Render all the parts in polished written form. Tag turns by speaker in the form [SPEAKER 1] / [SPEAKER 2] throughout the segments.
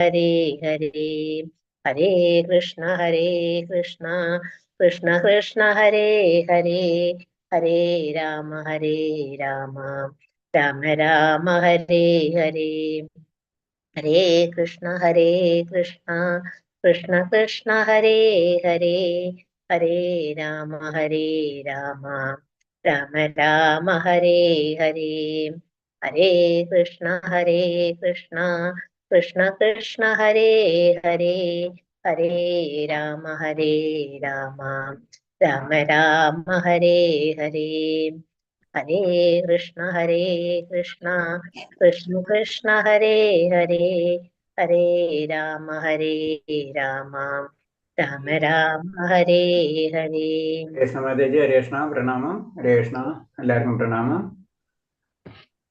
[SPEAKER 1] ഹരേ ഹരേ. ഹരേ കൃഷ്ണ കൃഷ്ണ കൃഷ്ണ ഹരേ ഹരേ, ഹരേ രാമ രാമ രാമ ഹരേ ഹരേ. ഹരേ കൃഷ്ണ കൃഷ്ണ കൃഷ്ണ ഹരേ ഹരേ, ഹരേ രാമ രാമ രാമ ഹരേ ഹരേ. ഹരേ കൃഷ്ണ കൃഷ്ണ കൃഷ്ണ ഹരേ ഹരേ, ഹരേ രാമ രാമ രാമ ഹരേ ഹരേ. ഹരേ കൃഷ്ണ കൃഷ്ണ കൃഷ്ണ ഹരേ ഹരേ, ഹരേ രാമ രാമ രാമ ഹരേ ഹരേ.
[SPEAKER 2] കൃഷ്ണമാതേജി ഹരേ കൃഷ്ണ, പ്രണാമം. ഹരേ കൃഷ്ണ, എല്ലാവർക്കും പ്രണാമം.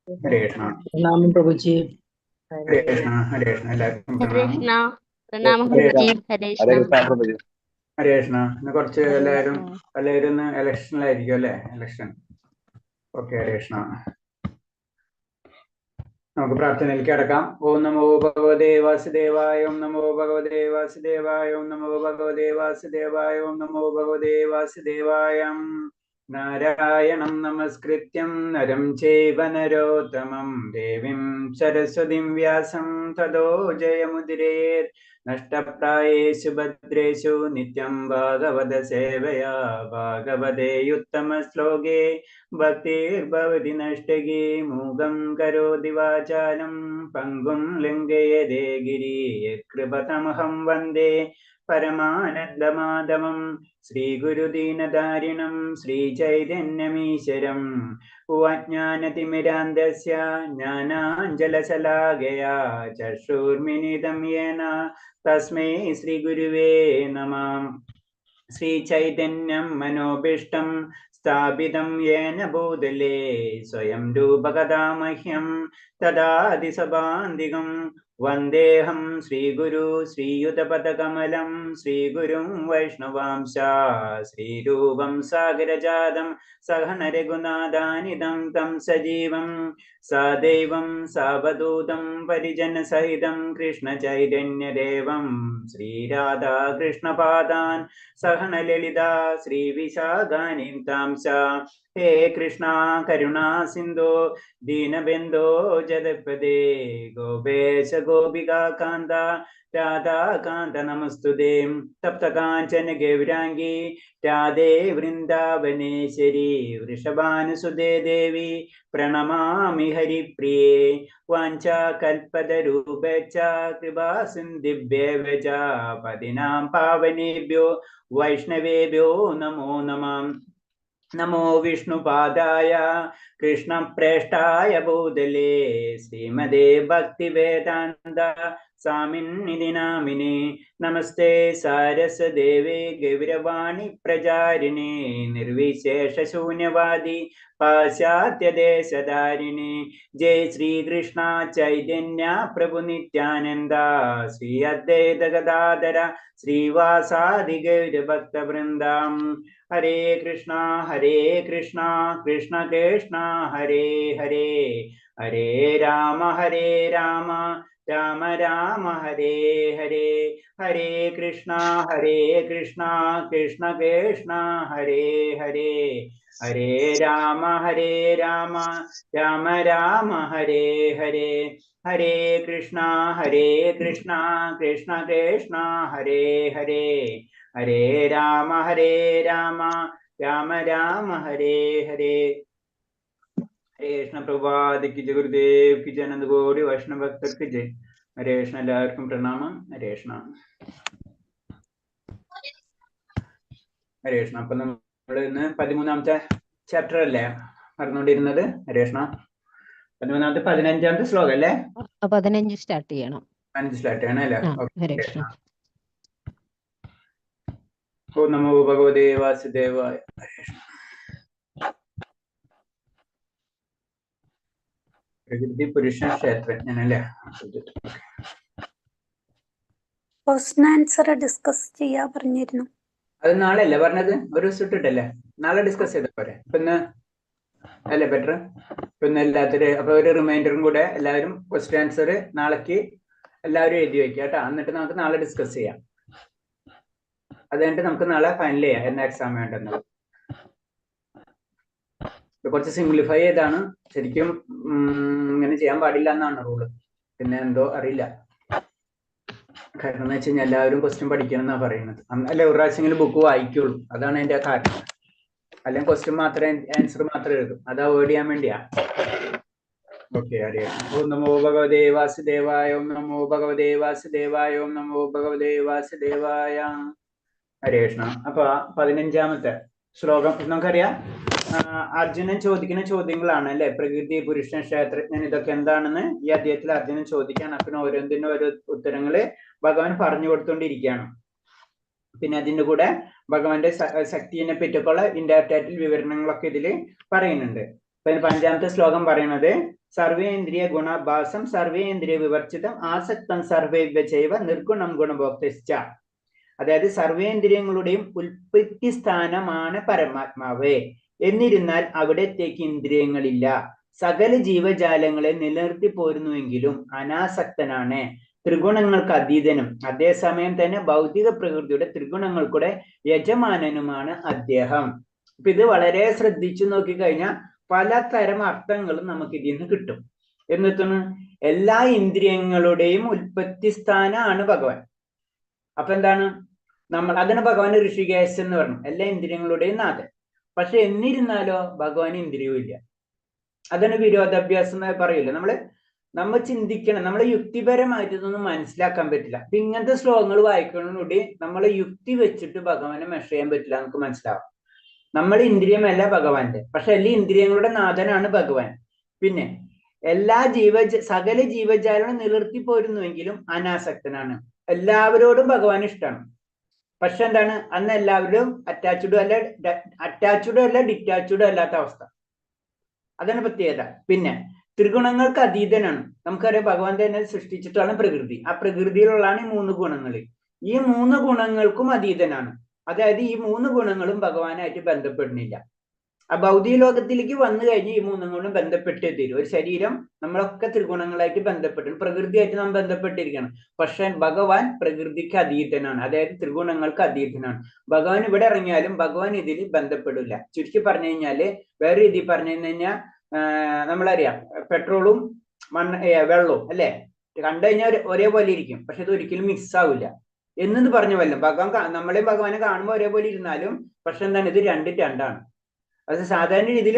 [SPEAKER 2] ഹരേ കൃഷ്ണ.
[SPEAKER 3] പ്രണാമം പ്രഭുജി.
[SPEAKER 2] ഹരേ കൃഷ്ണ എല്ലാവർക്കും പ്രണാമം. ഹരേ കൃഷ്ണ. ഇന്ന് കുറച്ച് എല്ലാവരും ഇന്ന് ഇലക്ഷനിലായിരിക്കും അല്ലെ? ഇലക്ഷൻ. ഓക്കെ, ഹരേ കൃഷ്ണ. നമുക്ക് പ്രാർത്ഥനയിലേക്ക് അടക്കാം. ഓം നമോ ഭഗവതേ വാസുദേവായ, ഓം നമോ ഭഗവതേ വാസുദേവായ, ഓം നമോ ഭഗവതേ വാസുദേവായ, ഓം നമോ ഭഗവതേ വാസുദേവായ. നാരായണം നമസ്കൃത്യം നരം ചൈവ നരോത്തമം ദേവീം സരസ്വതീം വ്യാസം തതോ ജയമുദിരേത്. നഷ്ടപ്രായേഷു ഭദ്രേഷു നിത്യം ഭാഗവത സേവയാ ഭാഗവതേ ഉത്തമ ശ്ലോകേ ഭക്തിർഭവതി നഷ്ടകേ. മൂകം കരോതി വാചാലം പങ്കും ലംഘയതേ ഗിരിഃ കൃപതമഹം വന്ദേ പരമാനന്ദമാധവം. ശ്രീഗുരുദീനധാരിണം ശ്രീചൈതന്യമീശ്വരം അജ്ഞാനതിമിരാന്ധസ്യ ജ്ഞാനാഞ്ജലശലാകയാ ചക്ഷുർമിലിതം യേന തസ്മൈ ശ്രീഗുരുവേ നമഃ. ശ്രീചൈതന്യം മനോഭീഷ്ടം സ്ഥാപിതം യേന ഭൂതലേ സ്വയം രൂപകഥാ മഹ്യം തദാതി സഭാന്തികം. വന്ദേഹം ശ്രീഗുരു ശ്രീയുതപദകമലം ശ്രീഗുരും വൈഷ്ണവാംശ ശ്രീരൂപം സാഗരജാതം സഹന രഘുനാഥാനിധം തം സജീവം സദൈവം സാവധൂതം പരിജനസഹിതം കൃഷ്ണ ചൈതന്യദേവം ശ്രീരാധാകൃഷ്ണപാദാൻ സഹന ലളിതാ ശ്രീവിശാഖാനിം താംസ. ഹേ കൃഷ്ണ കരുണാ സിന്ധോ ദീനബന്ധോ ജഗത്പദേ ഗോപേശ ഗോപികാ കാന്ത രാധാകാന്ത നമസ്തുതേ. തപ്തകാഞ്ചന ഗൗരാംഗീ രാധേ വൃന്ദാവനേശ്വരി വൃഷഭാനുസുതേ ദേവി പ്രണമാമി ഹരിപ്രിയേ. വാഞ്ചാകൽപതരൂപേച്ഛ കൃപാ സിന്ധിഭ്യേവ ച പതിനാം പാവനേഭ്യോ വൈഷ്ണവേഭ്യോ നമോ നമഃ. നമോ വിഷ്ണുപാദായ കൃഷ്ണപ്രേഷ്ഠായ ഭൂതലേ ശ്രീമതേ ഭക്തിവേദാന്ത സ്വാമിന്നിധി നാമിനേ. നമസ്തേ സാരസ്വതദേവേ ഗൗരവാണി പ്രചാരിണേ നിർവിശേഷശൂന്യവാദി പാശ്ചാത്യദേശധാരിണേ. ജയ ശ്രീകൃഷ്ണ ചൈതന്യ പ്രഭു നിത്യാനന്ദ ശ്രീ അദ്വൈത ഗദാധര ശ്രീവാസാദി ഗൗരഭക്തവൃന്ദം. ഹരേ കൃഷ്ണ കൃഷ്ണ കൃഷ്ണ ഹരേ ഹരേ, ഹരേ രാമ രാമ രാമ ഹരേ ഹരേ. ഹരേ കൃഷ്ണ കൃഷ്ണ കൃഷ്ണ ഹരേ ഹരേ, ഹരേ രാമ രാമ രാമ ഹരേ ഹരേ. ഹരേ കൃഷ്ണ കൃഷ്ണ കൃഷ്ണ ഹരേ ഹരേ, ഹരേ രാമ രാമ ഹരേ ഹരേ. ഹരേ കൃഷ്ണ. പ്രഭാത് കി ജയ, ഗുരുദേവ് കി ജയ, അനന്ത കോടി വൈഷ്ണവ ഭക്തർക്ക് ജയ്. ഹരേ കൃഷ്ണ. എല്ലാവർക്കും പ്രണാമം. ഹരേ കൃഷ്ണ. ഹരേ കൃഷ്ണ. അപ്പൊ നമ്മൾ ഇന്ന് 13ാമത്തെ ചാപ്റ്റർ അല്ലേ പറഞ്ഞുകൊണ്ടിരുന്നത്? ഹരേ കൃഷ്ണ. 13ാമത്തെ 15ാമത്തെ ശ്ലോകം അല്ലേ?
[SPEAKER 3] 15 സ്റ്റാർട്ട് ചെയ്യണം.
[SPEAKER 2] 15 സ്റ്റാർട്ട് ചെയ്യണം അല്ലേ?
[SPEAKER 3] ഹരേ കൃഷ്ണ.
[SPEAKER 2] ഓം നമോ ഭഗവതേ വാസുദേവായ. ഹരേ കൃഷ്ണ. പ്രകൃതി പുരുഷൻ ക്ഷേത്രജ്ഞനല്ലേ?
[SPEAKER 4] ക്വസ്റ്റ്യൻ ആൻസർ ഡിസ്കസ് ചെയ്യാ പറഞ്ഞിരുന്നു.
[SPEAKER 2] അത് നാളെ അല്ലേ പറഞ്ഞത്? ഒരു ദിവസം ഇട്ടിട്ടല്ലേ? നാളെ ഡിസ്കസ് ചെയ്ത പോരെ? ഇന്ന് അല്ലേ ബെറ്റർ? ഇന്ന് എല്ലാത്തിനും അപ്പൊ ഒരു റിമൈൻഡറും കൂടെ എല്ലാവരും ക്വസ്റ്റ്യൻ ആൻസർ നാളേക്ക് എല്ലാവരും എഴുതി വെക്കുക കേട്ടോ. എന്നിട്ട് നമുക്ക് നാളെ ഡിസ്കസ് ചെയ്യാം. അത് കഴിഞ്ഞിട്ട് നമുക്ക് നാളെ ഫൈനൽ ചെയ്യാം എന്താ എക്സാം വേണ്ടെന്നത്. കുറച്ച് സിംപ്ലിഫൈ ചെയ്താണ്. ശരിക്കും ഇങ്ങനെ ചെയ്യാൻ പാടില്ല എന്നാണ് റൂള്. പിന്നെ എന്തോ അറിയില്ല. കാരണം എന്ന് വെച്ച് കഴിഞ്ഞാൽ എല്ലാവരും ക്വസ്റ്റ്യൻ പഠിക്കണം എന്നാണ് പറയുന്നത്. അല്ല ഒരു പ്രാവശ്യമെങ്കിലും ബുക്ക് വായിക്കുള്ളൂ. അതാണ് അതിന്റെ കാരണം. അല്ലെങ്കിൽ ക്വസ്റ്റ്യൻ മാത്രമേ ആൻസർ മാത്രമേ എഴുതും. അത് അവോയ്ഡ് ചെയ്യാൻ വേണ്ടിയാ. ഓക്കെ, അറിയാം. ഓം നമോ ഭഗവതേ വാസുദേവായ. ഓം നമോ ഭഗവതേ വാസുദേവായ. ഓം നമോ ഭഗവതേ വാസുദേവായ. ഹരേ കൃഷ്ണ. അപ്പൊ 15ാമത്തെ ശ്ലോകം നമുക്കറിയാം. അർജുനൻ ചോദിക്കുന്ന ചോദ്യങ്ങളാണ് അല്ലെ. പ്രകൃതി, പുരുഷൻ, ക്ഷേത്രജ്ഞൻ, ഇതൊക്കെ എന്താണെന്ന് ഈ അധ്യായത്തിൽ അർജുനൻ ചോദിക്കാൻ. അപ്പം ഓരോന്നിനും ഓരോ ഉത്തരങ്ങള് ഭഗവാൻ പറഞ്ഞു കൊടുത്തോണ്ടിരിക്കുകയാണ്. പിന്നെ അതിന്റെ കൂടെ ഭഗവാന്റെ ശക്തിയെ പറ്റിയൊക്കെയുള്ള ഇൻഡയറക്റ്റ് ആയിട്ടുള്ള വിവരണങ്ങളൊക്കെ ഇതില് പറയുന്നുണ്ട്. അപ്പൊ 5ാമത്തെ ശ്ലോകം പറയുന്നത് സർവേന്ദ്രിയ ഗുണഭാസം സർവേന്ദ്രിയ വിവർജിതം ആസക്തം സർവൈവ നിർഗുണം ഗുണഭോക്തശ്ച. അതായത് സർവേന്ദ്രിയങ്ങളുടെയും ഉൽപ്പത്തി സ്ഥാനമാണ് പരമാത്മാവ്. എന്നിരുന്നാൽ അവിടത്തേക്ക് ഇന്ദ്രിയങ്ങളില്ല. സകല ജീവജാലങ്ങളെ നിലനിർത്തി പോരുന്നുവെങ്കിലും അനാസക്തനാണ്. ത്രിഗുണങ്ങൾക്ക് അതീതനും അതേസമയം തന്നെ ഭൗതിക പ്രകൃതിയുടെ ത്രിഗുണങ്ങൾക്കൂടെ യജമാനനുമാണ് അദ്ദേഹം. അപ്പൊ ഇത് വളരെ ശ്രദ്ധിച്ചു നോക്കിക്കഴിഞ്ഞാൽ പലതരം അർത്ഥങ്ങളും നമുക്ക് ഇതിൽ നിന്ന് കിട്ടും. എന്നിട്ടാണ് എല്ലാ ഇന്ദ്രിയങ്ങളുടെയും ഉൽപ്പത്തി സ്ഥാനമാണ് ഭഗവാൻ. അപ്പൊ എന്താണ് അതിന് ഭഗവാൻ ഋഷികേശ് എന്ന് പറഞ്ഞു, എല്ലാ ഇന്ദ്രിയങ്ങളുടെയും നാഥൻ. പക്ഷെ എന്നിരുന്നാലോ ഭഗവാൻ ഇന്ദ്രിയവും ഇല്ല. അതിന് വിരോധാഭ്യാസം എന്ന് പറയില്ല. നമ്മൾ ചിന്തിക്കണം. നമ്മളെ യുക്തിപരമായിട്ട് ഇതൊന്നും മനസ്സിലാക്കാൻ പറ്റില്ല. അപ്പൊ ഇങ്ങനത്തെ ശ്ലോകങ്ങൾ വായിക്കുന്നതിലൂടെ നമ്മളെ യുക്തി വെച്ചിട്ട് ഭഗവാനെ മെഷർ ചെയ്യാൻ പറ്റില്ല. നമുക്ക് മനസ്സിലാവും നമ്മുടെ ഇന്ദ്രിയമല്ല ഭഗവാന്റെ, പക്ഷെ എല്ലാ ഇന്ദ്രിയങ്ങളുടെ നാഥനാണ് ഭഗവാൻ. പിന്നെ സകല ജീവജാലങ്ങളും നിലർത്തി പോരുന്നുവെങ്കിലും അനാസക്തനാണ്. എല്ലാവരോടും ഭഗവാൻ ഇഷ്ടമാണ്. പക്ഷെ എന്താണ് അന്ന് എല്ലാവരും അറ്റാച്ച്ഡും അല്ല ഡിറ്റാച്ച്ഡും അല്ലാത്ത അവസ്ഥ. അതാണ് പ്രത്യേകത. പിന്നെ ത്രിഗുണങ്ങൾക്ക് അതീതനാണ്. നമുക്കറിയാം ഭഗവാൻ തന്നെ സൃഷ്ടിച്ചിട്ടാണ് പ്രകൃതി. ആ പ്രകൃതിയിലുള്ളതാണ് ഈ 3 ഗുണങ്ങൾ. ഈ 3 ഗുണങ്ങൾക്കും അതീതനാണ്. അതായത് ഈ 3 ഗുണങ്ങളും ഭഗവാനായിട്ട് ബന്ധപ്പെടുന്നില്ല. ആ ഭൗതിക ലോകത്തിലേക്ക് വന്നു കഴിഞ്ഞ് ഈ 3 ഗുണം ബന്ധപ്പെട്ടേ തീരും. ഒരു ശരീരം നമ്മളൊക്കെ ത്രിഗുണങ്ങളായിട്ട് ബന്ധപ്പെട്ടു, പ്രകൃതിയായിട്ട് നാം ബന്ധപ്പെട്ടിരിക്കണം. പക്ഷെ ഭഗവാൻ പ്രകൃതിക്ക് അതീതനാണ്. അതായത് ത്രിഗുണങ്ങൾക്ക് അതീതനാണ്. ഭഗവാൻ ഇവിടെ ഇറങ്ങിയാലും ഭഗവാൻ ഇതിൽ ബന്ധപ്പെടില്ല. ചുരുക്കി പറഞ്ഞു കഴിഞ്ഞാല് വേറെ രീതി പറഞ്ഞു കഴിഞ്ഞാൽ നമ്മളറിയാം പെട്രോളും വെള്ളവും അല്ലെ കണ്ടു കഴിഞ്ഞാൽ ഒരേപോലെ ഇരിക്കും. പക്ഷെ ഇത് ഒരിക്കലും മിക്സ് ആവില്ല എന്നു പറഞ്ഞു വല്ല നമ്മളെയും ഭഗവാനെ കാണുമ്പോൾ ഒരേപോലെ ഇരുന്നാലും പക്ഷെ എന്താണ് ഇത് രണ്ടാണ്. അത് സാധാരണ രീതിയിൽ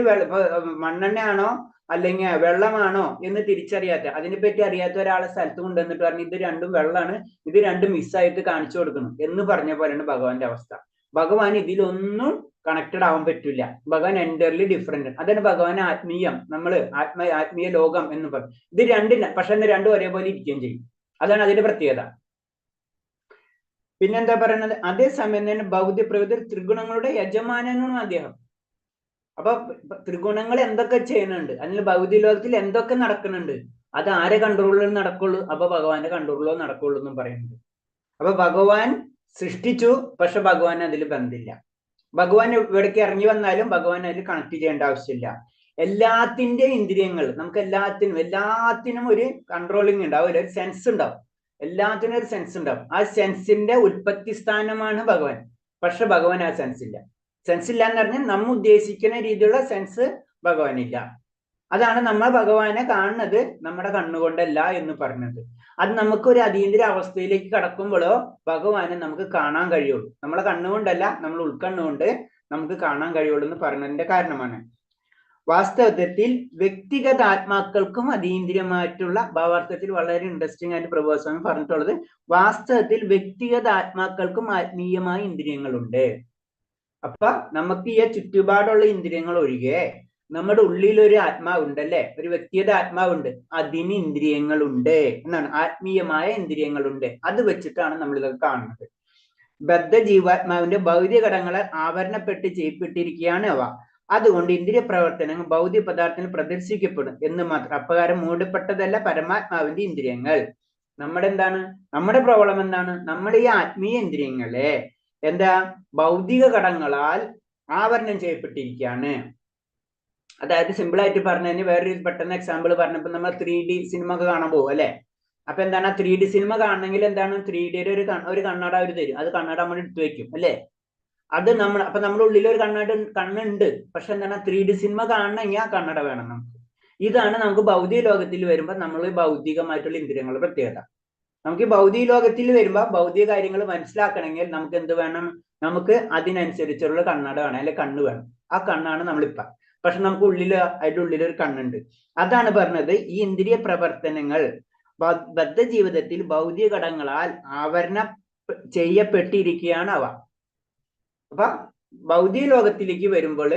[SPEAKER 2] മണ്ണെണ്ണയാണോ അല്ലെങ്കിൽ വെള്ളമാണോ എന്ന് തിരിച്ചറിയാത്ത, അതിനെപ്പറ്റി അറിയാത്ത ഒരാളെ സ്ഥലത്ത് കൊണ്ടുവന്നിട്ട് പറഞ്ഞു ഇത് രണ്ടും വെള്ളമാണ്, ഇത് രണ്ടും മിക്സായിട്ട് കാണിച്ചു കൊടുക്കണം എന്ന് പറഞ്ഞ പോലെയാണ് ഭഗവാന്റെ അവസ്ഥ. ഭഗവാൻ ഇതിലൊന്നും കണക്റ്റഡ് ആവാൻ പറ്റില്ല. ഭഗവാൻ എൻറ്റയർലി ഡിഫറെന്റ്. അതാണ് ഭഗവാൻ ആത്മീയം, ആത്മീയ ലോകം എന്ന് പറയും. ഇത് രണ്ടില്ല, പക്ഷെ രണ്ടും ഒരേപോലെ ഇരിക്കുകയും ചെയ്യും. അതാണ് അതിന്റെ പ്രത്യേകത. പിന്നെന്താ പറയുന്നത്, അതേസമയം തന്നെ ഭൗതിക പ്രകൃതി ത്രിഗുണങ്ങളുടെ യജമാനനും അദ്ദേഹം. അപ്പൊ ത്രിഗുണങ്ങൾ എന്തൊക്കെ ചെയ്യുന്നുണ്ട്, അല്ലെങ്കിൽ ഭൗതിക ലോകത്തിൽ എന്തൊക്കെ നടക്കുന്നുണ്ട്, അത് ആരെ കൺട്രോളിൽ നടക്കുള്ളൂ? അപ്പൊ ഭഗവാന്റെ കൺട്രോളിലോ നടക്കുള്ളൂ എന്നും പറയുന്നുണ്ട്. അപ്പൊ ഭഗവാൻ സൃഷ്ടിച്ചു, പക്ഷെ ഭഗവാൻ അതിൽ ബന്ധമില്ല. ഭഗവാൻ ഇവിടേക്ക് ഇറങ്ങി വന്നാലും ഭഗവാൻ അതിൽ കണക്ട് ചെയ്യേണ്ട ആവശ്യമില്ല. എല്ലാത്തിന്റെയും ഇന്ദ്രിയങ്ങൾ നമുക്ക് എല്ലാത്തിനും ഒരു കൺട്രോളിങ് ഉണ്ടാവും, ഒരു സെൻസ് ഉണ്ടാവും. എല്ലാത്തിനും ഒരു സെൻസ് ഉണ്ടാവും. ആ സെൻസിന്റെ ഉൽപ്പത്തി സ്ഥാനമാണ് ഭഗവാൻ. പക്ഷെ ഭഗവാൻ ആ സെൻസ് ഇല്ല. സെൻസ് ഇല്ല എന്ന് പറഞ്ഞാൽ നമ്മൾ ഉദ്ദേശിക്കുന്ന രീതിയിലുള്ള സെൻസ് ഭഗവാനില്ല. അതാണ് നമ്മൾ ഭഗവാനെ കാണുന്നത് നമ്മുടെ കണ്ണുകൊണ്ടല്ല എന്ന് പറഞ്ഞത്. അത് നമുക്കൊരു അതീന്ദ്രിയ അവസ്ഥയിലേക്ക് കടക്കുമ്പോഴോ ഭഗവാനെ നമുക്ക് കാണാൻ കഴിയുള്ളൂ. നമ്മളെ കണ്ണുകൊണ്ടല്ല, നമ്മൾ ഉൾക്കണ്ണുകൊണ്ട് നമുക്ക് കാണാൻ കഴിയുള്ളൂ എന്ന് പറഞ്ഞതിന്റെ കാരണമാണ്. വാസ്തവത്തിൽ വ്യക്തിഗത ആത്മാക്കൾക്കും അതീന്ദ്രിയമായിട്ടുള്ള ഭാവാർത്ഥത്തിൽ വളരെ ഇൻട്രസ്റ്റിംഗ് ആയിട്ട് പ്രഭുസ്വാമി പറഞ്ഞിട്ടുള്ളത്, വാസ്തവത്തിൽ വ്യക്തിഗത ആത്മാക്കൾക്കും ആത്മീയമായ ഇന്ദ്രിയങ്ങളുണ്ട്. അപ്പൊ നമുക്ക് ഈ ചുറ്റുപാടുള്ള ഇന്ദ്രിയങ്ങൾ ഒഴികെ നമ്മുടെ ഉള്ളിൽ ഒരു ആത്മാവുണ്ടല്ലേ, ഒരു വ്യക്തിഗത ആത്മാവുണ്ട്, അതിന് ഇന്ദ്രിയങ്ങളുണ്ട് എന്നാണ്. ആത്മീയമായ ഇന്ദ്രിയങ്ങളുണ്ട്. അത് വെച്ചിട്ടാണ് നമ്മൾ ഇതൊക്കെ കാണുന്നത്. ബദ്ധ ജീവാത്മാവിന്റെ ഭൗതിക ഘടകങ്ങളെ ആവരണപ്പെട്ട് ചെയ്യപ്പെട്ടിരിക്കുകയാണ് അവ. അതുകൊണ്ട് ഇന്ദ്രിയ പ്രവർത്തനങ്ങൾ ഭൗതിക പദാർത്ഥങ്ങൾ പ്രദർശിക്കപ്പെടും എന്ന് മാത്രം. അപ്രകാരം മൂടപ്പെട്ടതല്ല പരമാത്മാവിന്റെ ഇന്ദ്രിയങ്ങൾ. നമ്മുടെ പ്രോബ്ലം എന്താണ്? നമ്മുടെ ഈ ആത്മീയ ഇന്ദ്രിയങ്ങളെ ഭൗതിക ഘടകങ്ങളാൽ ആവരണം ചെയ്യപ്പെട്ടിരിക്കുകയാണ്. അതായത് സിമ്പിൾ ആയിട്ട് പറഞ്ഞതിന് വേറൊരു പെട്ടെന്ന് എക്സാമ്പിൾ പറഞ്ഞപ്പോൾ നമ്മൾ 3D സിനിമ ഒക്കെ കാണാൻ പോകും അല്ലെ. അപ്പൊ എന്താണ് 3D സിനിമ കാണണമെങ്കിൽ എന്താണ് 3Dയുടെ ഒരു കണ്ണട അവർ തരും. അത് കണ്ണട നമ്മൾ എടുത്തു വെക്കും അല്ലേ? അത് അപ്പൊ നമ്മുടെ ഉള്ളിൽ ഒരു കണ്ണുണ്ട്. പക്ഷെ എന്താണ് 3D സിനിമ കാണണമെങ്കിൽ ആ കണ്ണട വേണം നമുക്ക്. ഇതാണ് നമുക്ക് ഭൗതിക ലോകത്തിൽ വരുമ്പോൾ നമ്മൾ ഭൗതികമായിട്ടുള്ള ഇന്ദ്രിയങ്ങളുടെ പ്രത്യേകത. നമുക്ക് ഈ ഭൗതിക ലോകത്തിൽ വരുമ്പോൾ ഭൗതിക കാര്യങ്ങൾ മനസ്സിലാക്കണമെങ്കിൽ നമുക്ക് എന്ത് വേണം? നമുക്ക് അതിനനുസരിച്ചുള്ള കണ്ണട വേണം, അല്ലെ കണ്ണ് വേണം. ആ കണ്ണാണ് നമ്മളിപ്പ. പക്ഷെ നമുക്ക് അതിന്റെ ഉള്ളിൽ ഒരു കണ്ണുണ്ട്. അതാണ് പറഞ്ഞത് ഈ ഇന്ദ്രിയ പ്രവർത്തനങ്ങൾ ബദ്ധ ജീവിതത്തിൽ ഭൗതിക ഘടകങ്ങളാൽ ആവരണ ചെയ്യപ്പെട്ടിരിക്കുകയാണ് അവ. അപ്പൊ ഭൗതിക ലോകത്തിലേക്ക് വരുമ്പോൾ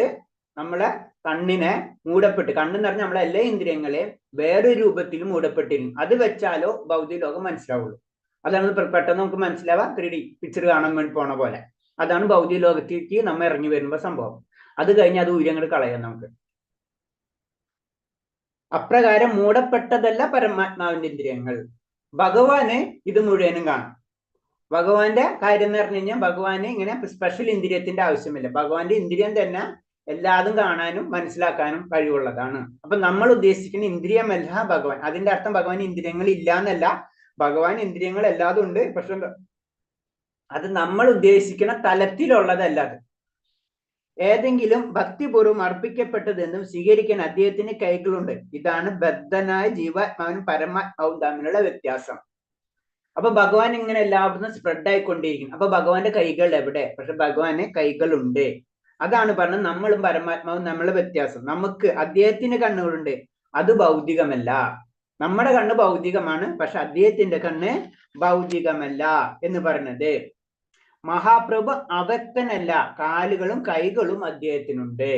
[SPEAKER 2] നമ്മളെ കണ്ണിനെ മൂടപ്പെട്ട്, കണ്ണെന്ന് പറഞ്ഞാൽ നമ്മളെ എല്ലാ ഇന്ദ്രിയങ്ങളെയും വേറൊരു രൂപത്തിൽ മൂടപ്പെട്ടിരിക്കും. അത് വെച്ചാലോ ഭൗതിക ലോകം മനസ്സിലാവുള്ളൂ. അതാണ് പെട്ടെന്ന് നമുക്ക് മനസ്സിലാവാം 3D പിക്ചർ കാണാൻ വേണ്ടി പോണ പോലെ. അതാണ് ഭൗതിക ലോകത്തേക്ക് നമ്മൾ ഇറങ്ങി വരുമ്പോ സംഭവം. അത് കഴിഞ്ഞ് അത് ഊരങ്ങോട്ട് കളയാം നമുക്ക്. അപ്രകാരം മൂടപ്പെട്ടതല്ല പരമാത്മാവിന്റെ ഇന്ദ്രിയങ്ങൾ. ഭഗവാന് ഇത് മുഴുവനും കാണും. ഭഗവാന്റെ കാര്യം എന്ന് പറഞ്ഞു കഴിഞ്ഞാൽ ഭഗവാന് ഇങ്ങനെ സ്പെഷ്യൽ ഇന്ദ്രിയത്തിന്റെ ആവശ്യമില്ല. ഭഗവാന്റെ ഇന്ദ്രിയം തന്നെ എല്ലാതും കാണാനും മനസ്സിലാക്കാനും കഴിവുള്ളതാണ്. അപ്പൊ നമ്മൾ ഉദ്ദേശിക്കുന്ന ഇന്ദ്രിയമല്ല ഭഗവാൻ. അതിന്റെ അർത്ഥം ഭഗവാൻ ഇന്ദ്രിയങ്ങൾ ഇല്ല എന്നല്ല. ഭഗവാൻ ഇന്ദ്രിയങ്ങൾ എല്ലാതും ഉണ്ട്. പക്ഷെ അത് നമ്മൾ ഉദ്ദേശിക്കുന്ന തലത്തിലുള്ളതല്ല. അത് ഏതെങ്കിലും ഭക്തിപൂർവ്വം അർപ്പിക്കപ്പെട്ടതെന്നും സ്വീകരിക്കാൻ അദ്ദേഹത്തിന് കൈകളുണ്ട്. ഇതാണ് ബദ്ധനായ ജീവാത്മാവിനും പരമാത്മാവും തമ്മിലുള്ള വ്യത്യാസം. അപ്പൊ ഭഗവാൻ ഇങ്ങനെ എല്ലായിടത്തും സ്പ്രെഡ് ആയിക്കൊണ്ടിരിക്കും. അപ്പൊ ഭഗവാന്റെ കൈകൾ എവിടെ? പക്ഷെ ഭഗവാന് കൈകളുണ്ട്. അതാണ് പറഞ്ഞത് നമ്മളും പരമാത്മാവും നമ്മളുടെ വ്യത്യാസം. നമുക്ക് അദ്ദേഹത്തിന് കണ്ണുകളുണ്ട്, അത് ഭൗതികമല്ല. നമ്മുടെ കണ്ണ് ഭൗതികമാണ്, പക്ഷെ അദ്ദേഹത്തിന്റെ കണ്ണ് ഭൗതികമല്ല എന്ന് പറഞ്ഞത്. മഹാപ്രഭു അവ്യക്തനല്ല, കാലുകളും കൈകളും അദ്ദേഹത്തിനുണ്ട്.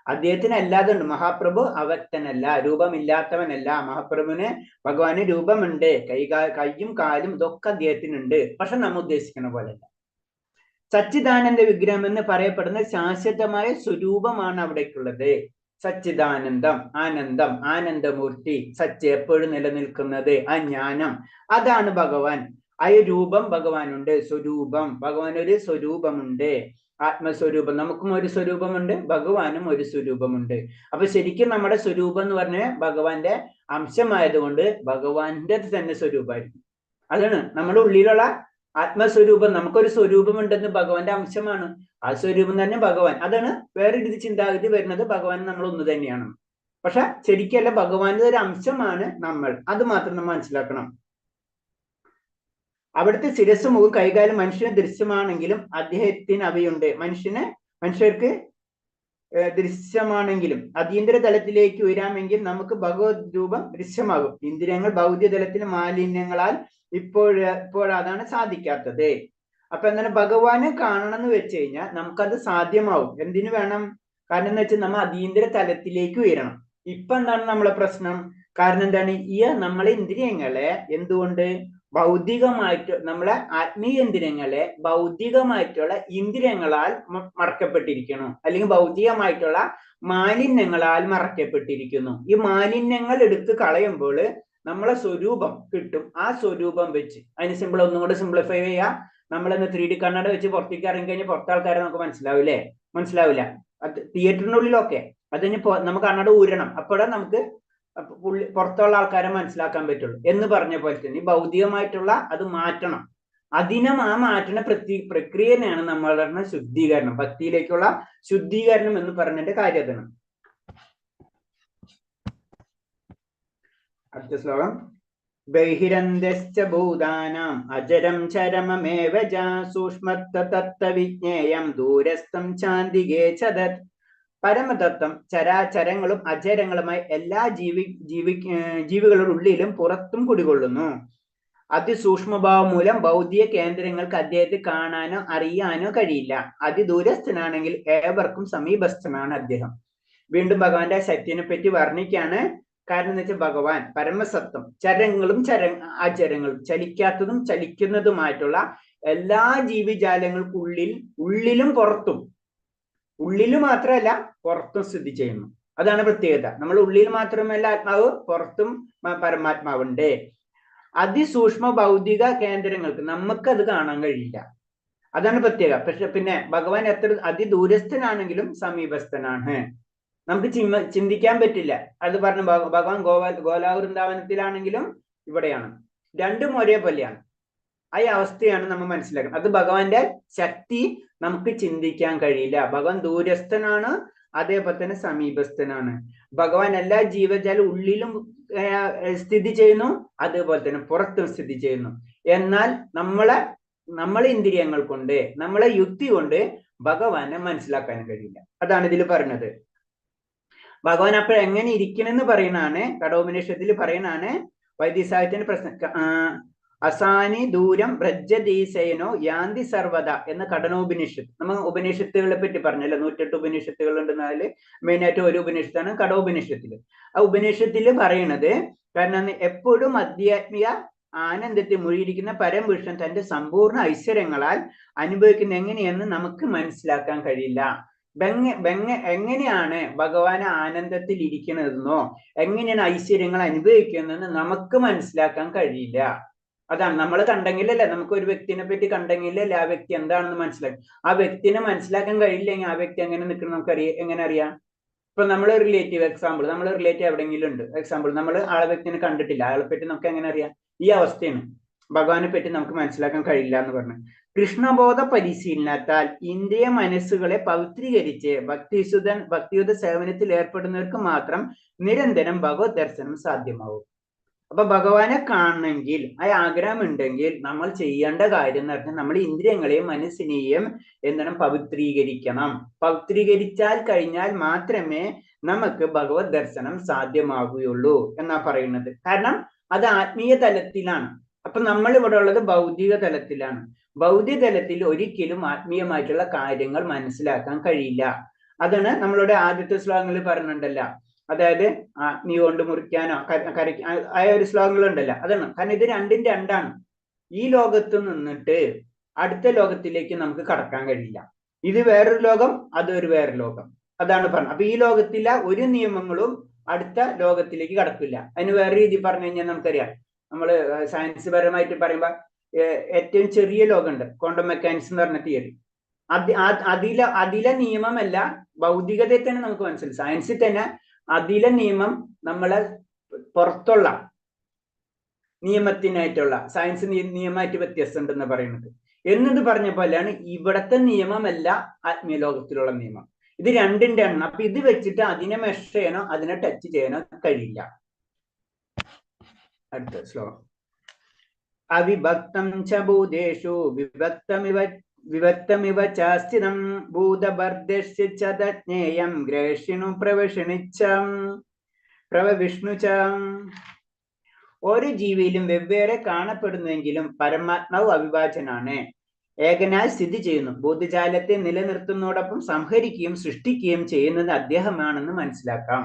[SPEAKER 2] അദ്ദേഹത്തിന് അല്ലാതെ ഉണ്ട്. മഹാപ്രഭു അവ്യക്തനല്ല, രൂപമില്ലാത്തവനല്ല. മഹാപ്രഭുവിന് ഭഗവാന് രൂപമുണ്ട്, കൈയും കാലും ഇതൊക്കെ അദ്ദേഹത്തിനുണ്ട്. പക്ഷെ നമ്മൾ ഉദ്ദേശിക്കുന്ന പോലെയല്ല. സച്ചിദാനന്ദ വിഗ്രഹം എന്ന് പറയപ്പെടുന്ന ശാശ്വതമായ സ്വരൂപമാണ് അവിടേക്കുള്ളത്. സച്ചിദാനന്ദം, ആനന്ദം, ആനന്ദമൂർത്തി, സച്ച് എപ്പോഴും നിലനിൽക്കുന്നത്, ആ ജ്ഞാനം, അതാണ് ഭഗവാൻ. ആ രൂപം ഭഗവാനുണ്ട്. സ്വരൂപം, ഭഗവാൻ ഒരു സ്വരൂപമുണ്ട്, ആത്മസ്വരൂപം. നമുക്കും ഒരു സ്വരൂപമുണ്ട്, ഭഗവാനും ഒരു സ്വരൂപമുണ്ട്. അപ്പൊ ശരിക്കും നമ്മുടെ സ്വരൂപം എന്ന് പറഞ്ഞാൽ ഭഗവാന്റെ അംശമായതുകൊണ്ട് ഭഗവാന്റെ തന്നെ സ്വരൂപമായിരിക്കും. അതാണ് നമ്മുടെ ഉള്ളിലുള്ള ആത്മസ്വരൂപം. നമുക്കൊരു സ്വരൂപമുണ്ടെന്ന് ഭഗവാന്റെ അംശമാണ്. ആ സ്വരൂപം തന്നെ ഭഗവാൻ. അതാണ് വേറൊരു ചിന്താഗതി വരുന്നത്, ഭഗവാൻ നമ്മൾ ഒന്ന് തന്നെയാണ്. പക്ഷെ ശരിക്കല്ല, ഭഗവാന്റെ ഒരു അംശമാണ് നമ്മൾ. അത് മാത്രം നമ്മൾ മനസ്സിലാക്കണം. അവിടുത്തെ ശിരസ്, മുഖം, കൈകാലം മനുഷ്യന് ദൃശ്യമാണെങ്കിലും അദ്ദേഹത്തിന് അവയുണ്ട്. മനുഷ്യർക്ക് ദൃശ്യമാണെങ്കിലും അതീന്ദ്ര തലത്തിലേക്ക് ഉയരാമെങ്കിൽ നമുക്ക് ഭഗവത് രൂപം ദൃശ്യമാകും. ഇന്ദ്രിയങ്ങൾ ഭൗതിക തലത്തിലെ മാലിന്യങ്ങളാൽ ഇപ്പോഴതാണ് സാധിക്കാത്തത്. അപ്പൊ എന്താണ് ഭഗവാനെ കാണണം എന്ന് വെച്ച് കഴിഞ്ഞാൽ നമുക്കത് സാധ്യമാവും. എന്തിനു വേണം? കാരണം എന്ന് വെച്ചാൽ നമ്മൾ അതീന്ദ്ര തലത്തിലേക്ക് ഉയരണം. ഇപ്പൊ എന്താണ് നമ്മളെ പ്രശ്നം? കാരണം എന്താണ്? നമ്മളെ ഇന്ദ്രിയങ്ങളെ എന്തുകൊണ്ട് ഭൗതികമായിട്ട്, നമ്മളെ ആത്മീയ ഇന്ദ്രിയങ്ങളെ ഭൗതികമായിട്ടുള്ള ഇന്ദ്രിയങ്ങളാൽ മറക്കപ്പെട്ടിരിക്കുന്നു, അല്ലെങ്കിൽ ഭൗതികമായിട്ടുള്ള മാലിന്യങ്ങളാൽ മറക്കപ്പെട്ടിരിക്കുന്നു. ഈ മാലിന്യങ്ങൾ എടുത്ത് കളയുമ്പോൾ നമ്മളെ സ്വരൂപം കിട്ടും. ആ സ്വരൂപം വെച്ച് അതിന് ഒന്നും കൂടെ സിംപ്ലിഫൈ ചെയ്യാം. നമ്മളെന്ന് 3D കണ്ണട വെച്ച് പുറത്തേക്ക് ഇറങ്ങി കഴിഞ്ഞാൽ പുറത്തെ ആൾക്കാരെ നമുക്ക് മനസ്സിലാവില്ലേ? മനസ്സിലാവില്ല. അത് തിയേറ്ററിനുള്ളിലൊക്കെ അതിന് നമുക്ക് കണ്ണട ഊരണം. അപ്പോഴേ നമുക്ക് പുറത്തുള്ള ആൾക്കാരെ മനസ്സിലാക്കാൻ പറ്റുള്ളൂ. എന്ന് പറഞ്ഞ പോലെ തന്നെ ഈ ഭൗതികമായിട്ടുള്ള അത് മാറ്റണം. ആ മാറ്റുന്ന പ്രക്രിയനെയാണ് നമ്മളുടെ ശുദ്ധീകരണം, ഭക്തിയിലേക്കുള്ള ശുദ്ധീകരണം എന്ന് പറഞ്ഞതിന്റെ കാര്യം അതാണ്. അടുത്ത ശ്ലോകം. ബഹിരന്തശ്ച ഭൂതാനാം അജരം ചരമമേവ സൂക്ഷ്മത്വതത്വവിജ്ഞേയം ദൂരസ്ഥം ചാന്തികേ ചതത്. പരമതത്വം ചരാചരങ്ങളും അചരങ്ങളുമായി എല്ലാ ജീവികളുടെ ഉള്ളിലും പുറത്തും കുടികൊള്ളുന്നു. അതിസൂക്ഷ്മഭാവം മൂലം ഭൗതിക കേന്ദ്രങ്ങൾക്ക് അദ്ദേഹത്തെ കാണാനോ അറിയാനോ കഴിയില്ല. അതിദൂരസ്ഥനാണെങ്കിൽ ഏവർക്കും സമീപസ്ഥനാണ് അദ്ദേഹം. വീണ്ടും ഭഗവാന്റെ ശക്തിനെ പറ്റി വർണ്ണിക്കാണ്. കാരണം എന്ന് വെച്ചാൽ ഭഗവാൻ പരമസത്വം, ചരങ്ങളും അചരങ്ങളും, ചലിക്കാത്തതും ചലിക്കുന്നതുമായിട്ടുള്ള എല്ലാ ഉള്ളിലും പുറത്തും, ഉള്ളിൽ മാത്രമല്ല പുറത്തും സ്ഥിതി ചെയ്യുന്നു. അതാണ് പ്രത്യേകത. നമ്മൾ ഉള്ളിൽ മാത്രമല്ല ആത്മാവ്, പുറത്തും പരമാത്മാവുണ്ട്. അതിസൂക്ഷ്മ ഭൗതിക കേന്ദ്രങ്ങൾക്ക് നമുക്കത് കാണാൻ കഴിയില്ല. അതാണ് പ്രത്യേകത. പക്ഷെ പിന്നെ ഭഗവാൻ എത്ര അതിദൂരസ്ഥനാണെങ്കിലും സമീപസ്ഥനാണ്. നമുക്ക് ചിന്തിക്കാൻ പറ്റില്ല. അത് പറഞ്ഞു ഭഗവാൻ ഗോലാ വൃന്ദാവനത്തിലാണെങ്കിലും ഇവിടെയാണ്. രണ്ടും ഒരേപോലെയാണ്. ആ അവസ്ഥയാണ് നമ്മൾ മനസ്സിലാക്കുന്നത്. അത് ഭഗവാന്റെ ശക്തി നമുക്ക് ചിന്തിക്കാൻ കഴിയില്ല. ഭഗവാൻ ദൂരസ്ഥനാണ്, അതേപോലെ തന്നെ സമീപസ്ഥനാണ്. ഭഗവാൻ എല്ലാ ജീവജാലം ഉള്ളിലും സ്ഥിതി ചെയ്യുന്നു, അതേപോലെ തന്നെ പുറത്തും സ്ഥിതി ചെയ്യുന്നു. എന്നാൽ നമ്മളെ ഇന്ദ്രിയങ്ങൾ കൊണ്ട്, നമ്മളെ യുക്തി കൊണ്ട് ഭഗവാനെ മനസ്സിലാക്കാൻ കഴിയില്ല. അതാണ് ഇതിൽ പറയുന്നത്. ഭഗവാൻ അപ്പോൾ എങ്ങനെ ഇരിക്കണമെന്ന് പറയുന്നതാണ്, കഠോപനിഷത്തിൽ പറയുന്നതാണ്. വൈദ്യസാഹിത്യത്തിന്റെ പ്രശ്നം അസാനി ദൂരം വ്രജദീസേനോ യാന്തി സർവദ എന്ന കഠനോപനിഷത്ത്. നമ്മൾ ഉപനിഷത്തുകളെ പറ്റി പറഞ്ഞല്ലോ, 108 ഉപനിഷത്തുകൾ ഉണ്ടെന്നാല് മെയിനായിട്ട് ഒരു ഉപനിഷത്താണ് കഠോപനിഷത്തില്. ആ ഉപനിഷത്തില് പറയണത്, കാരണം എപ്പോഴും ആധ്യാത്മിക ആനന്ദത്തെ മുഴുകിയിരിക്കുന്ന പരമപുരുഷൻ തന്റെ സമ്പൂർണ്ണ ഐശ്വര്യങ്ങളാൽ അനുഭവിക്കുന്ന എങ്ങനെയെന്ന് നമുക്ക് മനസ്സിലാക്കാൻ കഴിയില്ല. എങ്ങനെയാണ് ഭഗവാൻ ആനന്ദത്തിൽ ഇരിക്കുന്നതെന്നോ എങ്ങനെയാണ് ഐശ്വര്യങ്ങൾ അനുഭവിക്കുന്നതെന്ന് നമുക്ക് മനസ്സിലാക്കാൻ കഴിയില്ല. അതാണ് നമ്മൾ കണ്ടെങ്കിലല്ലേ, നമുക്ക് ഒരു വ്യക്തിനെ പറ്റി കണ്ടെങ്കിലല്ലേ ആ വ്യക്തി എന്താണെന്ന് മനസ്സിലാക്കും. ആ വ്യക്തിനെ മനസ്സിലാക്കാൻ കഴിയില്ലെങ്കിൽ ആ വ്യക്തി എങ്ങനെ നിൽക്കണം നമുക്ക് എങ്ങനെ അറിയാം? ഇപ്പൊ നമ്മൾ റിലേറ്റീവ് എക്സാമ്പിൾ, നമ്മൾ റിലേറ്റീവ് എവിടെയെങ്കിലും ഉണ്ട് എക്സാമ്പിൾ, നമ്മൾ ആളെ വ്യക്തിനെ കണ്ടിട്ടില്ല, ആളെ പറ്റി നമുക്ക് എങ്ങനെ അറിയാം? ഈ അവസ്ഥയാണ്. ഭഗവാനെ പറ്റി നമുക്ക് മനസ്സിലാക്കാൻ കഴിയില്ല എന്ന് പറഞ്ഞു. കൃഷ്ണബോധ പരിശീലനത്താൽ ഇന്ദ്രിയ മനസ്സുകളെ പവിത്രീകരിച്ച് ഭക്തിയുത സേവനത്തിൽ ഏർപ്പെടുന്നവർക്ക് മാത്രം നിരന്തരം ഭഗവത് ദർശനം സാധ്യമാവും. അപ്പൊ ഭഗവാനെ കാണണമെങ്കിൽ, ആ ആഗ്രഹം ഉണ്ടെങ്കിൽ നമ്മൾ ചെയ്യേണ്ട കാര്യം എന്ന് പറഞ്ഞാൽ നമ്മൾ ഇന്ദ്രിയങ്ങളെയും മനസ്സിനെയും എന്താണ് പവിത്രീകരിക്കണം. പവിത്രീകരിച്ചാൽ കഴിഞ്ഞാൽ മാത്രമേ നമുക്ക് ഭഗവത് ദർശനം സാധ്യമാകുകയുള്ളൂ എന്നാ പറയുന്നത്. കാരണം അത് ആത്മീയ തലത്തിലാണ്. അപ്പൊ നമ്മൾ ഇവിടെ ഉള്ളത് ഭൗതിക തലത്തിലാണ്. ഭൗതിക തലത്തിൽ ഒരിക്കലും ആത്മീയമായിട്ടുള്ള കാര്യങ്ങൾ മനസ്സിലാക്കാൻ കഴിയില്ല. അതാണ് നമ്മളുടെ ആദ്യത്തെ ശ്ലോകങ്ങളിൽ പറഞ്ഞിട്ടുണ്ടല്ലോ, അതായത് നീ കൊണ്ട് മുറിക്കാനോ ആയ ഒരു ശ്ലോകങ്ങളുണ്ടല്ലോ, അതാണ്. കാരണം ഇത് രണ്ടും രണ്ടാണ്. ഈ ലോകത്ത് നിന്നിട്ട് അടുത്ത ലോകത്തിലേക്ക് നമുക്ക് കടക്കാൻ കഴിയില്ല. ഇത് വേറൊരു ലോകം, അതൊരു വേറെ ലോകം, അതാണ് പറഞ്ഞത്. അപ്പൊ ഈ ലോകത്തിലെ ഒരു നിയമങ്ങളും അടുത്ത ലോകത്തിലേക്ക് കടക്കില്ല. അതിന് വേറെ രീതി പറഞ്ഞു കഴിഞ്ഞാൽ നമുക്കറിയാം, നമ്മള് സയൻസ് പരമായിട്ട് പറയുമ്പോൾ ഏറ്റവും ചെറിയ ലോകമുണ്ട്, ക്വാണ്ടം മെക്കാനിക്സ് എന്ന് പറഞ്ഞ തിയറി. അതിലെ നിയമമല്ല, ഭൗതികതയെ തന്നെ നമുക്ക് മനസ്സിലായി. സയൻസിൽ തന്നെ അതിലെ നിയമം നമ്മളെ പുറത്തുള്ള നിയമത്തിനായിട്ടുള്ള സയൻസ് നിയമമായിട്ട് വ്യത്യസ്തമുണ്ടെന്ന് പറയുന്നത്. എന്നത് പറഞ്ഞ പോലെയാണ് ഇവിടത്തെ നിയമമല്ല ആത്മീയ ലോകത്തിലുള്ള നിയമം. ഇത് രണ്ടിന്റെ എണ്ണം. അപ്പൊ ഇത് വെച്ചിട്ട് അതിനെ മെഷർ ചെയ്യാനോ അതിനെ ടച്ച് ചെയ്യാനോ കഴിയില്ല. അടുത്ത ശ്ലോകം. അവിഭക്തം ച ഭൂതേഷു വിഭക്തമിവ ചാസ്ഥിതം ഭൂതഭർദ്ദസ്യ ച തജ്ഞേയം ഗ്രഹിണു പ്രവവിഷ്ണു ച. ഓരോ ജീവിയിലും വെവ്വേറെ കാണപ്പെടുന്നുവെങ്കിലും പരമാത്മാവ് അവിഭാജ്യനാണ്, ഏകനാൽ സ്ഥിതി ചെയ്യുന്നു. ഭൂതജാലത്തെ നിലനിർത്തുന്നതോടൊപ്പം സംഹരിക്കുകയും സൃഷ്ടിക്കുകയും ചെയ്യുന്നത് അദ്ദേഹമാണെന്ന് മനസ്സിലാക്കാം.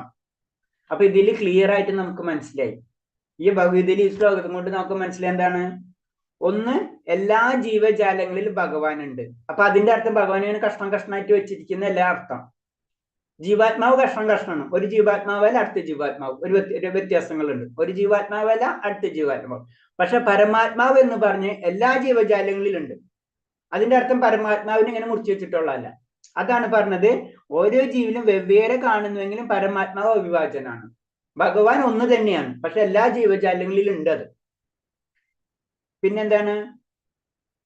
[SPEAKER 2] അപ്പൊ ഇതിൽ ക്ലിയർ ആയിട്ട് നമുക്ക് മനസ്സിലായി. ഈ ഭഗവതിയിൽ ഈ ശ്ലോകത്തും കൊണ്ട് നമുക്ക് മനസ്സിലായി എന്താണ്? ഒന്ന്, എല്ലാ ജീവജാലങ്ങളിലും ഭഗവാൻ ഉണ്ട്. അപ്പൊ അതിന്റെ അർത്ഥം ഭഗവാനെ കഷ്ണം കഷ്ണമായിട്ട് വെച്ചിരിക്കുന്ന എല്ലാ അർത്ഥം. ജീവാത്മാവ് കഷ്ണം കഷ്ണമാണ്. ഒരു ജീവാത്മാവല്ല അടുത്ത ജീവാത്മാവ്, ഒരു വ്യത്യാസങ്ങളുണ്ട്. ഒരു ജീവാത്മാവല്ല അടുത്ത ജീവാത്മാവ്. പക്ഷെ പരമാത്മാവ് എന്ന് പറഞ്ഞ് എല്ലാ ജീവജാലങ്ങളിലുണ്ട്. അതിന്റെ അർത്ഥം പരമാത്മാവിനെ ഇങ്ങനെ മുറിച്ചു വെച്ചിട്ടുള്ളതല്ല. അതാണ് പറഞ്ഞത്, ഓരോ ജീവിലും വെവ്വേറെ കാണുന്നുവെങ്കിലും പരമാത്മാവ് അവിഭാജ്യനാണ്. ഭഗവാൻ ഒന്ന് തന്നെയാണ്, പക്ഷെ എല്ലാ ജീവജാലങ്ങളിലും ഉണ്ട് അത്. പിന്നെന്താണ്?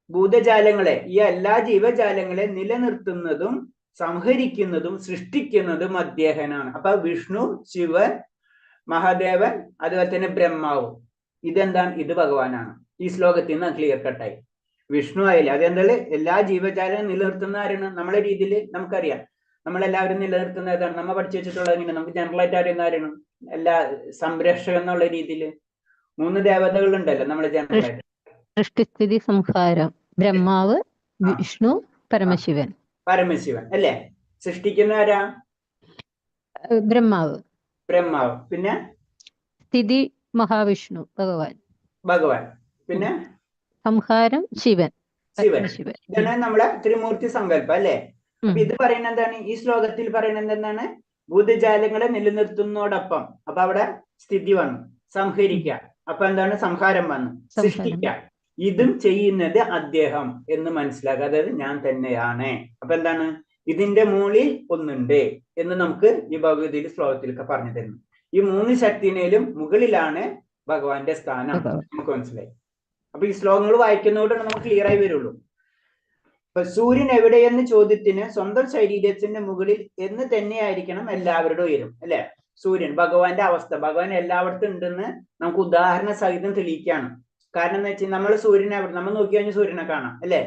[SPEAKER 2] ഭൂതജാലങ്ങളെ, ഈ എല്ലാ ജീവജാലങ്ങളെ നിലനിർത്തുന്നതും സംഹരിക്കുന്നതും സൃഷ്ടിക്കുന്നതും അദ്ദേഹനാണ്. അപ്പൊ വിഷ്ണു, ശിവൻ, മഹാദേവൻ, അതുപോലെ തന്നെ ബ്രഹ്മാവും, ഇതെന്താണ്? ഇത് ഭഗവാനാണ്. ഈ ശ്ലോകത്തിൽ നിന്ന് ക്ലിയർ കട്ടായി. വിഷ്ണു ആയില്ല, അതെന്താ എല്ലാ ജീവജാലവും നിലനിർത്തുന്ന ആരാണ്? നമ്മളെ രീതിയിൽ നമുക്കറിയാം, നമ്മളെല്ലാവരും നിലനിർത്തുന്ന ഏതാണ്? നമ്മൾ പഠിച്ചു വെച്ചിട്ടുള്ളത് എങ്ങനെ? നമുക്ക് ജനറലായിട്ട് അറിയുന്ന ആരാണ്? എല്ലാ സംരക്ഷകൻ എന്നുള്ള രീതിയിൽ 3 ദേവതകൾ ഉണ്ടല്ലോ നമ്മളെ ജനറലായിട്ട്.
[SPEAKER 3] സൃഷ്ടിസ്ഥിതി സംഹാരം. ബ്രഹ്മാവ്, വിഷ്ണു, പരമശിവൻ.
[SPEAKER 2] പരമശിവൻ അല്ലേ? സൃഷ്ടിക്കുന്ന ആരാ?
[SPEAKER 3] ബ്രഹ്മാവ്.
[SPEAKER 2] പിന്നെ
[SPEAKER 3] സ്ഥിതി മഹാവിഷ്ണു ഭഗവാൻ.
[SPEAKER 2] പിന്നെ
[SPEAKER 3] സംഹാരം ശിവൻ.
[SPEAKER 2] ഇതാണ് നമ്മളെ ത്രിമൂർത്തി സങ്കല്പം അല്ലേ? അപ്പൊ ഇത് പറയുന്നത് എന്താണ്? ഈ ശ്ലോകത്തിൽ പറയുന്നത് എന്താണ്? ഭൂതജാലങ്ങളെ നിലനിർത്തുന്നതോടൊപ്പം, അപ്പൊ അവിടെ സ്ഥിതി വന്നു, സംഹരിക്കുക. അപ്പൊ എന്താണ്? സംഹാരം വന്നു, സൃഷ്ടിക്കുക. ഇതും ചെയ്യുന്നത് അദ്ദേഹം എന്ന് മനസ്സിലാക്കുക. അതായത് ഞാൻ തന്നെയാണ്. അപ്പൊ എന്താണ്? ഇതിന്റെ മുകളിൽ ഒന്നുണ്ട് എന്ന് നമുക്ക് ഈ ഭഗവതിയിൽ ശ്ലോകത്തിലൊക്കെ പറഞ്ഞു തരുന്നു. ഈ 3 ശക്തിനേലും മുകളിലാണ് ഭഗവാന്റെ സ്ഥാനം നമുക്ക് മനസ്സിലായി. അപ്പൊ ഈ ശ്ലോകങ്ങൾ വായിക്കുന്നതോടെ നമുക്ക് ക്ലിയർ ആയി വരുള്ളൂ. ഇപ്പൊ സൂര്യൻ എവിടെയെന്ന് ചോദ്യത്തിന് സ്വന്തം ശരീരത്തിന്റെ മുകളിൽ എന്ന് തന്നെയായിരിക്കണം എല്ലാവരുടെ ഉയരും, അല്ലെ? സൂര്യൻ ഭഗവാന്റെ അവസ്ഥ, ഭഗവാൻ എല്ലായിടത്തും ഉണ്ടെന്ന് നമുക്ക് ഉദാഹരണ സഹിതം തെളിയിക്കുകയാണ്. കാരണം എന്ന് വെച്ചാൽ നമ്മൾ സൂര്യനെ നമ്മൾ നോക്കി കഴിഞ്ഞാൽ സൂര്യനെ കാണാം, അല്ലെ?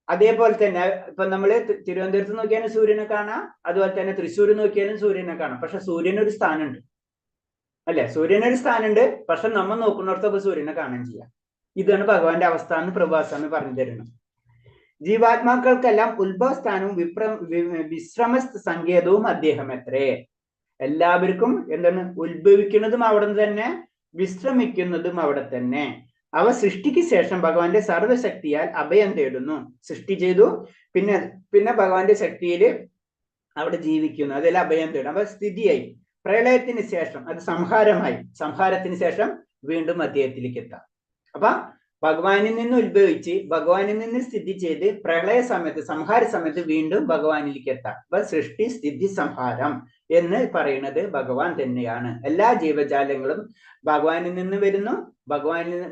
[SPEAKER 2] അതേപോലെ തന്നെ ഇപ്പൊ നമ്മള് തിരുവനന്തപുരത്ത് നോക്കിയാലും സൂര്യനെ കാണാം, അതുപോലെ തന്നെ തൃശ്ശൂർ നോക്കിയാലും സൂര്യനെ കാണാം. പക്ഷെ സൂര്യനൊരു സ്ഥാനമുണ്ട്, അല്ലെ? സൂര്യനൊരു സ്ഥാനമുണ്ട്, പക്ഷെ നമ്മൾ നോക്കുന്നിടത്തൊക്കെ സൂര്യനെ കാണാൻ ചെയ്യാം. ഇതാണ് ഭഗവാന്റെ അവസ്ഥ എന്ന് പ്രഭാസ്വാമി പറഞ്ഞു തരുന്നത്. ജീവാത്മാക്കൾക്കെല്ലാം ഉത്ഭവസ്ഥാനവും വിശ്രമ സങ്കേതവും അദ്ദേഹം എത്രേ. എല്ലാവർക്കും എന്താണ് ഉത്ഭവിക്കുന്നതും അവിടെ തന്നെ, വിശ്രമിക്കുന്നതും അവിടെ തന്നെ. അവ സൃഷ്ടിക്ക് ശേഷം ഭഗവാന്റെ സർവശക്തിയാൽ അഭയം തേടുന്നു. സൃഷ്ടി ചെയ്തു, പിന്നെ ഭഗവാന്റെ ശക്തിയിൽ അവിടെ ജീവിക്കുന്നു, അതിൽ അഭയം തേടും. അപ്പൊ സ്ഥിതിയായി. പ്രളയത്തിന് ശേഷം അത് സംഹാരമായി, സംഹാരത്തിന് ശേഷം വീണ്ടും അദ്ദേഹത്തിലേക്ക് എത്താം. അപ്പൊ ഭഗവാനിൽ നിന്ന് ഉത്ഭവിച്ച് ഭഗവാനിൽ നിന്ന് സ്ഥിതി ചെയ്ത് പ്രളയ സമയത്ത്, സംഹാര സമയത്ത് വീണ്ടും ഭഗവാനിലേക്ക് എത്താം. അപ്പൊ സൃഷ്ടി, സ്ഥിതി, സംഹാരം എന്ന് പറയുന്നത് ഭഗവാൻ തന്നെയാണ്. എല്ലാ ജീവജാലങ്ങളും ഭഗവാനിൽ നിന്ന് വരുന്നു,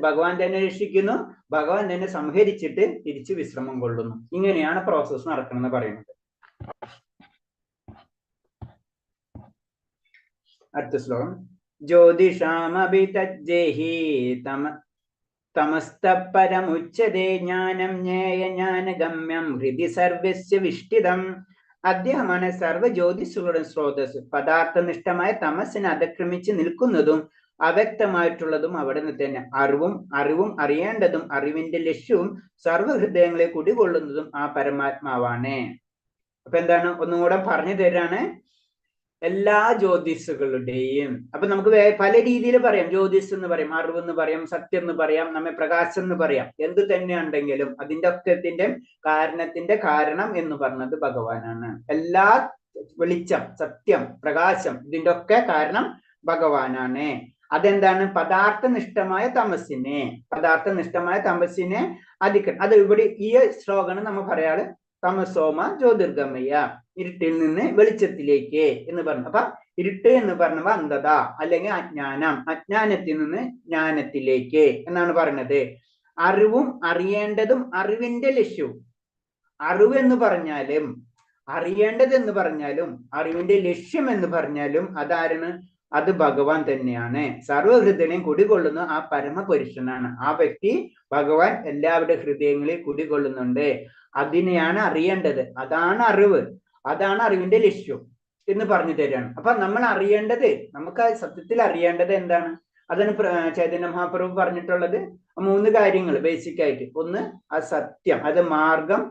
[SPEAKER 2] ഭഗവാൻ തന്നെ രക്ഷിക്കുന്നു, ഭഗവാൻ തന്നെ സംഹരിച്ചിട്ട് തിരിച്ച് വിശ്രമം കൊള്ളുന്നു. ഇങ്ങനെയാണ് പ്രോസസ് നടക്കണമെന്ന് പറയുന്നത്. അടുത്ത ശ്ലോകം. ജ്യോതിഷാമഭി തജ്ജേഹി തമസ്തപരമുച്യതേ ജ്ഞാനം ജ്ഞേയ ജ്ഞാനഗമ്യം ഹൃദി സർവസ്യ വിഷ്ടിതം. അദ്ദേഹമാണ് സർവ്വ ജ്യോതിഷുകളുടെ സ്രോതസ്. പദാർത്ഥനിഷ്ഠമായ തമസ്സിനെ അതിക്രമിച്ച് നിൽക്കുന്നതും അവ്യക്തമായിട്ടുള്ളതും അവിടെ നിന്ന് തന്നെ. അറിവും അറിയേണ്ടതും അറിവിന്റെ ലക്ഷ്യവും സർവ്വഹൃദയങ്ങളെ കുടികൊള്ളുന്നതും ആ പരമാത്മാവാണ്. അപ്പൊ എന്താണ്, ഒന്നും കൂടെ പറഞ്ഞു തരാണ്. എല്ലാ ജ്യോതിഷുകളുടെയും, അപ്പൊ നമുക്ക് പല രീതിയിൽ പറയാം. ജ്യോതിഷ് എന്ന് പറയാം, അറിവെന്ന് പറയാം, സത്യം എന്ന് പറയാം, നമ്മെ പ്രകാശം എന്ന് പറയാം. എന്ത് തന്നെ ഉണ്ടെങ്കിലും അതിന്റെ ഒക്കത്തിന്റെ കാരണത്തിന്റെ കാരണം എന്ന് പറഞ്ഞത് ഭഗവാനാണ്. എല്ലാ വെളിച്ചം, സത്യം, പ്രകാശം, ഇതിന്റെ ഒക്കെ കാരണം ഭഗവാനാണ്. അതെന്താണ്? പദാർത്ഥനിഷ്ഠമായ തമസ്സിനെ അത് ഇവിടെ ഈ ശ്ലോകമാണ് നമ്മൾ പറയാറ്. തമസോമ ജ്യോതിർഗമയ, ഇരുട്ടിൽ നിന്ന് വെളിച്ചത്തിലേക്ക് എന്ന് പറഞ്ഞു. അപ്പൊ ഇരുട്ട് എന്ന് പറഞ്ഞപ്പോ അന്ധത അല്ലെങ്കിൽ അജ്ഞാനം, അജ്ഞാനത്തിൽ നിന്ന് ജ്ഞാനത്തിലേക്ക് എന്നാണ് പറയുന്നത്. അറിവും അറിയേണ്ടതും അറിവിന്റെ ലക്ഷ്യവും. അറിവ് എന്ന് പറഞ്ഞാലും അറിയേണ്ടത് എന്ന് പറഞ്ഞാലും അറിവിന്റെ ലക്ഷ്യം എന്ന് പറഞ്ഞാലും അതാരാണ്? അത് ഭഗവാൻ തന്നെയാണ്. സർവ്വഹൃദയം കുടികൊള്ളുന്ന ആ പരമപുരുഷനാണ്. ആ വ്യക്തി ഭഗവാൻ എല്ലാവരുടെ ഹൃദയങ്ങളിൽ കുടികൊള്ളുന്നുണ്ട്. അതിനെയാണ് അറിയേണ്ടത്. അതാണ് അറിവ്, അതാണ് അറിവിന്റെ ലക്ഷ്യം എന്ന് പറഞ്ഞു തരികയാണ്. അപ്പൊ നമ്മൾ അറിയേണ്ടത്, നമുക്ക് സത്യത്തിൽ അറിയേണ്ടത് എന്താണ്? അതാണ് ചൈതന്യ മഹാപ്രഭു പറഞ്ഞിട്ടുള്ളത്. 3 കാര്യങ്ങൾ ബേസിക് ആയിട്ട്. ഒന്ന് ആ സത്യം, അത് മാർഗം,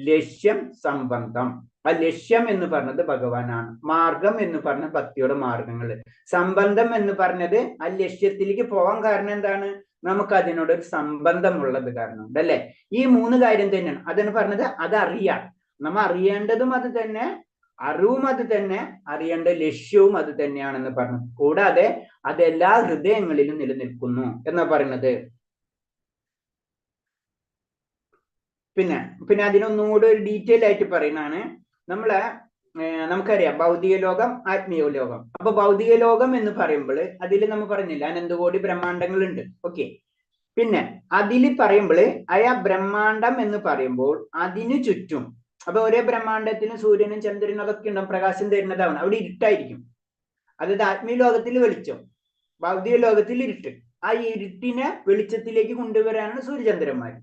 [SPEAKER 2] ലക്ഷ്യം, സംബന്ധം. ആ ലക്ഷ്യം എന്ന് പറഞ്ഞത് ഭഗവാനാണ്. മാർഗം എന്ന് പറഞ്ഞ ഭക്തിയുടെ മാർഗങ്ങൾ. സംബന്ധം എന്ന് പറഞ്ഞത് ആ ലക്ഷ്യത്തിലേക്ക് പോകാൻ കാരണം എന്താണ്? നമുക്ക് അതിനോടൊരു സംബന്ധമുള്ളത് കാരണം അല്ലേ? ഈ 3 കാര്യം തന്നെയാണ്. അതാണ് പറഞ്ഞത്. അതറിയാം, നമ്മ അറിയേണ്ടതും അത് തന്നെ, അറിവും അത് തന്നെ, അറിയേണ്ട ലക്ഷ്യവും അത് തന്നെയാണെന്ന് പറഞ്ഞു. കൂടാതെ അതെല്ലാ ഹൃദയങ്ങളിലും നിലനിൽക്കുന്നു എന്നാ പറയുന്നത്. പിന്നെ അതിനൊന്നും കൂടെ ഒരു ഡീറ്റെയിൽ ആയിട്ട് പറയുന്നതാണ്. നമുക്കറിയാം ഭൗതിക ലോകം, ആത്മീയ ലോകം. അപ്പൊ ഭൗതിക ലോകം എന്ന് പറയുമ്പോൾ അതിൽ നമ്മൾ പറഞ്ഞില്ല അനന്തകോടി ബ്രഹ്മാണ്ടങ്ങളുണ്ട്. ഓക്കെ. പിന്നെ അതിൽ പറയുമ്പോൾ ബ്രഹ്മാണ്ടം എന്ന് പറയുമ്പോൾ അതിനു ചുറ്റും, അപ്പൊ ഒരേ ബ്രഹ്മാണ്ടത്തിന് സൂര്യനും ചന്ദ്രനും അതൊക്കെ ഉണ്ടാവും, പ്രകാശം തരുന്നതാണ്. അവിടെ ഇരുട്ടായിരിക്കും. അതായത് ആത്മീയ ലോകത്തിൽ വെളിച്ചം, ഭൗതിക ലോകത്തിൽ ഇരുട്ട്. ആ ഇരുട്ടിനെ വെളിച്ചത്തിലേക്ക് കൊണ്ടുവരാനാണ് സൂര്യചന്ദ്രന്മാർ.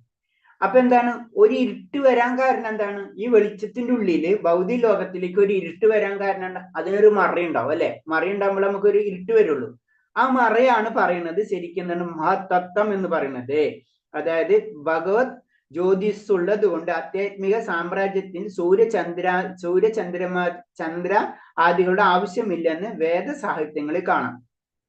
[SPEAKER 2] അപ്പൊ എന്താണ്? ഒരു ഇരുട്ട് വരാൻ കാരണം എന്താണ്? ഈ വെളിച്ചത്തിന്റെ ഉള്ളില് ഭൗതിക ലോകത്തിലേക്ക് ഒരു ഇരുട്ട് വരാൻ കാരണം അതിനൊരു മറയുണ്ടാവും, അല്ലെ? മറയുണ്ടാകുമ്പോൾ നമുക്കൊരു ഇരുട്ട് വരുള്ളൂ. ആ മറയാണ് പറയുന്നത് ശരിക്കും എന്താണ്? മഹത്തത്വം എന്ന് പറയുന്നത്. അതായത് ഭഗവത് ജ്യോതിസ് ഉള്ളത് കൊണ്ട് ആധ്യാത്മിക സാമ്രാജ്യത്തിൽ ചന്ദ്ര ആദികളുടെ ആവശ്യമില്ലെന്ന് വേദ സാഹിത്യങ്ങളിൽ കാണാം.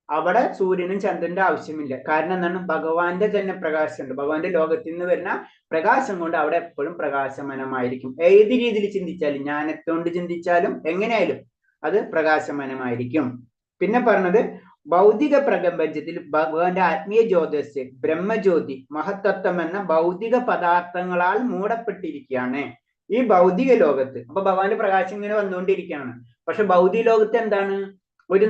[SPEAKER 2] അവിടെ സൂര്യനും ചന്ദ്രന്റെ ആവശ്യമില്ല. കാരണം എന്താണ്? ഭഗവാന്റെ തന്നെ പ്രകാശമുണ്ട്. ഭഗവാന്റെ ലോകത്തിൽ നിന്ന് വരുന്ന പ്രകാശം കൊണ്ട് അവിടെ എപ്പോഴും പ്രകാശമനമായിരിക്കും. ഏത് രീതിയിൽ ചിന്തിച്ചാലും, ജ്ഞാനത്തോണ്ട് ചിന്തിച്ചാലും, എങ്ങനെയായാലും അത് പ്രകാശമനമായിരിക്കും. പിന്നെ പറഞ്ഞത് ഭൗതിക പ്രപഞ്ചത്തിൽ ഭഗവാന്റെ ആത്മീയ ജ്യോതിസ്, ബ്രഹ്മജ്യോതി, മഹത്തത്വം എന്ന ഭൗതിക പദാർത്ഥങ്ങളാൽ മൂടപ്പെട്ടിരിക്കുകയാണ് ഈ ഭൗതിക ലോകത്ത്. അപ്പൊ ഭഗവാന്റെ പ്രകാശം ഇങ്ങനെ വന്നുകൊണ്ടിരിക്കുകയാണ്. പക്ഷെ ഭൗതിക ലോകത്ത് എന്താണ്?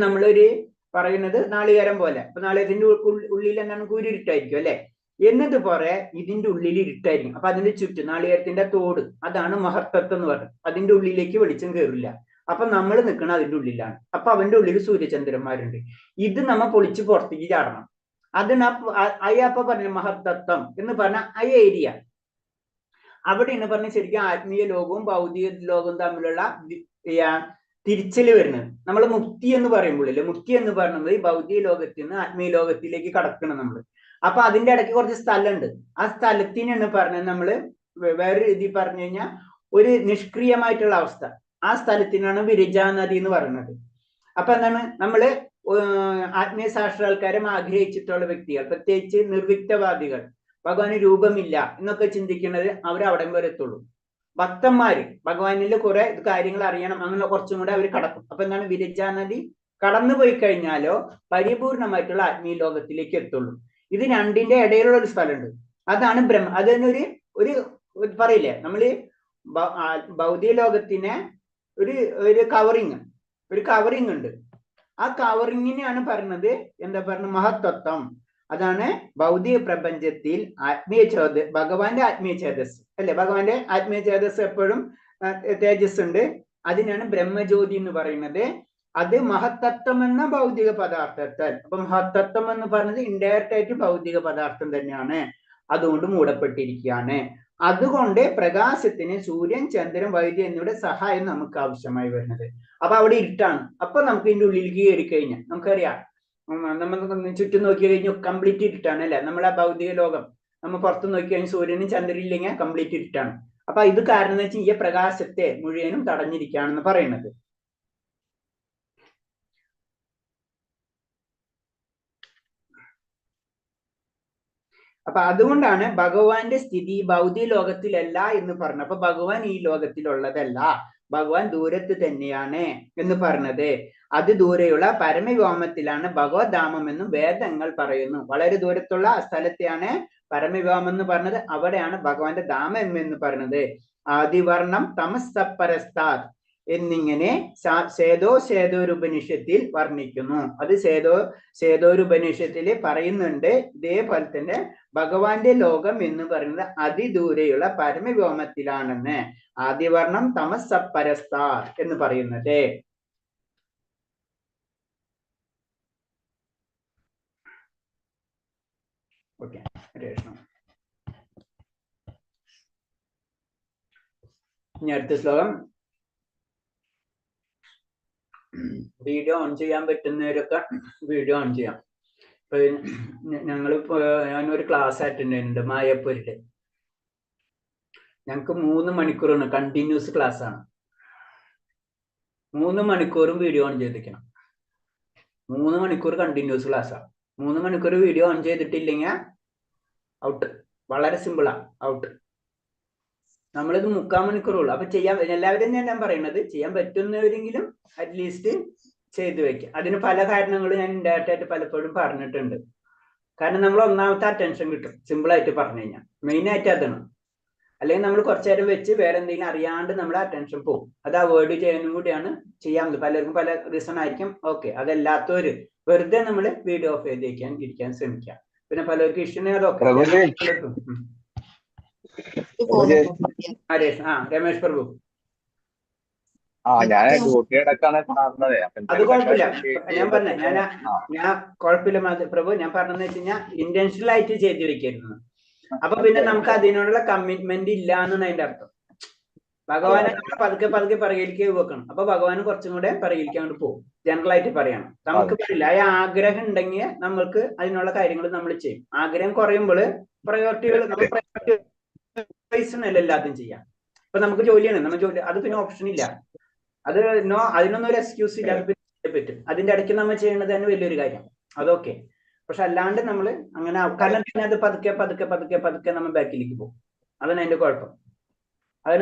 [SPEAKER 2] നമ്മളൊരു പറയുന്നത് നാളികേരം പോലെ. അപ്പൊ നാളികേരത്തിന്റെ ഉള്ളിൽ എന്താണ് കൂരിരുട്ടായിരിക്കും അല്ലെ. എന്നതുപോലെ ഇതിന്റെ ഉള്ളിൽ ഇരുട്ടായിരിക്കും. അപ്പൊ അതിന്റെ ചുറ്റും നാളികേരത്തിന്റെ തോട്, അതാണ് മഹത്തത്വം എന്ന് പറയുന്നത്. അതിന്റെ ഉള്ളിലേക്ക് വെളിച്ചം കയറില്ല. അപ്പൊ നമ്മൾ നിൽക്കുന്നത് അതിന്റെ ഉള്ളിലാണ്. അപ്പൊ അവന്റെ ഉള്ളിൽ സൂര്യചന്ദ്രന്മാരുണ്ട്. ഇത് നമ്മ പൊളിച്ച് പുറത്തേക്ക് ചാടണം. അതിന് അയ്യപ്പ പറഞ്ഞ മഹത്തത്വം എന്ന് പറഞ്ഞ ആ ഏരിയ അവിടെയാണ് പറഞ്ഞ ശരിക്കും ആത്മീയ ലോകവും ഭൗതിക ലോകവും തമ്മിലുള്ള തിരിച്ചല് വരുന്നത്. നമ്മൾ മുക്തി എന്ന് പറയുമ്പോഴല്ലേ, മുക്തി എന്ന് പറയുന്നത് ഈ ഭൗതിക ലോകത്തിൽ നിന്ന് ആത്മീയ ലോകത്തിലേക്ക് കടക്കണം നമ്മൾ. അപ്പൊ അതിന്റെ ഇടയ്ക്ക് കുറച്ച് സ്ഥലമുണ്ട്. ആ സ്ഥലത്തിനാണ് പറഞ്ഞത് നമ്മള് വേറെ രീതി പറഞ്ഞു കഴിഞ്ഞാൽ ഒരു നിഷ്ക്രിയമായിട്ടുള്ള അവസ്ഥ. ആ സ്ഥലത്തിനാണ് വിരജാ നദി എന്ന് പറയുന്നത്. അപ്പൊ എന്താണ് നമ്മള് ആത്മീയ ശാസ്ത്രാൽക്കാരും ആഗ്രഹിച്ചിട്ടുള്ള വ്യക്തികൾ, പ്രത്യേകിച്ച് നിർവിക്തവാദികൾ, ഭഗവാന് രൂപമില്ല എന്നൊക്കെ ചിന്തിക്കുന്നത് അവരവിടെ വരെ എത്തുള്ളൂ. ഭക്തന്മാര് ഭഗവാനിൽ കുറെ കാര്യങ്ങൾ അറിയണം, അങ്ങനെ കുറച്ചും കൂടെ അവർ കടക്കും. അപ്പൊ എന്താണ് വിരജാ നദി കടന്നു പോയി കഴിഞ്ഞാലോ പരിപൂർണമായിട്ടുള്ള ആത്മീയ ലോകത്തിലേക്ക് എത്തുള്ളൂ. ഇത് രണ്ടിന്റെ ഇടയിലുള്ള ഒരു സ്ഥലമുണ്ട്. അതാണ് ബ്രഹ്മ. അതിനൊരു ഒരു പറയില്ലേ നമ്മള് ഭൗതിക ലോകത്തിന് ഒരു കവറിങ് ഉണ്ട്. ആ കവറിങ്ങിനെയാണ് പറയുന്നത് എന്താ പറയുന്നത് മഹത്തത്വം. അതാണ് ഭൗതിക പ്രപഞ്ചത്തിൽ ഭഗവാന്റെ ആത്മീയ ചേതസ് അല്ലെ. ഭഗവാന്റെ ആത്മീയ ചേതസ് എപ്പോഴും തേജസ് ഉണ്ട്. അതിനാണ് ബ്രഹ്മജ്യോതി എന്ന് പറയുന്നത്. അത് മഹത്തത്വം എന്ന ഭൗതിക പദാർത്ഥത്താൽ. അപ്പൊ മഹത്തത്വം എന്ന് പറയുന്നത് ഇൻഡയറക്റ്റ് ആയിട്ട് ഭൗതിക പദാർത്ഥം തന്നെയാണ്. അതുകൊണ്ട് മൂടപ്പെട്ടിരിക്കുകയാണ്. അതുകൊണ്ട് പ്രകാശത്തിന് സൂര്യൻ, ചന്ദ്രൻ, വൈദ്യുതി എന്നിവയുടെ സഹായം നമുക്ക് ആവശ്യമായി വരുന്നത്. അപ്പൊ അവിടെ ഇരുട്ടാണ്. അപ്പൊ നമുക്ക് ഇതിന്റെ ഉള്ളിലേക്ക് കയറി കഴിഞ്ഞാൽ നമുക്കറിയാം, നമ്മൾ ചുറ്റും നോക്കി കഴിഞ്ഞാൽ കംപ്ലീറ്റ് ഇരുട്ടാണ് അല്ലെ. നമ്മളെ ഭൗതിക ലോകം നമ്മൾ പുറത്ത് നോക്കി കഴിഞ്ഞാൽ സൂര്യനും ചന്ദ്രനും ഇല്ലെങ്കിൽ കംപ്ലീറ്റ് ഇരുട്ടാണ്. അപ്പൊ ഇത് കാരണം എന്ന് വെച്ചാൽ ഈ പ്രകാശത്തെ മുഴുവനും തടഞ്ഞിരിക്കുകയാണെന്ന് പറയുന്നത്. അപ്പൊ അതുകൊണ്ടാണ് ഭഗവാന്റെ സ്ഥിതി ഭൗതിക ലോകത്തിലല്ല എന്ന് പറഞ്ഞത്. അപ്പൊ ഭഗവാൻ ഈ ലോകത്തിലുള്ളതല്ല, ഭഗവാൻ ദൂരത്ത് തന്നെയാണ് എന്ന് പറഞ്ഞത്. അത് ദൂരെയുള്ള പരമവ്യോമത്തിലാണ് ഭഗവദ്ധാമം എന്നും വേദങ്ങൾ പറയുന്നു. വളരെ ദൂരത്തുള്ള സ്ഥലത്തെയാണ് പരമവ്യോമം എന്ന് പറഞ്ഞത്. അവിടെയാണ് ഭഗവാന്റെ ധാമം എന്ന് പറയുന്നത്. ആദിവർണം തമസ്സപരസ്താത് എന്നിങ്ങനെ ശേതോരുപനിഷത്തിൽ വർണ്ണിക്കുന്നു. അത് ശേതോരുപനിഷത്തിൽ പറയുന്നുണ്ട്. ഇതേപോലെ തന്നെ ഭഗവാന്റെ ലോകം എന്ന് പറയുന്നത് അതിദൂരെയുള്ള പരമവ്യോമത്തിലാണെന്ന് ആദിവർണം തമസ്സപരസ്താത് എന്ന് പറയുന്നത്. ഓക്കെ, ഇനി അടുത്ത ശ്ലോകം. വീഡിയോ ഓൺ ചെയ്യാൻ പറ്റുന്നവരൊക്കെ വീഡിയോ ഓൺ ചെയ്യാം. ഇപ്പൊ ഞാനൊരു ക്ലാസ് അറ്റൻഡ് ചെയ്യുന്നുണ്ട് മായപ്പൂരില്. ഞങ്ങൾക്ക് 3 മണിക്കൂറാണ് കണ്ടിന്യൂസ് ക്ലാസ് ആണ്. 3 മണിക്കൂറും വീഡിയോ ഓൺ ചെയ്തിരിക്കണം. 3 മണിക്കൂർ കണ്ടിന്യൂസ് ക്ലാസ്സാണ്. 3 മണിക്കൂർ വീഡിയോ ഓൺ ചെയ്തിട്ടില്ലെങ്കിൽ ഔട്ട്. വളരെ സിമ്പിളാ, ഔട്ട്. നമ്മളിത് 3/4 മണിക്കൂറുള്ളൂ. അപ്പൊ ചെയ്യാൻ എല്ലാവരും ഞാൻ പറയുന്നത് ചെയ്യാൻ പറ്റുന്നവരെങ്കിലും അറ്റ്ലീസ്റ്റ് ചെയ്തു വെക്കുക. അതിന് പല കാരണങ്ങളും ഞാൻ ഇൻഡയറക്റ്റ് ആയിട്ട് പലപ്പോഴും പറഞ്ഞിട്ടുണ്ട്. കാരണം നമ്മൾ ഒന്നാമത്തെ അറ്റൻഷൻ കിട്ടും, സിമ്പിൾ ആയിട്ട് പറഞ്ഞു കഴിഞ്ഞാൽ. മെയിൻ ആയിട്ട് അതാണ്. അല്ലെങ്കിൽ നമ്മൾ കുറച്ചു നേരം വെച്ച് വേറെ എന്തെങ്കിലും അറിയാണ്ട് നമ്മുടെ അറ്റൻഷൻ പോകും. അത് അവോയ്ഡ് ചെയ്യാനും കൂടിയാണ് ചെയ്യാൻ. പലർക്കും പല റീസൺ ആയിരിക്കും. ഓക്കെ, അതല്ലാത്തവര് വെറുതെ നമ്മൾ വീഡിയോ ഓഫ് ഇരിക്കാൻ ശ്രമിക്കാം. പിന്നെ പലർക്കും ഇഷ്ടം അതൊക്കെ. രമേഷ് പ്രഭു,
[SPEAKER 5] ഞാൻ
[SPEAKER 2] അത് കുഴപ്പമില്ല. ഞാൻ പറഞ്ഞ ഞാൻ കുഴപ്പമില്ല പ്രഭു. ഞാൻ പറഞ്ഞെന്ന് വെച്ച് കഴിഞ്ഞാൽ ഇന്റൻഷണൽ ആയിട്ട് ചെയ്തു വെക്കരുത്. അപ്പൊ പിന്നെ നമുക്ക് അതിനോടുള്ള കമ്മിറ്റ്മെന്റ് ഇല്ല എന്നാണ് അതിന്റെ അർത്ഥം. ഭഗവാനെ നമ്മൾ പതുക്കെ പറയിലേക്ക് വെക്കണം. അപ്പൊ ഭഗവാൻ കുറച്ചും കൂടെ പറയിലേക്ക് അങ്ങോട്ട് പോകും. ജനറൽ ആയിട്ട് പറയണം. നമുക്ക് പറയില്ല. ആ ആഗ്രഹം ഉണ്ടെങ്കിൽ നമ്മൾക്ക് അതിനുള്ള കാര്യങ്ങൾ നമ്മൾ ചെയ്യും. ആഗ്രഹം കുറയുമ്പോൾ പ്രയോറിറ്റികൾ എല്ലാത്തും ചെയ്യാം. ഇപ്പൊ നമുക്ക് ജോലിയാണ്, നമ്മൾ ജോലി അത് പിന്നെ ഓപ്ഷൻ ഇല്ല. അത് അതിനൊന്നും ഒരു എക്സ്ക്യൂസ് ഇല്ല. പറ്റും. അതിന്റെ ഇടയ്ക്ക് നമ്മൾ ചെയ്യണത് തന്നെ വലിയൊരു കാര്യം. അതൊക്കെ. പക്ഷെ അല്ലാണ്ട് നമ്മൾ അങ്ങനെ കാരണം പിന്നെ അത് പതുക്കെ നമ്മൾ ബാക്കിലേക്ക് പോകും. അതാണ് അതിന്റെ കുഴപ്പം.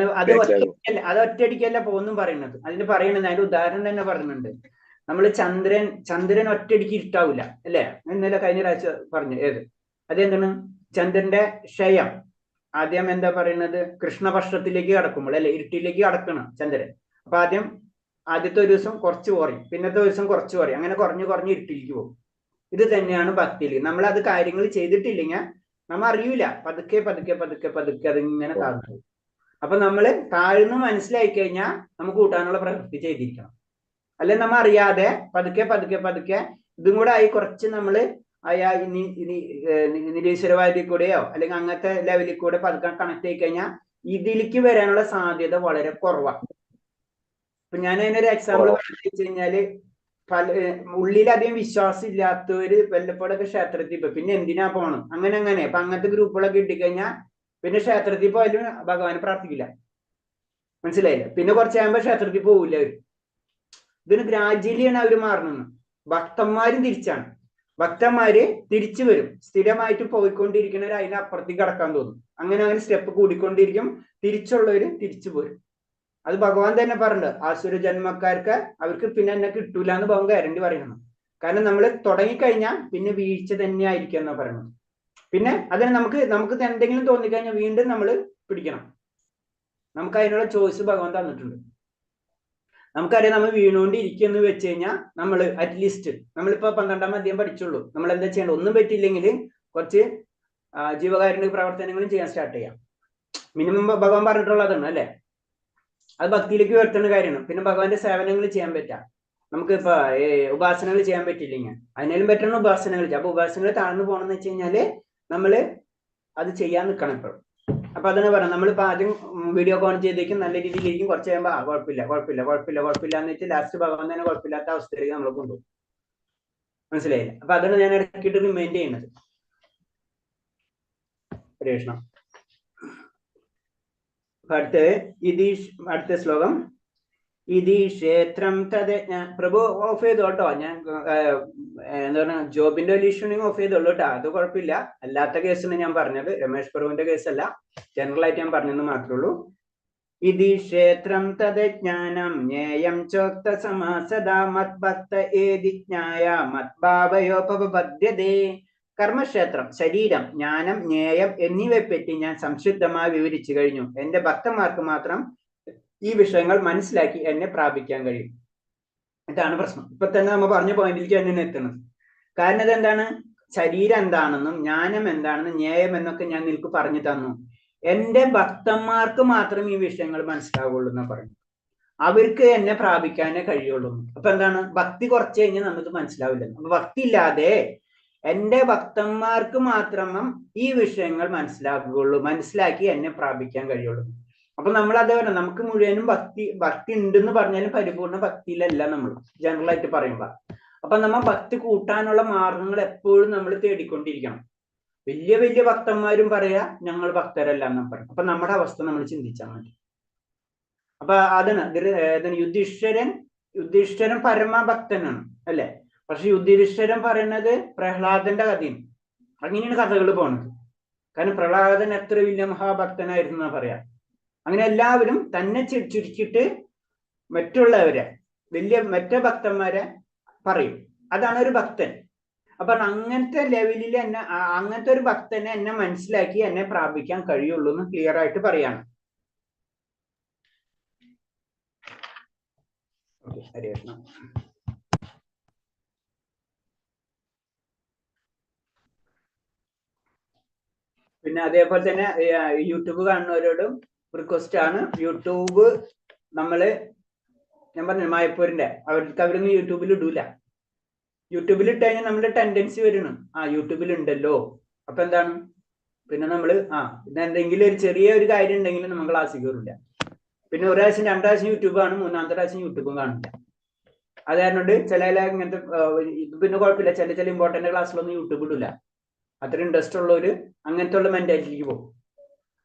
[SPEAKER 2] അത് ഒറ്റയടിക്കല്ല പോകുന്നു പറയുന്നത്. അതിന് പറയുന്നത് അതിന്റെ ഉദാഹരണം തന്നെ പറയുന്നുണ്ട്. നമ്മൾ ചന്ദ്രൻ ഒറ്റയടിക്ക് ഇരുട്ടാവില്ല അല്ലെ. ഇന്നലെ കഴിഞ്ഞ ആഴ്ച പറഞ്ഞു. അതെന്താണ്? ചന്ദ്രന്റെ ക്ഷയം ആദ്യം എന്താ പറയുന്നത്? കൃഷ്ണപക്ഷത്തിലേക്ക് കടക്കുമ്പോൾ അല്ലെ, ഇരുട്ടിലേക്ക് കടക്കണം ചന്ദ്രൻ. അപ്പൊ ആദ്യം ആദ്യത്തെ ഒരു ദിവസം കുറച്ച് കുറയും, പിന്നത്തെ ദിവസം കുറച്ച് കുറയും, അങ്ങനെ കുറഞ്ഞ് കുറഞ്ഞ് ഇരുട്ടിലേക്ക് പോകും. ഇത് തന്നെയാണ് ഭക്തിയിൽ. നമ്മൾ അത് കാര്യങ്ങൾ ചെയ്തിട്ടില്ലെങ്കിൽ നമ്മ അറിയൂല, പതുക്കെ പതുക്കെ പതുക്കെ പതുക്കെ അതിങ്ങനെ താഴ്ന്നു പോകും. അപ്പൊ നമ്മള് താഴ്ന്നു മനസ്സിലായി കഴിഞ്ഞാൽ നമുക്ക് കൂട്ടാനുള്ള പ്രവൃത്തി ചെയ്തിരിക്കണം. അല്ലെ നമ്മ അറിയാതെ പതുക്കെ പതുക്കെ പതുക്കെ ഇതും കൂടെ ആയി കുറച്ച് നമ്മള് നിരീശ്വരവാദി കൂടെയോ അല്ലെങ്കിൽ അങ്ങനത്തെ ലെവലിൽ കൂടെ പതുക്കെ കണക്ട് ആയി കഴിഞ്ഞാൽ ഇതിലേക്ക് വരാനുള്ള സാധ്യത വളരെ കുറവാണ്. ഇപ്പൊ ഞാൻ അതിനൊരു എക്സാമ്പിൾ പറഞ്ഞു വെച്ച് കഴിഞ്ഞാല്, ഉള്ളിലധികം വിശ്വാസം ഇല്ലാത്തവര് വല്ലപ്പോഴൊക്കെ ക്ഷേത്രത്തിൽ പോയി പിന്നെ എന്തിനാ പോണം അങ്ങനെ അപ്പൊ അങ്ങനത്തെ ഗ്രൂപ്പുകളൊക്കെ കിട്ടിക്കഴിഞ്ഞാൽ പിന്നെ ക്ഷേത്രത്തിൽ പോയാലും ഭഗവാനെ പ്രാർത്ഥിക്കില്ല. മനസ്സിലായില്ല? പിന്നെ കുറച്ചാകുമ്പോ ക്ഷേത്രത്തിൽ പോവില്ല അവര്. ഇതിന് ഗ്രാജുവലിയാണ് അവര് മാറുന്നത്. ഭക്തന്മാരും തിരിച്ചാണ്. ഭക്തന്മാര് തിരിച്ചു വരും. സ്ഥിരമായിട്ട് പോയിക്കൊണ്ടിരിക്കുന്നവർ അതിനപ്പുറത്തേക്ക് കടക്കാൻ തോന്നും. അങ്ങനെ സ്റ്റെപ്പ് കൂടിക്കൊണ്ടിരിക്കും. തിരിച്ചുള്ളവര് തിരിച്ചു പോരും. അത് ഭഗവാൻ തന്നെ പറഞ്ഞത്, ആസുര ജന്മക്കാർക്ക് അവർക്ക് പിന്നെ എന്നെ കിട്ടൂല എന്ന് ഭഗവാൻ ഗ്യാരണ്ടി പറയുന്നു. കാരണം നമ്മൾ തുടങ്ങിക്കഴിഞ്ഞാൽ പിന്നെ വീഴ്ച തന്നെ ആയിരിക്കും എന്നാ പറയുന്നത്. പിന്നെ അതിന് നമുക്ക് എന്തെങ്കിലും തോന്നിക്കഴിഞ്ഞാൽ വീണ്ടും നമ്മൾ പിടിക്കണം. നമുക്ക് അതിനുള്ള ചോയ്സ് ഭഗവാൻ തന്നിട്ടുണ്ട്. നമുക്കറിയാം നമ്മൾ വീണുകൊണ്ടിരിക്കുമെന്ന് വെച്ച് കഴിഞ്ഞാൽ നമ്മൾ അറ്റ്ലീസ്റ്റ് നമ്മളിപ്പോ 12ാം അധ്യായം പഠിച്ചുള്ളൂ. നമ്മൾ എന്താ ചെയ്യേണ്ടത്? ഒന്നും പറ്റിയില്ലെങ്കിൽ കുറച്ച് ജീവകാരുണ്യ പ്രവർത്തനങ്ങളും ചെയ്യാൻ സ്റ്റാർട്ട് ചെയ്യാം. മിനിമം ഭഗവാൻ പറഞ്ഞിട്ടുള്ളതാണ് അല്ലെ? അത് ഭക്തിയിലേക്ക് ഉയർത്തുന്ന കാര്യമാണ്. പിന്നെ ഭഗവാന്റെ സേവനങ്ങൾ ചെയ്യാൻ പറ്റാം. നമുക്ക് ഇപ്പൊ ഉപാസനകൾ ചെയ്യാൻ പറ്റില്ലെങ്കിൽ അതിനാലും പറ്റുന്ന ഉപാസനകൾ ചെയ്യാം. അപ്പൊ ഉപാസനകൾ താഴ്ന്നു പോകണമെന്ന് വെച്ച് കഴിഞ്ഞാല് നമ്മള് അത് ചെയ്യാൻ നിൽക്കണം ഇപ്പോഴും. അപ്പൊ അതിനെ പറയാം, നമ്മളിപ്പോ ആദ്യം വീഡിയോ കോൺ ചെയ്തേക്കും നല്ല രീതിയിലിരിക്കും. കുറച്ച് കഴിയുമ്പോൾ കുഴപ്പമില്ല എന്ന് വെച്ചാൽ ലാസ്റ്റ് ഭഗവാൻ തന്നെ കുഴപ്പമില്ലാത്ത അവസ്ഥയിലേക്ക് നമ്മൾ കൊണ്ടുപോകും. മനസ്സിലായില്ല? അപ്പൊ അതാണ് ഞാൻ ഇടയ്ക്കിട്ട് റിമൈൻഡ് ചെയ്യുന്നത്. പരീക്ഷണം അടുത്ത ശ്ലോകം. ഇതി ക്ഷേത്രം തദജ്ഞ. പ്രഭു ഓഫ് ചെയ്തോട്ടോ, ഞാൻ എന്താ പറയുക, ജോബിന്റെ ഒരു ഇഷ്യൂണെങ്കിൽ ഓഫ് ചെയ്തോളൂ കേട്ടോ. അത് കുഴപ്പമില്ല. അല്ലാത്ത കേസാണ് ഞാൻ പറഞ്ഞത്, രമേഷ് പ്രഭുവിന്റെ കേസല്ല. ജനറൽ ആയിട്ട് ഞാൻ പറഞ്ഞെന്ന് മാത്രമേ ഉള്ളൂ. ഇതി ക്ഷേത്രം തദജ്ഞാനം ജ്ഞേയം ചോക്ത സമാസദാ മദ്ഭക്ത ഏതി ജ്ഞായ മദ്ഭാവയോപപദ്ധ്യതേ. കർമ്മക്ഷേത്രം, ശരീരം, ജ്ഞാനം, ജ്ഞേയം എന്നിവയെപ്പറ്റി ഞാൻ സംശുദ്ധമായി വിവരിച്ചു കഴിഞ്ഞു. എന്റെ ഭക്തന്മാർക്ക് മാത്രം ഈ വിഷയങ്ങൾ മനസ്സിലാക്കി എന്നെ പ്രാപിക്കാൻ കഴിയും. ഇതാണ് പ്രശ്നം. ഇപ്പൊ തന്നെ നമ്മൾ പറഞ്ഞ പോയിന്റിലേക്ക് തന്നെ എത്തുന്നത്. കാരണം ഇതെന്താണ്? ശരീരം എന്താണെന്നും ജ്ഞാനം എന്താണെന്നും ജ്ഞേയം എന്നൊക്കെ ഞാൻ നിനക്ക് പറഞ്ഞു തന്നു. എന്റെ ഭക്തന്മാർക്ക് മാത്രം ഈ വിഷയങ്ങൾ മനസ്സിലാവുള്ളൂ എന്നാ പറഞ്ഞു. അവർക്ക് എന്നെ പ്രാപിക്കാനേ കഴിയുള്ളൂ. അപ്പൊ എന്താണ്? ഭക്തി കുറച്ച് കഴിഞ്ഞാൽ നമുക്ക് മനസ്സിലാവില്ല. അപ്പൊ ഭക്തി ഇല്ലാതെ എന്റെ ഭക്തന്മാർക്ക് മാത്രം ഈ വിഷയങ്ങൾ മനസ്സിലാക്കി എന്നെ പ്രാപിക്കാൻ കഴിയുള്ളൂ. അപ്പൊ നമ്മൾ അത് പറയാം, നമുക്ക് മുഴുവനും ഭക്തി ഉണ്ടെന്ന് പറഞ്ഞാലും പരിപൂർണ ഭക്തിയിലല്ല നമ്മൾ ജനറൽ ആയിട്ട് പറയുമ്പോ. അപ്പൊ നമ്മൾ ഭക്തി കൂട്ടാനുള്ള മാർഗങ്ങൾ എപ്പോഴും നമ്മൾ തേടിക്കൊണ്ടിരിക്കണം. വലിയ വലിയ ഭക്തന്മാരും പറയാ ഞങ്ങൾ ഭക്തരല്ല എന്ന് പറയും. അപ്പൊ നമ്മുടെ അവസ്ഥ നമ്മൾ ചിന്തിച്ചാൽ മതി. അപ്പൊ അതാണ് യുധിഷ്ഠിരൻ പരമഭക്തനാണ് അല്ലെ? പക്ഷെ യുധിഷ്ഠിരൻ പറയുന്നത് പ്രഹ്ലാദന്റെ കഥയും. അങ്ങനെയാണ് കഥകൾ പോണത്. കാരണം പ്രഹ്ലാദൻ എത്ര വലിയ മഹാഭക്തനായിരുന്നു എന്നാ പറയാ. അങ്ങനെ എല്ലാവരും തന്നെ ചുരുക്കിയിട്ട് മറ്റുള്ളവരെ മറ്റേ ഭക്തന്മാരെ പറയും. അതാണ് ഒരു ഭക്തൻ. അപ്പൊ അങ്ങനത്തെ ലെവലിൽ അങ്ങനത്തെ ഒരു ഭക്തനെ എന്നെ മനസ്സിലാക്കി എന്നെ പ്രാപിക്കാൻ കഴിയുള്ളൂ എന്ന് ക്ലിയർ ആയിട്ട് പറയാണ്. പിന്നെ അതേപോലെ തന്നെ യൂട്യൂബ് കാണുന്നവരോടും റിക്വസ്റ്റ് ആണ്. യൂട്യൂബ് ഞാൻ പറഞ്ഞു മായപ്പൂരിന്റെ അവരൊന്നും യൂട്യൂബിൽ ഇടൂല. യൂട്യൂബിൽ ഇട്ട് കഴിഞ്ഞാൽ നമ്മുടെ ടെൻഡൻസി വരണം, യൂട്യൂബിൽ ഉണ്ടല്ലോ. അപ്പൊ എന്താണ്? പിന്നെ നമ്മള് എന്തെങ്കിലും ഒരു ചെറിയ ഒരു കാര്യം ഉണ്ടെങ്കിലും നമ്മൾ ക്ലാസ്സിൽ കയറില്ല. പിന്നെ ഒരു പ്രാവശ്യം 2 പ്രാവശ്യം യൂട്യൂബ് കാണും, 3ാമത്തെ പ്രാവശ്യം യൂട്യൂബും കാണില്ല. അത് കാരണം ചില ഇങ്ങനത്തെ പിന്നെ കുഴപ്പമില്ല, ചില ഇമ്പോർട്ടന്റ് ക്ലാസ്സിലൊന്നും യൂട്യൂബ് ഇടില്ല. അത്ര ഇൻട്രസ്റ്റ് ഉള്ളവര് അങ്ങനത്തെ ഉള്ള മെന്റാലിറ്റിക്ക് പോകും.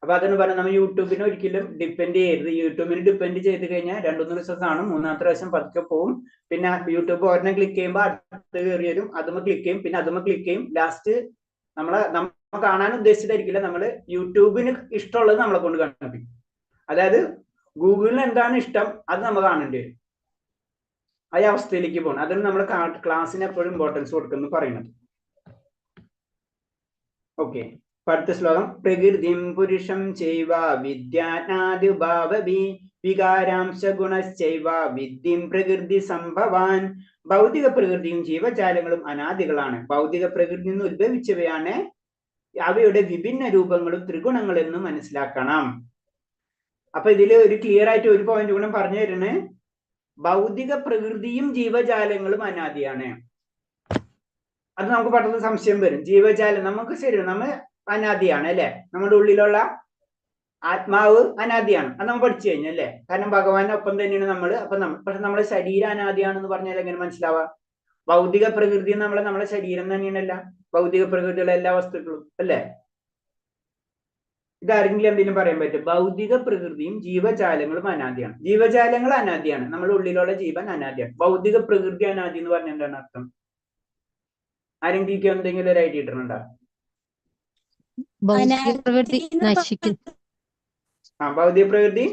[SPEAKER 2] അപ്പൊ അതെന്ന് പറഞ്ഞാൽ നമ്മൾ യൂട്യൂബിനെ ഒരിക്കലും ഡിപ്പെൻഡ് ചെയ്യരുത്. യൂട്യൂബിന് ഡിപ്പെൻഡ് ചെയ്ത് കഴിഞ്ഞാൽ 2-3 ദിവസം കാണും, 3ാമത്തെ പ്രാവശ്യം പതുക്കെ പോകും. പിന്നെ യൂട്യൂബ് ഒരെണ്ണം ക്ലിക്ക് ചെയ്യുമ്പോൾ അടുത്ത് കയറി വരും, അതുമ്മ ക്ലിക്ക് ചെയ്യും, പിന്നെ അതുമ്മ ക്ലിക്ക് ചെയ്യും. ലാസ്റ്റ് നമ്മൾ കാണാൻ ഉദ്ദേശിച്ചിട്ടായിരിക്കില്ല, നമ്മള് യൂട്യൂബിന് ഇഷ്ടമുള്ളത് നമ്മളെ കൊണ്ട് കാണിപ്പിക്കും. അതായത് ഗൂഗിളിന് എന്താണ് ഇഷ്ടം അത് നമ്മൾ കാണേണ്ടി വരും. ആ അവസ്ഥയിലേക്ക് പോകണം. അതിന് നമ്മൾ ക്ലാസ്സിന് എപ്പോഴും ഇമ്പോർട്ടൻസ് കൊടുക്കുന്നു പറയുന്നത്. ഓക്കെ, അടുത്ത ശ്ലോകം. പ്രകൃതിം പുരുഷം ചൈവ വിദ്യാനാദിഭാവഭി വികാരാംശ ഗുണശ്ചൈവ വിദ്യം പ്രകൃതി സംഭവാൻ. ഭൗതിക പ്രകൃതിയും ജീവജാലങ്ങളും അനാദികളാണ്. ഭൗതിക പ്രകൃതി നിന്ന് ഉത്ഭവിച്ചവയാണ് അവയുടെ വിഭിന്ന രൂപങ്ങളും ത്രിഗുണങ്ങളും എന്ന് മനസ്സിലാക്കണം. അപ്പൊ ഇതില് ഒരു ക്ലിയർ ആയിട്ട് ഒരു പോയിന്റ് കൂടെ പറഞ്ഞു തരുന്നത്, ഭൗതിക പ്രകൃതിയും ജീവജാലങ്ങളും അനാദിയാണ്. അത് നമുക്ക് പെട്ടെന്ന് സംശയം വരും. ജീവജാലം നമുക്ക് ശരി, നമ്മൾ അനാദിയാണ് അല്ലെ, നമ്മുടെ ഉള്ളിലുള്ള ആത്മാവ് അനാദിയാണ്, അത് നമ്മൾ പഠിച്ചു കഴിഞ്ഞല്ലേ. കാരണം ഭഗവാനൊപ്പം തന്നെയാണ് നമ്മള്. അപ്പൊ പക്ഷെ നമ്മുടെ ശരീരം അനാദിയാണെന്ന് പറഞ്ഞാൽ എങ്ങനെ മനസ്സിലാവാ? ഭൗതിക പ്രകൃതി നമ്മളെ ശരീരം തന്നെയാണല്ല ഭൗതിക പ്രകൃതിയുള്ള എല്ലാ വസ്തുക്കളും അല്ലേ. ഇതാരെങ്കിലും എന്തെങ്കിലും പറയാൻ പറ്റും? ഭൗതിക പ്രകൃതിയും ജീവജാലങ്ങളും അനാദിയാണ്. ജീവജാലങ്ങൾ അനാദിയാണ്, നമ്മുടെ ഉള്ളിലുള്ള ജീവൻ അനാദിയാണ്. ഭൗതിക പ്രകൃതി അനാദി എന്ന് പറഞ്ഞാൽ എന്താണ് അർത്ഥം? ആരെങ്കിലും എന്തെങ്കിലും ഒരു ഐഡിയ ഇട്ടിട്ടുണ്ടോ?
[SPEAKER 3] ഭൗതിക പ്രകൃതി
[SPEAKER 2] ഭൗതിക പ്രകൃതി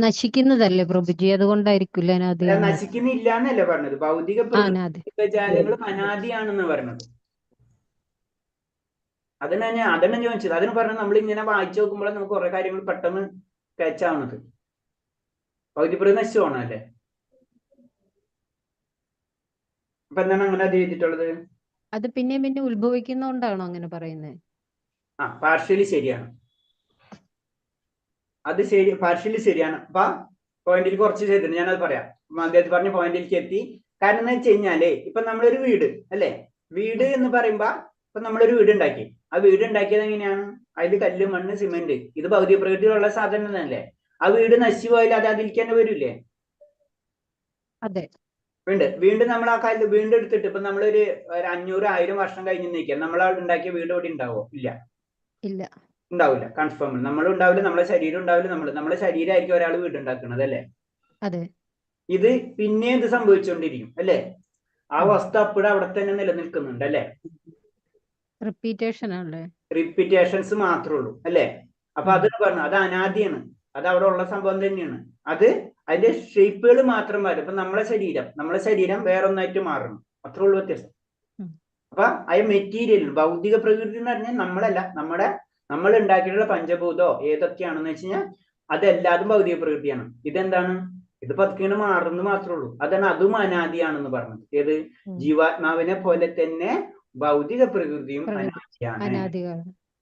[SPEAKER 3] നശിക്കുന്നതല്ലേ പ്രഭുജി, അതുകൊണ്ടായിരിക്കില്ല അനാദി.
[SPEAKER 2] നശിക്കുന്നില്ല എന്നല്ലേ പറഞ്ഞത്. ഭൗതിക പ്രകൃതി ജീവജാലങ്ങളും അനാദിയാണെന്ന് പറഞ്ഞത്. അതാണ് ചോദിച്ചത്. അതിന് പറഞ്ഞത് നമ്മൾ ഇങ്ങനെ വായിച്ചു നോക്കുമ്പോൾ നമുക്ക് കുറെ കാര്യങ്ങൾ പെട്ടെന്ന് ക്യാച്ച് ആവുന്നത്. ഭൗതിക പ്രകൃതി നശിച്ചു പോകണം അല്ലേ. അപ്പൊ എന്താണ് അങ്ങനെ അത് ചെയ്തിട്ടുള്ളത്?
[SPEAKER 3] അത് പിന്നെ പിന്നെ ഉത്ഭവിക്കുന്നോണ്ടാണോ അങ്ങനെ പറയുന്നത്?
[SPEAKER 2] പാർഷ്യലി ശരിയാണ്. അത് ശരി, പാർഷ്യലി ശരിയാണ്. അപ്പൊ പോയിന്റിൽ കുറച്ച് ചെയ്തിട്ടുണ്ട്, ഞാനത് പറയാം. അദ്ദേഹം പറഞ്ഞ പോയിന്റിലേക്ക് എത്തി. കാരണം എന്ന് വെച്ച് കഴിഞ്ഞാലേ, ഇപ്പൊ നമ്മളൊരു വീട് അല്ലെ, വീട് എന്ന് പറയുമ്പോ ഇപ്പൊ നമ്മളൊരു വീട് ഉണ്ടാക്കി. ആ വീട് ഉണ്ടാക്കിയത് എങ്ങനെയാണ്? അതിൽ കല്ല്, മണ്ണ്, സിമെന്റ്, ഇത് ഭൗതിക പ്രകൃതിയിലുള്ള സാധനം തന്നെയല്ലേ. ആ വീട് നശിച്ചു പോയാൽ അത് അതിലേക്ക് തന്നെ വരില്ലേ?
[SPEAKER 3] അതെ.
[SPEAKER 2] വീണ്ടും നമ്മൾ ആ കല്ല് വീണ്ടും എടുത്തിട്ട് ഇപ്പൊ നമ്മളൊരു 500-1000 വർഷം കഴിഞ്ഞ് നിൽക്കാം, നമ്മൾ ഉണ്ടാക്കിയ വീട് ഇവിടെ ഉണ്ടാവോ? ഇല്ല, ഉണ്ടാവില്ല. കൺഫേം. നമ്മളും ഉണ്ടാവില്ല, നമ്മളെ ശരീരം ഉണ്ടാവില്ല. നമ്മളെ ശരീരമായിരിക്കും ഒരാൾ വീടുണ്ടാക്കുന്നത് അല്ലേ.
[SPEAKER 3] അതെ.
[SPEAKER 2] ഇത് പിന്നെ ഇത് സംഭവിച്ചുകൊണ്ടിരിക്കും അല്ലേ. ആ വസ്തു അപ്പോഴും അവിടെ തന്നെ നിലനിൽക്കുന്നുണ്ട് അല്ലേ. റിപ്പീറ്റേഷൻസ് മാത്രമേ ഉള്ളൂ അല്ലേ. അപ്പൊ അത് പറഞ്ഞു, അത് അനാദിയാണ്, അത് അവിടെ ഉള്ള സംഭവം തന്നെയാണ്. അത് അതിന്റെ ഷേപ്പുകൾ മാത്രം മാറും. ഇപ്പൊ നമ്മളെ ശരീരം വേറൊന്നായിട്ട് മാറണം, അത്രേ ഉള്ളൂ വ്യത്യാസം. അപ്പൊ അത് മെറ്റീരിയൽ, ഭൗതിക പ്രകൃതി എന്ന് പറഞ്ഞാൽ നമ്മളല്ല, നമ്മൾ ഉണ്ടാക്കിയിട്ടുള്ള പഞ്ചഭൂതോ ഏതൊക്കെയാണെന്ന് വെച്ച് കഴിഞ്ഞാൽ അതെല്ലാതും ഭൗതിക പ്രകൃതിയാണ്. ഇതെന്താണ്? ഇത് പതുക്കെ മാറുന്നു മാത്രമേ ഉള്ളൂ. അതാണ് അതും അനാദിയാണെന്ന് പറഞ്ഞത്. ഏത്? ജീവാത്മാവിനെ പോലെ തന്നെ ഭൗതിക പ്രകൃതിയും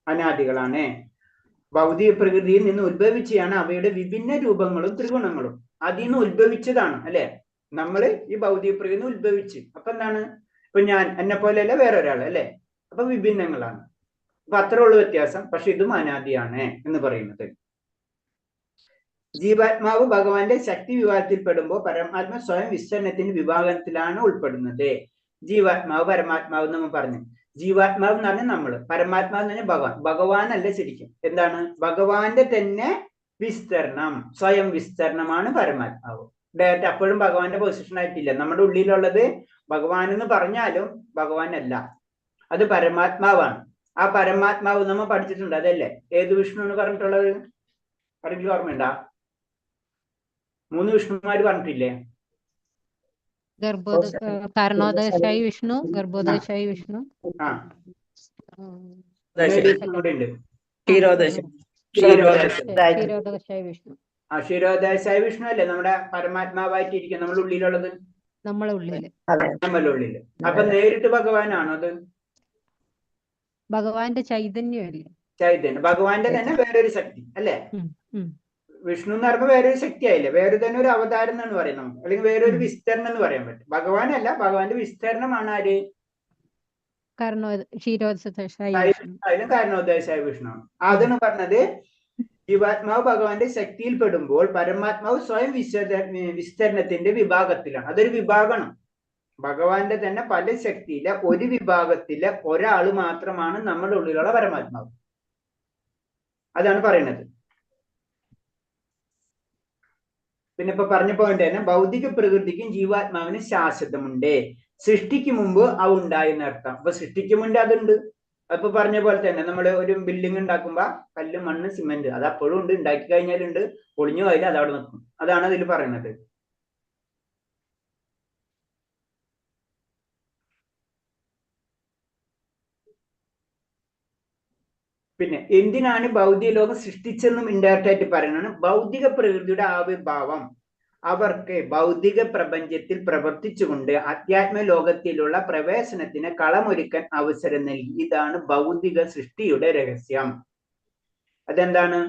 [SPEAKER 2] അനാദികളാണ്. ഭൗതിക പ്രകൃതിയിൽ നിന്ന് ഉത്ഭവിച്ചാണ് അവയുടെ വിഭിന്ന രൂപങ്ങളും ത്രിഗുണങ്ങളും. അതിൽ നിന്ന് ഉത്ഭവിച്ചതാണ് അല്ലെ. നമ്മള് ഈ ഭൗതിക പ്രകൃതി ഉത്ഭവിച്ച്, അപ്പൊ എന്താണ്? ഇപ്പൊ ഞാൻ എന്നെ പോലെയല്ല വേറെ ഒരാൾ അല്ലെ. അപ്പൊ വിഭിന്നങ്ങളാണ്. അപ്പൊ അത്ര ഉള്ള വ്യത്യാസം. പക്ഷെ ഇതും അനാദിയാണ് എന്ന് പറയുന്നത്. ജീവാത്മാവ് ഭഗവാന്റെ ശക്തി വിഭാഗത്തിൽ പെടുമ്പോൾ പരമാത്മ സ്വയം വിസ്തരണത്തിന്റെ വിഭാഗത്തിലാണ് ഉൾപ്പെടുന്നത്. ജീവാത്മാവ് പരമാത്മാവ് നമ്മൾ പറഞ്ഞു. ജീവാത്മാവ് എന്ന് പറഞ്ഞാൽ നമ്മള്, പരമാത്മാവ് എന്ന് പറഞ്ഞാൽ ഭഗവാൻ അല്ല ശരിക്കും. എന്താണ്? ഭഗവാന്റെ തന്നെ വിസ്തരണം, സ്വയം വിസ്തരണമാണ് പരമാത്മാവ്. ഡയറക്റ്റ് അപ്പോഴും ഭഗവാന്റെ പൊസിഷൻ ആയിട്ടില്ല. നമ്മുടെ ഉള്ളിലുള്ളത് ഭഗവാൻ എന്ന് പറഞ്ഞാലും ഭഗവാൻ അല്ല, അത് പരമാത്മാവാണ്. ആ പരമാത്മാവ് നമ്മൾ പഠിച്ചിട്ടുണ്ട് അതല്ലേ. ഏത് വിഷ്ണു എന്ന് പറഞ്ഞിട്ടുള്ളത് ആരെങ്കിലും ഓർമ്മയുണ്ടാ? 3 വിഷ്ണുമാര് പറഞ്ഞിട്ടില്ലേ?
[SPEAKER 3] കാരണോദയശായി വിഷ്ണു, ഗർഭോദയശായി വിഷ്ണു, ക്ഷീരോദയശായി വിഷ്ണു.
[SPEAKER 2] ക്ഷീരോദയശായി വിഷ്ണു അല്ലേ നമ്മുടെ പരമാത്മാവായിട്ടിരിക്കും നമ്മുടെ ഉള്ളിലുള്ളത്,
[SPEAKER 3] നമ്മളെ ഉള്ളില്.
[SPEAKER 2] അപ്പൊ നേരിട്ട് ഭഗവാനാണോ അത്?
[SPEAKER 3] ഭഗവാന്റെ ചൈതന്യമല്ലേ.
[SPEAKER 2] ചൈതന്യം, ഭഗവാന്റെ തന്നെ വേറൊരു ശക്തി അല്ലേ. വിഷ്ണു എന്ന് പറയുമ്പോൾ വേറൊരു ശക്തി ആയില്ലേ, വേറെ തന്നെ ഒരു അവതാരം എന്നാണ് പറയുന്നത്, അല്ലെങ്കിൽ വേറൊരു വിസ്തരണം എന്ന് പറയാൻ പറ്റും. ഭഗവാനല്ല, ഭഗവാന്റെ വിസ്തരണമാണ് ആര്? കാരണോദയശായ വിഷ്ണു. അതാണ് പറഞ്ഞത്. ജീവാത്മാവ് ഭഗവാന്റെ ശക്തിയിൽ പെടുമ്പോൾ പരമാത്മാവ് സ്വയം വിസ്തരണത്തിന്റെ വിഭാഗത്തിലാണ്. അതൊരു വിഭാഗമാണ്. ഭഗവാന്റെ തന്നെ പല ശക്തിയിലെ ഒരു വിഭാഗത്തിലെ ഒരാള് മാത്രമാണ് നമ്മുടെ ഉള്ളിലുള്ള പരമാത്മാവ്. അതാണ് പറയുന്നത്. പിന്നെ ഇപ്പൊ പറഞ്ഞ പോയിന്റ് തന്നെ, ഭൗതിക പ്രകൃതിക്കും ജീവാത്മാവിന് ശാശ്വതമുണ്ട്. സൃഷ്ടിക്ക് മുമ്പ് അവ ഉണ്ടായെന്ന് അർത്ഥം. അപ്പൊ സൃഷ്ടിക്ക് മുമ്പ് അതുണ്ട്. അപ്പൊ പറഞ്ഞ പോലെ തന്നെ നമ്മൾ ഒരു ബിൽഡിംഗ് ഉണ്ടാക്കുമ്പോ കല്ല്, മണ്ണ്, സിമെന്റ് അത് അപ്പോഴും ഉണ്ട്, ഉണ്ടാക്കി കഴിഞ്ഞാലുണ്ട്, പൊളിഞ്ഞു പോയാലും അതവിടെ നിൽക്കും. അതാണ് അതിൽ പറയുന്നത്. പിന്നെ എന്തിനാണ് ഭൗതിക ലോകം സൃഷ്ടിച്ചെന്നും ഇൻഡയറക്റ്റ് ആയിട്ട് പറയുന്നതാണ്. ഭൗതിക പ്രകൃതിയുടെ ആവിർഭാവം അവർക്ക് ഭൗതിക പ്രപഞ്ചത്തിൽ പ്രവർത്തിച്ചുകൊണ്ട് അധ്യാത്മ ലോകത്തിലുള്ള പ്രവേശനത്തിന് കളമൊരുക്കാൻ അവസരം നൽകി. ഇതാണ് ഭൗതിക സൃഷ്ടിയുടെ രഹസ്യം. അതെന്താണ്?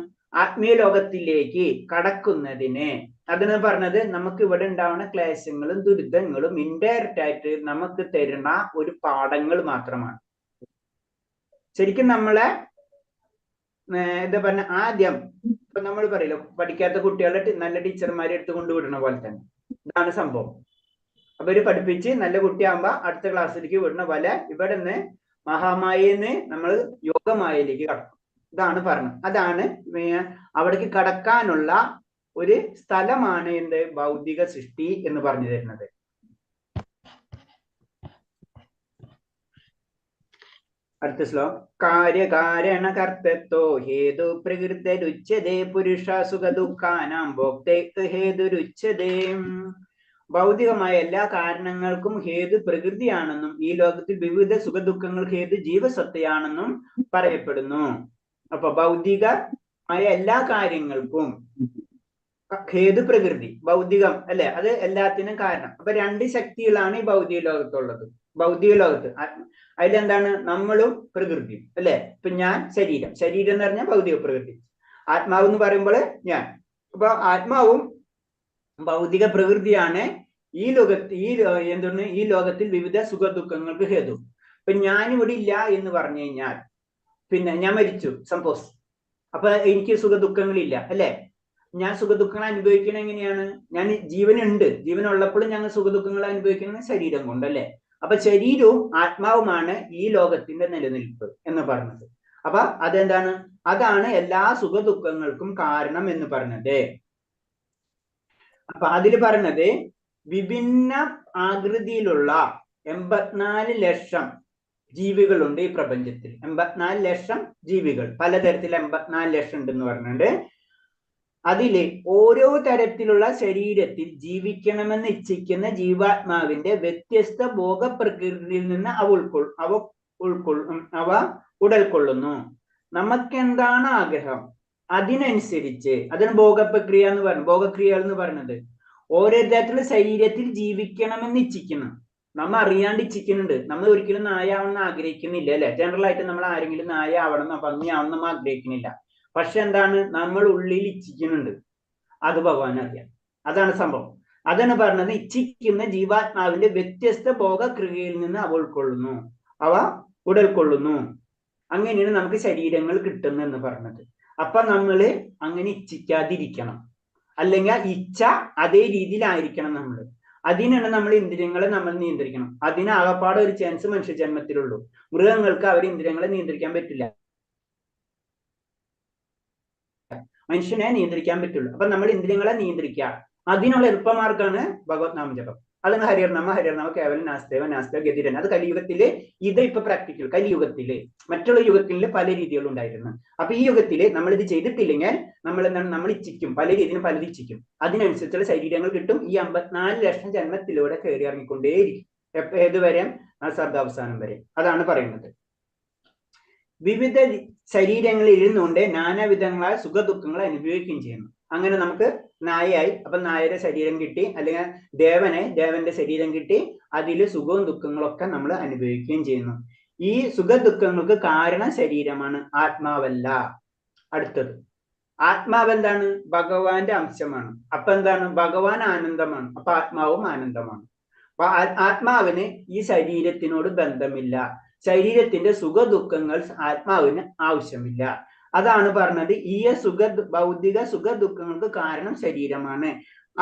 [SPEAKER 2] ആത്മീയ ലോകത്തിലേക്ക് കടക്കുന്നതിന്, അതെന്ന് പറഞ്ഞത് നമുക്ക് ഇവിടെ ഉണ്ടാവുന്ന ക്ലേശങ്ങളും ദുരിതങ്ങളും ഇൻഡയറക്റ്റ് ആയിട്ട് നമുക്ക് തരുന്ന ഒരു പാഠങ്ങൾ മാത്രമാണ്. ശരിക്കും നമ്മളെ എന്താ പറഞ്ഞ, ആദ്യം ഇപ്പൊ നമ്മൾ പറയില്ല, പഠിക്കാത്ത കുട്ടികളെ നല്ല ടീച്ചർമാരെ എടുത്ത് കൊണ്ടുവിടുന്ന പോലെ തന്നെ ഇതാണ് സംഭവം. അവര് പഠിപ്പിച്ച് നല്ല കുട്ടിയാകുമ്പോ അടുത്ത ക്ലാസ്സിലേക്ക് വിടുന്ന പോലെ ഇവിടെ നിന്ന് മഹാമായന്ന് നമ്മൾ യോഗമായയിലേക്ക് കടക്കും. ഇതാണ് പറഞ്ഞത്. അതാണ് അവിടേക്ക് കടക്കാനുള്ള ഒരു സ്ഥലമാണ് എന്ത് ഭൗതിക സൃഷ്ടി എന്ന് പറഞ്ഞു തരുന്നത്. അടുത്ത ശ്ലോകം. കാര്യകാരണ കർത്തൃത്വോ ഹേതു പ്രകൃതരുച്യതേ പുരുഷ സുഖ ദുഃഖാനാം ഭോക്തേ ഹേതുരുച്യതേ. ഭൗതികമായ എല്ലാ കാരണങ്ങൾക്കും ഹേതു പ്രകൃതിയാണെന്നും ഈ ലോകത്തിൽ വിവിധ സുഖദുഃഖങ്ങൾ ഹേതു ജീവസത്തയാണെന്നും പറയപ്പെടുന്നു. അപ്പൊ ഭൗതികമായ എല്ലാ കാര്യങ്ങൾക്കും ഹേതു പ്രകൃതി, ഭൗതികം അല്ലെ, അത് എല്ലാത്തിനും കാരണം. അപ്പൊ രണ്ട് ശക്തികളാണ് ഈ ഭൗതിക ലോകത്തുള്ളത്. ഭൗതിക ലോകത്ത് അതിലെന്താണ്? നമ്മളും പ്രകൃതിയും അല്ലെ. ഇപ്പൊ ഞാൻ ശരീരം, ശരീരം എന്ന് പറഞ്ഞാൽ ഭൗതിക പ്രകൃതി. ആത്മാവ് എന്ന് പറയുമ്പോൾ ഞാൻ. അപ്പൊ ആത്മാവും ഭൗതിക പ്രകൃതിയാണ് ഈ ലോകത്തിൽ വിവിധ സുഖ ദുഃഖങ്ങൾക്ക് ഹേതു. ഇപ്പൊ ഞാനിവിടെ ഇല്ല എന്ന് പറഞ്ഞു കഴിഞ്ഞാൽ, പിന്നെ ഞാൻ മരിച്ചു സപ്പോസ്, അപ്പൊ എനിക്ക് സുഖ ദുഃഖങ്ങളില്ല അല്ലെ. ഞാൻ സുഖ ദുഃഖങ്ങൾ അനുഭവിക്കണം എങ്ങനെയാണ്? ഞാൻ ജീവനുണ്ട്, ജീവനുള്ളപ്പോഴും ഞങ്ങൾ സുഖ ദുഃഖങ്ങൾ അനുഭവിക്കുന്നത് ശരീരം കൊണ്ടല്ലേ. അപ്പൊ ശരീരവും ആത്മാവുമാണ് ഈ ലോകത്തിന്റെ നിലനിൽപ്പ് എന്ന് പറഞ്ഞത്. അപ്പൊ അതെന്താണ്? അതാണ് എല്ലാ സുഖ ദുഃഖങ്ങൾക്കും കാരണം എന്ന് പറഞ്ഞത്. അപ്പൊ അതിൽ പറഞ്ഞത് വിഭിന്ന ആകൃതിയിലുള്ള 84 ലക്ഷം ജീവികളുണ്ട് ഈ പ്രപഞ്ചത്തിൽ. 84 ലക്ഷം ജീവികൾ, പലതരത്തിൽ 84 ലക്ഷം ഉണ്ടെന്ന് പറഞ്ഞിട്ടുണ്ട്. അതില് ഓരോ തരത്തിലുള്ള ശരീരത്തിൽ ജീവിക്കണമെന്ന് ഇച്ഛിക്കുന്ന ജീവാത്മാവിന്റെ വ്യത്യസ്ത ഭോഗപ്രകൃതിയിൽ നിന്ന് അവ ഉടൽക്കൊള്ളുന്നു. നമുക്കെന്താണ് ആഗ്രഹം അതിനനുസരിച്ച്, അതിന് ഭോഗപ്രക്രിയ എന്ന് പറഞ്ഞു, ഭോഗക്രിയകൾ എന്ന് പറഞ്ഞത് ഓരോ തരത്തിലുള്ള ശരീരത്തിൽ ജീവിക്കണമെന്ന് ഇച്ഛിക്കുന്നു. നമ്മൾ അറിയാണ്ട് ഇച്ഛിക്കുന്നുണ്ട്. നമ്മൾ ഒരിക്കലും നായ ആവണമെന്ന് ആഗ്രഹിക്കുന്നില്ല അല്ലെ. ജനറൽ ആയിട്ട് നമ്മൾ ആരെങ്കിലും നായ ആവണം, ഭംഗി ആവണം നമ്മൾ ആഗ്രഹിക്കുന്നില്ല. പക്ഷെ എന്താണ്? നമ്മൾ ഉള്ളിൽ ഇച്ഛിക്കുന്നുണ്ട്. അത് ഭഗവാൻ അറിയാം. അതാണ് സംഭവം. അതാണ് പറഞ്ഞത്, ഇച്ഛിക്കുന്ന ജീവാത്മാവിന്റെ വ്യത്യസ്ത ഭോഗക്രിയയിൽ നിന്ന് അവ ഉടൽക്കൊള്ളുന്നു. അങ്ങനെയാണ് നമുക്ക് ശരീരങ്ങൾ കിട്ടുന്നെന്ന് പറഞ്ഞത്. അപ്പൊ നമ്മള് അങ്ങനെ ഇച്ഛിക്കാതിരിക്കണം, അല്ലെങ്കിൽ ഇച്ഛ അതേ രീതിയിലായിരിക്കണം നമ്മൾ. അതിനാണ് നമ്മൾ ഇന്ദ്രിയങ്ങളെ നമ്മൾ നിയന്ത്രിക്കണം. അതിന് ആകപ്പാടെ ഒരു ചാൻസ് മനുഷ്യ ജന്മത്തിലുള്ളൂ. മൃഗങ്ങൾക്ക് അവർ ഇന്ദ്രിയങ്ങളെ നിയന്ത്രിക്കാൻ പറ്റില്ല, മനുഷ്യനെ നിയന്ത്രിക്കാൻ പറ്റുള്ളൂ. അപ്പൊ നമ്മൾ ഇന്ദ്രിയങ്ങളെ നിയന്ത്രിക്കുക. അതിനുള്ള എളുപ്പമാർഗമാണ് ഭഗവത് നാമജപം. അല്ലെങ്കിൽ ഹരിഹർനാമ കേവലം നാസ്തേവ ഗതിരൻ. അത് കലിയുഗത്തില് ഇത് ഇപ്പൊ പ്രാക്ടിക്കൽ. കലിയുഗത്തില്, മറ്റുള്ള യുഗത്തില് പല രീതികളും ഉണ്ടായിരുന്നു. അപ്പൊ ഈ യുഗത്തില് നമ്മൾ ഇത് ചെയ്തിട്ടില്ലെങ്കിൽ നമ്മൾ ഇച്ഛിക്കും, പല രീതിയിലും പലത് ഇച്ഛിക്കും. അതിനനുസരിച്ചുള്ള ശരീരങ്ങൾ കിട്ടും. ഈ 54 ലക്ഷം ജന്മത്തിലൂടെ കയറി ഇറങ്ങിക്കൊണ്ടേയിരിക്കും. ഏതുവരെ? സർഗാവസാനം വരെ. അതാണ് പറയുന്നത്. വിവിധ ശരീരങ്ങളിൽ ഇരുന്നുകൊണ്ട് നാനാവിധങ്ങളായ സുഖ ദുഃഖങ്ങൾ അനുഭവിക്കുകയും ചെയ്യുന്നു. അങ്ങനെ നമുക്ക് നായയായി, അപ്പൊ നായയുടെ ശരീരം കിട്ടി, അല്ലെങ്കിൽ ദേവന്റെ ശരീരം കിട്ടി. അതിൽ സുഖവും ദുഃഖങ്ങളും ഒക്കെ നമ്മൾ അനുഭവിക്കുകയും ചെയ്യുന്നു. ഈ സുഖ ദുഃഖങ്ങൾക്ക് കാരണം ശരീരമാണ്, ആത്മാവല്ല. അടുത്തത്, ആത്മാവ് എന്താണ്? ഭഗവാന്റെ അംശമാണ്. അപ്പൊ എന്താണ്? ഭഗവാൻ ആനന്ദമാണ്, അപ്പൊ ആത്മാവും ആനന്ദമാണ്. അപ്പൊ ആത്മാവിന് ഈ ശരീരത്തിനോട് ബന്ധമില്ല. ശരീരത്തിന്റെ സുഖ ദുഃഖങ്ങൾ ആത്മാവിന് ആവശ്യമില്ല. അതാണ് പറഞ്ഞത്, ഈ ഭൗതിക സുഖ ദുഃഖങ്ങൾക്ക് കാരണം ശരീരമാണ്,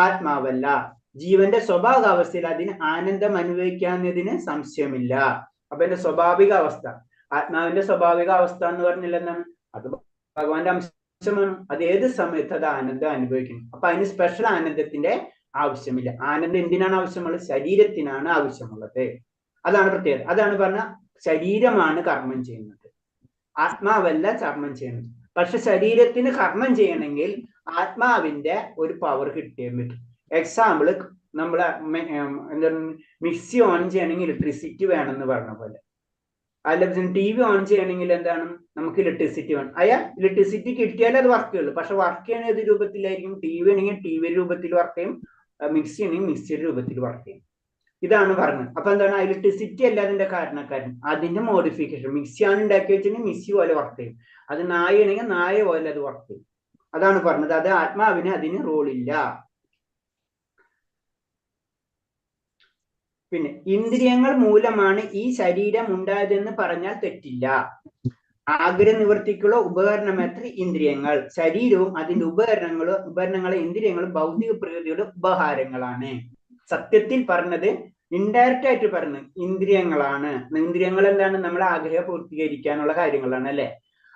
[SPEAKER 2] ആത്മാവല്ല. ജീവന്റെ സ്വഭാവാവസ്ഥയിൽ അതിന് ആനന്ദം അനുഭവിക്കാവുന്നതിന് സംശയമില്ല. അപ്പൊ എന്റെ സ്വാഭാവിക അവസ്ഥ, ആത്മാവിന്റെ സ്വാഭാവിക അവസ്ഥ എന്ന് പറഞ്ഞില്ല എന്താണ്? അത് ഭഗവാന്റെ അംശമാണ്. അത് ഏത് സമയത്ത് അത് ആനന്ദം അനുഭവിക്കുന്നു. അപ്പൊ അതിന് സ്പെഷ്യൽ ആനന്ദത്തിന്റെ ആവശ്യമില്ല. ആനന്ദം എന്തിനാണ് ആവശ്യമുള്ളത്? ശരീരത്തിനാണ് ആവശ്യമുള്ളത്. അതാണ് പ്രത്യേകത. അതാണ് പറഞ്ഞ ശരീരമാണ് കർമ്മം ചെയ്യുന്നത്, ആത്മാവല്ല കർമ്മം ചെയ്യുന്നത്. പക്ഷെ ശരീരത്തിന് കർമ്മം ചെയ്യണമെങ്കിൽ ആത്മാവിന്റെ ഒരു പവർ കിട്ടിയേ പറ്റും. എക്സാമ്പിള്, നമ്മളെ എന്താണ്, മിക്സി ഓൺ ചെയ്യണമെങ്കിൽ ഇലക്ട്രിസിറ്റി വേണമെന്ന് പറഞ്ഞ പോലെ, അല്ല TV ഓൺ ചെയ്യണമെങ്കിൽ എന്താണ്? നമുക്ക് ഇലക്ട്രിസിറ്റി വേണം. ഇലക്ട്രിസിറ്റി കിട്ടിയാലേ അത് വർക്ക് ചെയ്യുള്ളൂ. പക്ഷെ വർക്ക് ചെയ്യണ ഏത് രൂപത്തിലായിരിക്കും? ടി വി ആണെങ്കിൽ ടി വി രൂപത്തിൽ വർക്ക് ചെയ്യും, മിക്സി ആണെങ്കിൽ മിക്സിയുടെ രൂപത്തിൽ വർക്ക് ചെയ്യും. ഇതാണ് പറഞ്ഞത്. അപ്പൊ എന്താണ്? ഇലക്ട്രിസിറ്റി അല്ല അതിന്റെ കാരണക്കാരൻ, അതിന്റെ മോഡിഫിക്കേഷൻ. മിക്സിയാണ് ഉണ്ടാക്കി വെച്ചിട്ടുണ്ടെങ്കിൽ മിക്സി പോലെ വർക്ക് ചെയ്യും, അത് നായയാണെങ്കിൽ നായ പോലെ അത് വർക്ക് ചെയ്യും. അതാണ് പറഞ്ഞത്. അത് ആത്മാവിന് അതിന് റോളില്ല. പിന്നെ ഇന്ദ്രിയങ്ങൾ മൂലമാണ് ഈ ശരീരം ഉണ്ടായതെന്ന് പറഞ്ഞാൽ തെറ്റില്ല. ആഗ്രഹ നിവൃത്തിക്കുള്ള ഉപകരണമത്ര ഇന്ദ്രിയങ്ങൾ. ശരീരവും അതിന്റെ ഉപകരണങ്ങളെ ഇന്ദ്രിയങ്ങളും ഭൗതിക പ്രകൃതിയുടെ ഉപഹാരങ്ങളാണ്. സത്യത്തിൽ പറഞ്ഞത്, ഇൻഡയറക്റ്റ് ആയിട്ട് പറഞ്ഞത് ഇന്ദ്രിയങ്ങളാണ്. ഇന്ദ്രിയങ്ങൾ എന്താണ്? നമ്മളെ ആഗ്രഹം പൂർത്തീകരിക്കാനുള്ള കാര്യങ്ങളാണ് അല്ലെ?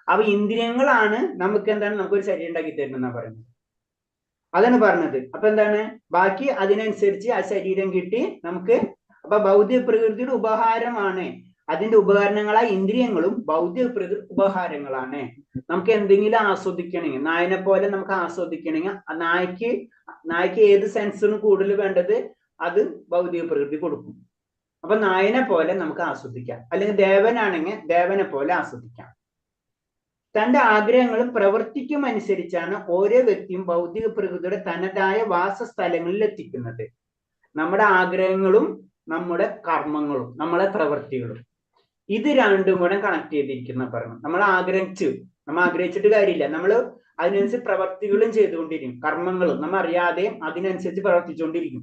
[SPEAKER 2] അപ്പൊ ഇന്ദ്രിയങ്ങളാണ് നമുക്ക് എന്താണ്? നമുക്കൊരു ശരീരം ഉണ്ടാക്കി തരുന്നെന്നാ പറയുന്നത്. അതാണ് പറഞ്ഞത്. അപ്പൊ എന്താണ്? ബാക്കി അതിനനുസരിച്ച് ആ ശരീരം കിട്ടി നമുക്ക്. അപ്പൊ ഭൗതിക പ്രകൃതിയുടെ ഉപഹാരമാണ്. അതിന്റെ ഉപകരണങ്ങളായ ഇന്ദ്രിയങ്ങളും ഭൗതിക പ്രകൃതി ഉപഹാരങ്ങളാണ്. നമുക്ക് എന്തെങ്കിലും ആസ്വദിക്കണമെങ്കിൽ, നായനെ പോലെ നമുക്ക് ആസ്വദിക്കണമെങ്കിൽ, നായ്ക്ക് ഏത് സെൻസിന് കൂടുതൽ വേണ്ടത് അത് ഭൗതിക പ്രകൃതി കൊടുക്കും. അപ്പൊ നായനെ പോലെ നമുക്ക് ആസ്വദിക്കാം, അല്ലെങ്കിൽ ദേവനാണെങ്കിൽ ദേവനെ പോലെ ആസ്വദിക്കാം. തന്റെ ആഗ്രഹങ്ങളും പ്രവർത്തിക്കും അനുസരിച്ചാണ് ഓരോ വ്യക്തിയും ഭൗതിക പ്രകൃതിയുടെ തനതായ വാസസ്ഥലങ്ങളിൽ എത്തിക്കുന്നത്. നമ്മുടെ ആഗ്രഹങ്ങളും നമ്മുടെ കർമ്മങ്ങളും നമ്മളെ പ്രവൃത്തികളും ഇത് രണ്ടും കൂടെ കണക്ട് ചെയ്തിരിക്കുന്ന പറഞ്ഞു. നമ്മൾ ആഗ്രഹിച്ചിട്ട് കാര്യമില്ല, നമ്മൾ അതിനനുസരിച്ച് പ്രവർത്തികളും ചെയ്തുകൊണ്ടിരിക്കും. കർമ്മങ്ങളും നമ്മൾ അറിയാതെയും അതിനനുസരിച്ച് പ്രവർത്തിച്ചുകൊണ്ടിരിക്കും.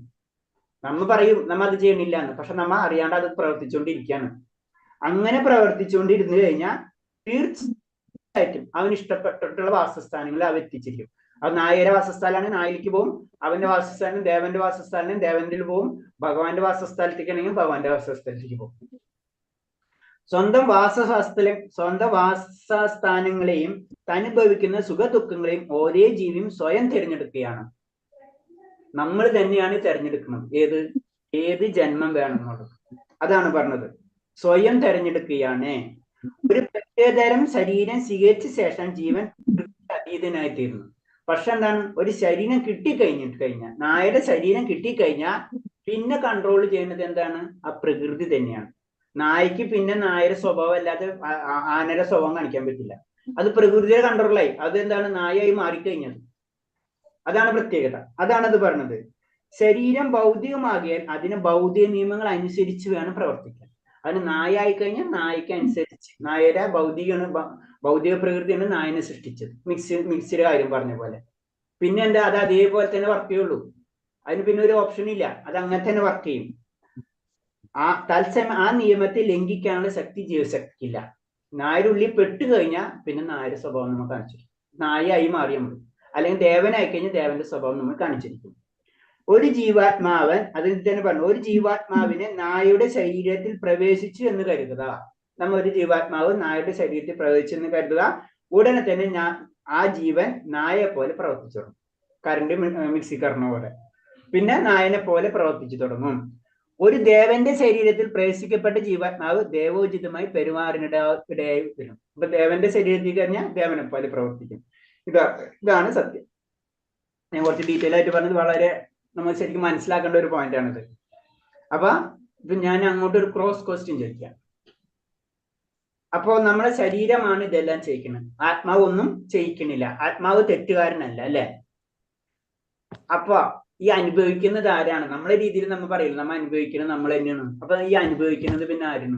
[SPEAKER 2] നമ്മ പറയും നമ്മ അത് ചെയ്യണില്ല എന്ന്, പക്ഷെ നമ്മ അറിയാണ്ട് അത് പ്രവർത്തിച്ചുകൊണ്ടിരിക്കുകയാണ്. അങ്ങനെ പ്രവർത്തിച്ചുകൊണ്ടിരുന്നു കഴിഞ്ഞാൽ തീർച്ചയായിട്ടും അവന് ഇഷ്ടപ്പെട്ടിട്ടുള്ള വാസസ്ഥാനങ്ങളിൽ അവ എത്തിച്ചിരിക്കും. അത് നായയുടെ വാസസ്ഥലമാണ്, നായിലേക്ക് പോകും. അവന്റെ വാസസ്ഥാനം ദേവന്റെ വാസസ്ഥാനം ദേവന്റെ പോകും. ഭഗവാന്റെ വാസസ്ഥലത്തേക്കാണെങ്കിൽ ഭഗവാന്റെ വാസസ്ഥലത്തേക്ക് പോകും. സ്വന്തം വാസസ്ഥാനങ്ങളെയും തനുഭവിക്കുന്ന സുഖ ദുഃഖങ്ങളെയും ഓരോ ജീവിയും സ്വയം തിരഞ്ഞെടുക്കുകയാണ്. നമ്മൾ തന്നെയാണ് തിരഞ്ഞെടുക്കുന്നത് ഏത് ജന്മം വേണമെന്നുള്ളത്. അതാണ് പറഞ്ഞത്, സ്വയം തിരഞ്ഞെടുക്കുകയാണ്. ഒരു പ്രത്യേകതരം ശരീരം സ്വീകരിച്ച ശേഷം ജീവൻ അതീതനായി തീരുന്നു. പക്ഷെ എന്താണ്? ഒരു ശരീരം കിട്ടിക്കഴിഞ്ഞാൽ, നായയുടെ ശരീരം കിട്ടിക്കഴിഞ്ഞാൽ പിന്നെ കൺട്രോൾ ചെയ്യുന്നത് എന്താണ്? ആ പ്രകൃതി തന്നെയാണ്. നായ്ക്ക് പിന്നെ നായയുടെ സ്വഭാവം അല്ലാതെ ആനയുടെ സ്വഭാവം കാണിക്കാൻ പറ്റില്ല. അത് പ്രകൃതിയുടെ കൺട്രോളായി. അതെന്താണ്? നായായി മാറിക്കഴിഞ്ഞത്. അതാണ് പ്രത്യേകത. അതാണ് അത് പറഞ്ഞത്. ശരീരം ഭൗതികമാകിയാൽ അതിന് ഭൗതിക നിയമങ്ങൾ അനുസരിച്ച് വേണം പ്രവർത്തിക്കാൻ. അതിന് നായായി കഴിഞ്ഞാൽ നായ്ക്ക് അനുസരിച്ച്, നായയുടെ ഭൗതിക പ്രകൃതിയാണ് നായനെ സൃഷ്ടിച്ചത്. മിക്സിയുടെ കാര്യം പറഞ്ഞ പോലെ. പിന്നെ എന്താ? അത് അതേപോലെ തന്നെ വർക്ക് ചെയ്യുള്ളൂ. അതിന് പിന്നെ ഒരു ഓപ്ഷൻ ഇല്ല, അത് അങ്ങനെ തന്നെ വർക്ക് ചെയ്യും. തത്സമയം ആ നിയമത്തെ ലംഘിക്കാനുള്ള ശക്തി ജീവശക്തിക്കില്ല. നായയുടെ ഉള്ളിൽ പെട്ട് കഴിഞ്ഞാൽ പിന്നെ നായയുടെ സ്വഭാവം നമ്മൾ കാണിച്ചിരിക്കും. നായായി മാറിയാൽ മതി. അല്ലെങ്കിൽ ദേവനായി കഴിഞ്ഞാൽ ദേവന്റെ സ്വഭാവം നമ്മൾ കാണിച്ചിരിക്കും. ഒരു ജീവാത്മാവൻ, അതിൽ തന്നെ പറഞ്ഞു, ഒരു ജീവാത്മാവിനെ നായയുടെ ശരീരത്തിൽ പ്രവേശിച്ചു എന്ന് കരുതുക. നമ്മൾ ഒരു ജീവാത്മാവ് നായയുടെ ശരീരത്തിൽ പ്രവേശിച്ചു എന്ന് കരുതുക. ഉടനെ തന്നെ ആ ജീവൻ നായയെ പോലെ പ്രവർത്തിച്ചു തുടങ്ങും. കറണ്ട് മിക്സി കറണ പോലെ. പിന്നെ നായനെ പോലെ പ്രവർത്തിച്ചു തുടങ്ങും. ഒരു ദേവന്റെ ശരീരത്തിൽ പ്രവേശിക്കപ്പെട്ട ജീവാത്മാവ് ദേവോചിതമായി പെരുമാറിനിടയായി വരും. അപ്പൊ ദേവന്റെ ശരീരത്തിൽ കഴിഞ്ഞാൽ ദേവനെ പോലെ പ്രവർത്തിക്കും. ഇതാണ് സത്യം. ഞാൻ കുറച്ച് ഡീറ്റെയിൽ ആയിട്ട് പറഞ്ഞത് വളരെ നമ്മൾ ശരിക്കും മനസ്സിലാക്കേണ്ട ഒരു പോയിന്റ് ആണിത്. അപ്പൊ ഇത് ഞാൻ അങ്ങോട്ട് ഒരു ക്രോസ് ക്വസ്റ്റ്യൻ ചോദിക്കാം. അപ്പോ നമ്മളെ ശരീരമാണ് ഇതെല്ലാം ചെയ്യിക്കുന്നത്, ആത്മാവ് ഒന്നും ചെയ്യിക്കണില്ല. ആത്മാവ് തെറ്റുകാരനല്ല അല്ലെ? അപ്പൊ ഈ അനുഭവിക്കുന്നത് ആരാണ്? നമ്മളെ രീതിയിൽ നമ്മൾ പറയില്ല, നമ്മൾ അനുഭവിക്കുന്നത് നമ്മൾ തന്നെയാണ്. അപ്പൊ ഈ അനുഭവിക്കുന്നത് പിന്നെ ആരാണ്?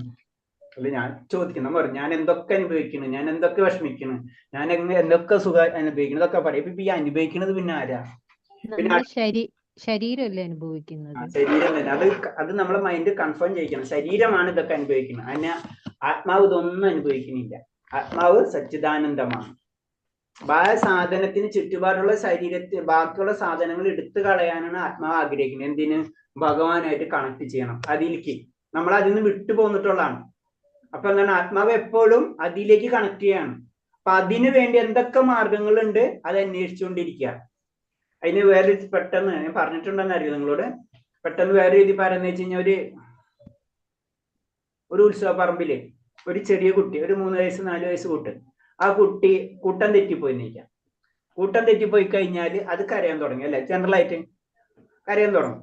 [SPEAKER 2] അല്ല, ഞാൻ ചോദിക്കണം, പറയും ഞാൻ എന്തൊക്കെ അനുഭവിക്കണം, ഞാൻ എന്തൊക്കെ വിഷമിക്കണം, ഞാൻ എന്തൊക്കെ സുഖം അനുഭവിക്കണം, ഇതൊക്കെ പറയും. ഇപ്പൊ ഈ അനുഭവിക്കുന്നത് പിന്നെ ആരാ? പിന്നെ
[SPEAKER 3] ശരീരമല്ലേ അനുഭവിക്കുന്നത്?
[SPEAKER 2] ശരീരം തന്നെ. അത് നമ്മളെ മൈൻഡ് കൺഫേം ചെയ്യിക്കണം. ശരീരമാണ് ഇതൊക്കെ അനുഭവിക്കുന്നത്. അതിന് ആത്മാവ് ഇതൊന്നും അനുഭവിക്കുന്നില്ല. ആത്മാവ് സച്ചിദാനന്ദമാണ്. സാധനത്തിന് ചുറ്റുപാടുള്ള ശരീരത്തിൽ ബാക്കിയുള്ള സാധനങ്ങൾ എടുത്തു കളയാനാണ് ആത്മാവ് ആഗ്രഹിക്കുന്നത്. എന്തിന്? ഭഗവാനായിട്ട് കണക്ട് ചെയ്യണം. അതിലേക്ക് നമ്മൾ അതിൽ നിന്ന് വിട്ടു പോന്നിട്ടുള്ളതാണ്. അപ്പൊ എന്താണ്? ആത്മാവ് എപ്പോഴും അതിലേക്ക് കണക്ട് ചെയ്യാണ്. അപ്പൊ അതിനു വേണ്ടി എന്തൊക്കെ മാർഗങ്ങളുണ്ട് അത് അന്വേഷിച്ചുകൊണ്ടിരിക്കുക. അതിന് വേറെ പെട്ടെന്ന് ഞാൻ പറഞ്ഞിട്ടുണ്ടെന്ന് അറിയാം നിങ്ങളോട്. പെട്ടെന്ന് വേറെ രീതി പറയുന്നത് വെച്ച് കഴിഞ്ഞാൽ, ഒരു ഉത്സവ പറമ്പില് ഒരു ചെറിയ കുട്ടി, ഒരു 3 വയസ്സ് 4 വയസ്സ് കുട്ടി, ആ കുട്ടി കൂട്ടം തെറ്റിപ്പോയി നിൽക്കാം. കൂട്ടം തെറ്റിപ്പോയി കഴിഞ്ഞാൽ അത് കരയാൻ തുടങ്ങി അല്ലെ? ജനറലായിട്ട് കരയാൻ തുടങ്ങും.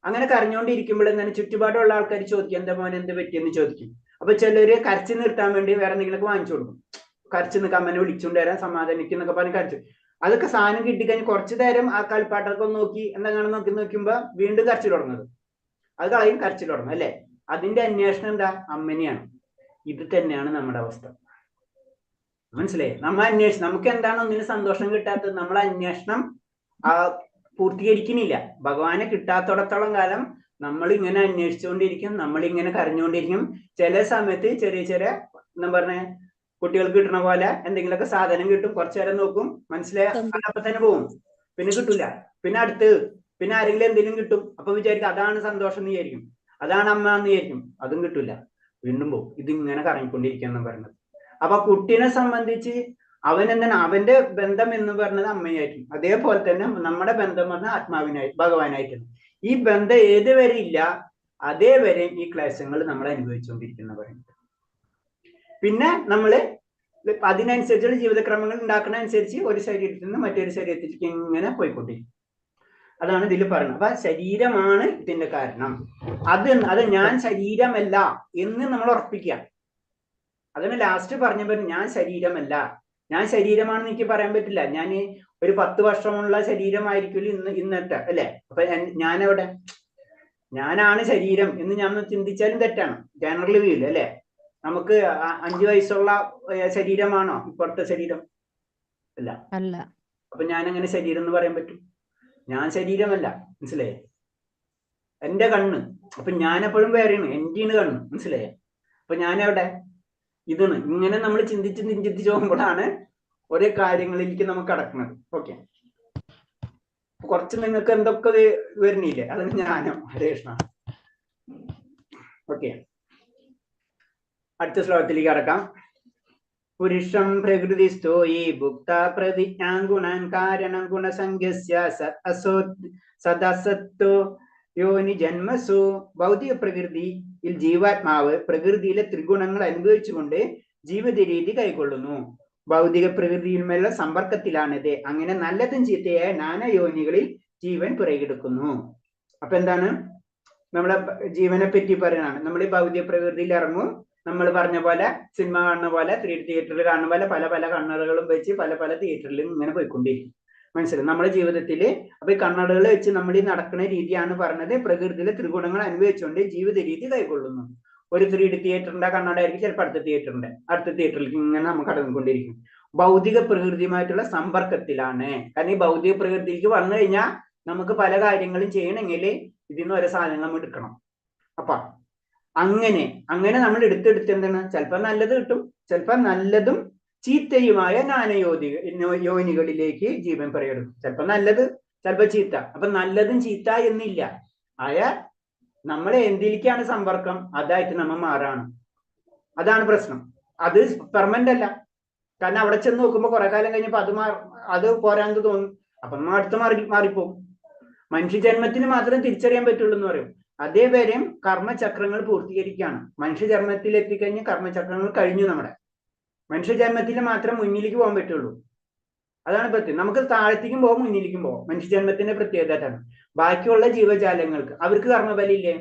[SPEAKER 2] അങ്ങനെ കരഞ്ഞുകൊണ്ടിരിക്കുമ്പോൾ തന്നെ ചുറ്റുപാടുള്ള ആൾക്കാർ ചോദിക്കും, എന്താ മോനെ എന്ത് പറ്റിയെന്ന് ചോദിക്കും. അപ്പൊ ചിലര് കരച്ചു നിർത്താൻ വേണ്ടി വേറെ എന്തെങ്കിലുമൊക്കെ വാങ്ങിച്ചു കൊടുക്കും. കരച്ചു നിൽക്കാൻ അമ്മനെ വിളിച്ചുകൊണ്ട് വരാൻ സമാധാനിക്കുന്നൊക്കെ പറഞ്ഞ് കരച്ചു. അതൊക്കെ സാധനം കിട്ടിക്കഴിഞ്ഞ് കുറച്ചു നേരം ആ കളിപ്പാട്ടൊക്കെ ഒന്ന് നോക്കി എന്തെങ്കിലും നോക്കുമ്പോ വീണ്ടും കരച്ചിൽ തുടങ്ങുന്നത്. അത് കളയും, കരച്ചിൽ തുടങ്ങും അല്ലെ. അതിന്റെ അന്വേഷണം എന്താ? അമ്മനെയാണ്. ഇത് തന്നെയാണ് നമ്മുടെ അവസ്ഥ. മനസ്സിലായി? നമുക്ക് എന്താണ് ഒന്നിനും സന്തോഷം കിട്ടാത്തത്? നമ്മളെ അന്വേഷണം പൂർത്തീകരിക്കുന്നില്ല. ഭഗവാനെ കിട്ടാത്തോടത്തോളം കാലം നമ്മൾ ഇങ്ങനെ അന്വേഷിച്ചുകൊണ്ടിരിക്കും, നമ്മളിങ്ങനെ കരഞ്ഞുകൊണ്ടിരിക്കും. ചില സമയത്ത് ചെറിയ ചെറിയ എന്താ പറഞ്ഞ കുട്ടികൾക്ക് കിട്ടണ പോലെ എന്തെങ്കിലുമൊക്കെ സാധനം കിട്ടും, കുറച്ചു നേരം നോക്കും, മനസ്സിലായ അപ്പൊ തന്നെ പോകും, പിന്നെ കിട്ടൂല. പിന്നെ അടുത്ത് പിന്നെ ആരെങ്കിലും എന്തെങ്കിലും കിട്ടും, അപ്പൊ വിചാരിക്കും അതാണ് സന്തോഷം എന്ന് വിചാരിക്കും, അതാണ് അമ്മ എന്ന് വിചാരിക്കും, അതും കിട്ടൂല, വീണ്ടും പോകും. ഇതിങ്ങനെ കറങ്ങിക്കൊണ്ടിരിക്കുക എന്ന് പറയുന്നത്. അപ്പൊ കുട്ടീനെ സംബന്ധിച്ച് അവൻ എന്താണ്? അവന്റെ ബന്ധം എന്ന് പറയുന്നത് അമ്മയായിരിക്കും. അതേപോലെ തന്നെ നമ്മുടെ ബന്ധം പറഞ്ഞാൽ ആത്മാവിനായി ഭഗവാനായിട്ടാണ്. ഈ ബന്ധം ഏതുവരെ ഇല്ല അതേവരെ ഈ ക്ലേശങ്ങൾ നമ്മൾ അനുഭവിച്ചുകൊണ്ടിരിക്കുന്ന പറയുന്നത്. പിന്നെ നമ്മള് അതിനനുസരിച്ചുള്ള ജീവിതക്രമങ്ങൾ ഉണ്ടാക്കുന്ന അനുസരിച്ച് ഒരു ശരീരത്തിൽ നിന്ന് മറ്റൊരു ശരീരത്തിലേക്ക് ഇങ്ങനെ പോയിക്കൊണ്ടിരിക്കും. അതാണ് ഇതിൽ പറയുന്നത്. അപ്പൊ ശരീരമാണ് ഇതിന്റെ കാരണം. അത് ഞാൻ ശരീരമല്ല എന്ന് നമ്മൾ ഉറപ്പിക്കുക. അതിന് ലാസ്റ്റ് പറഞ്ഞപ്പോൾ ഞാൻ ശരീരമല്ല, ഞാൻ ശരീരമാണെന്ന് എനിക്ക് പറയാൻ പറ്റില്ല. ഞാൻ ഒരു 10 വർഷമുള്ള ശരീരമായിരിക്കില്ല ഇന്നത്തെ അല്ലെ. അപ്പൊ ഞാനെവിടെ? ഞാനാണ് ശരീരം എന്ന് ഞാൻ ചിന്തിച്ചാലും തെറ്റാണ്. ജനറൽ വ്യൂല് അല്ലെ. നമുക്ക് 5 വയസ്സുള്ള ശരീരമാണോ ഇപ്പോഴത്തെ ശരീരം? അല്ല. അപ്പൊ ഞാൻ എങ്ങനെ ശരീരം എന്ന് പറയാൻ പറ്റും? ഞാൻ ശരീരമല്ല, മനസ്സിലായേ? എന്റെ കണ്ണ്, അപ്പൊ ഞാൻ എപ്പോഴും വേറെയാണ്, എന്റെയാണ് കണ്ണ്, മനസ്സിലായേ? അപ്പൊ ഞാനെവിടെ? ഇതാണ്. ഇങ്ങനെ നമ്മൾ ചിന്തിച്ച് പോകുമ്പോഴാണ് ഓരോ കാര്യങ്ങളിലേക്ക് നമുക്ക് കടക്കുന്നത്. ഓക്കെ, കുറച്ച് നിങ്ങൾക്ക് എന്തൊക്കെ വരുന്നില്ലേ? അത് ഞാനും ഹരേ കൃഷ്ണ. ഓക്കെ, അടുത്ത ശ്ലോകത്തിലേക്ക് കടക്കാം. പുരുഷം പ്രകൃതിസ്ഥോയി ഭുക്ത പ്രതിജ്ഞാൻ ഗുണാൻ കാരണം ഗുണസംഖ്യസ്യ സദസത്തോ യോനി ജന്മസു. ഭൗതിക പ്രകൃതിയിൽ ജീവാത്മാവ് പ്രകൃതിയിലെ ത്രിഗുണങ്ങൾ അനുഭവിച്ചുകൊണ്ട് ജീവിത രീതി കൈക്കൊള്ളുന്നു. ഭൗതിക പ്രകൃതിയുമായുള്ള സമ്പർക്കത്തിലാണിത്. അങ്ങനെ നല്ലതും ചീത്തയായ നാനായോനികളിൽ ജീവൻ പിറകിയെടുക്കുന്നു. അപ്പൊ എന്താണ് നമ്മളെ ജീവനെ പറ്റി പറയുന്നതാണ്. നമ്മൾ ഈ ഭൗതിക പ്രകൃതിയിൽ ഇറങ്ങും, നമ്മൾ പറഞ്ഞ പോലെ സിനിമ കാണുന്ന പോലെ 3D തിയേറ്ററിൽ കാണുന്ന പോലെ പല പല കണ്ണടകളും വെച്ച് പല പല തിയേറ്ററിലും ഇങ്ങനെ പോയിക്കൊണ്ടിരിക്കും. മനസ്സിലായി? നമ്മുടെ ജീവിതത്തില് അപ്പൊ ഈ കണ്ണടകൾ വെച്ച് നമ്മൾ ഈ നടക്കുന്ന രീതിയാണ് പറഞ്ഞത്. പ്രകൃതിയിലെ ത്രിഗുണങ്ങൾ അനുഭവിച്ചുകൊണ്ട് ജീവിത രീതി കൈക്കൊള്ളുന്നു. ഒരു 3D തിയേറ്ററിന്റെ കണ്ണട ആയിരിക്കും ചിലപ്പോൾ അടുത്ത തിയേറ്ററിലേക്ക് ഇങ്ങനെ നമുക്ക് കടന്നുകൊണ്ടിരിക്കും. ഭൗതിക പ്രകൃതിയുമായിട്ടുള്ള സമ്പർക്കത്തിലാണ്. കാരണം ഈ ഭൗതിക പ്രകൃതിക്ക് വന്നു കഴിഞ്ഞാൽ നമുക്ക് പല കാര്യങ്ങളും ചെയ്യണമെങ്കിൽ ഇതിൽ നിന്ന് ഓരോ സാധനങ്ങൾ നമ്മൾ എടുക്കണം. അപ്പൊ അങ്ങനെ നമ്മൾ എടുത്തെടുത്ത് എന്താണ്, ചിലപ്പോൾ നല്ലത് കിട്ടും, ചിലപ്പോൾ നല്ലതും ചീത്തയുമായ യോനികളിലേക്ക് ജീവൻ പിറകിയെടുക്കും. ചിലപ്പോൾ നല്ലത്, ചിലപ്പോൾ ചീത്ത. അപ്പൊ നല്ലതും ചീത്ത എന്നില്ല. നമ്മളെ എന്തിലേക്കാണ് സമ്പർക്കം, അതായിട്ട് നമ്മൾ മാറാണ്. അതാണ് പ്രശ്നം. അത് പെർമനന്റ് അല്ല. കാരണം അവിടെ ചെന്ന് നോക്കുമ്പോൾ കുറെ കാലം കഴിഞ്ഞപ്പോ അത് പോരാന്ന് തോന്നും. അപ്പൊ നമ്മൾ അടുത്ത് മാറിപ്പോകും. മനുഷ്യജന്മത്തിന് മാത്രം തിരിച്ചറിയാൻ പറ്റുള്ളൂ എന്ന് പറയും. അതേവരെയും കർമ്മചക്രങ്ങൾ പൂർത്തീകരിക്കുകയാണ്. മനുഷ്യജന്മത്തിൽ എത്തിക്കഴിഞ്ഞ് കർമ്മചക്രങ്ങൾ കഴിഞ്ഞു. നമ്മുടെ മനുഷ്യജന്മത്തിൽ മാത്രം മുന്നിലേക്ക് പോകാൻ പറ്റുള്ളൂ. അതാണ് പ്രത്യേകം. നമുക്ക് താഴത്തേക്കും പോകാം, മുന്നിലേക്കും പോകാം. മനുഷ്യജന്മത്തിന്റെ പ്രത്യേകതയാണ്. ബാക്കിയുള്ള ജീവജാലങ്ങൾക്ക് അവർക്ക് കർമ്മബലം ഇല്ലേ?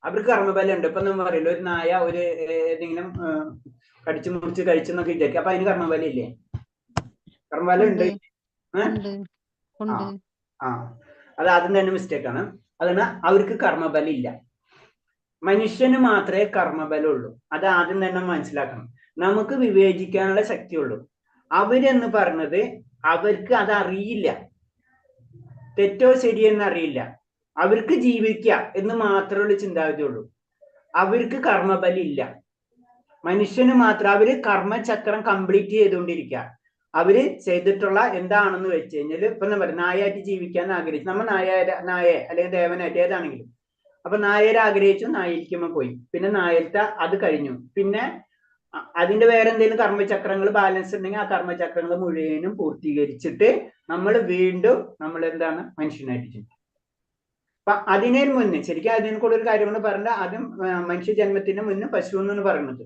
[SPEAKER 2] അവർക്ക് കർമ്മബലം ഉണ്ട്. ഇപ്പൊ നമ്മൾ പറയില്ല, ഒരു നായ ഒരു ഏതെങ്കിലും കടിച്ചു മുറിച്ച് കഴിച്ചെന്നൊക്കെ വിചാരിക്കും. അപ്പൊ അതിന് കർമ്മബലം ഇല്ലേ? കർമ്മബലം ഉണ്ട്. അത് ആദ്യം തന്നെ മിസ്റ്റേക്ക് ആണ്. അതാണ് അവർക്ക് കർമ്മബലം ഇല്ല. മനുഷ്യന് മാത്രമേ കർമ്മബലം ഉള്ളൂ. അത് ആദ്യം തന്നെ മനസ്സിലാക്കണം. നമുക്ക് വിവേചിക്കാനുള്ള ശക്തിയുള്ളൂ. അവരെന്ന് പറഞ്ഞത് അവർക്ക് അത് അറിയില്ല. തെറ്റോ ശരിയെന്ന് അറിയില്ല. അവർക്ക് ജീവിക്കുക എന്ന് മാത്രമുള്ള ചിന്താഗതി ഉള്ളൂ. അവർക്ക് കർമ്മബലം ഇല്ല. മനുഷ്യന് മാത്രം അവര് കർമ്മചക്രം കംപ്ലീറ്റ് ചെയ്തുകൊണ്ടിരിക്കുക. അവര് ചെയ്തിട്ടുള്ള എന്താണെന്ന് വെച്ച് കഴിഞ്ഞാൽ ഇപ്പൊ എന്താ പറയുക, നായായിട്ട് ജീവിക്കാൻ ആഗ്രഹിച്ചു. നമ്മൾ നായ അല്ലെങ്കിൽ ദേവനായിട്ട് ഏതാണെങ്കിലും. അപ്പൊ നായരെ ആഗ്രഹിച്ചു, നായിരിക്കുമ്പോ പോയി. പിന്നെ നായത്തെ അത് കഴിഞ്ഞു. പിന്നെ അതിന്റെ വേറെ എന്തെങ്കിലും കർമ്മചക്രങ്ങൾ ബാലൻസ് ഉണ്ടെങ്കിൽ ആ കർമ്മചക്രങ്ങൾ മുഴുവനും പൂർത്തീകരിച്ചിട്ട് നമ്മൾ വീണ്ടും നമ്മൾ എന്താണ് മനുഷ്യനായിട്ട് ജീവിക്കും. അപ്പൊ അതിനു മുന്നേ ശരിക്കും അതിനെ കൂടെ ഒരു കാര്യം കൊണ്ട് പറഞ്ഞാൽ ആദ്യം മനുഷ്യ ജന്മത്തിന് മുന്നേ പശു എന്ന് പറയുന്നത്.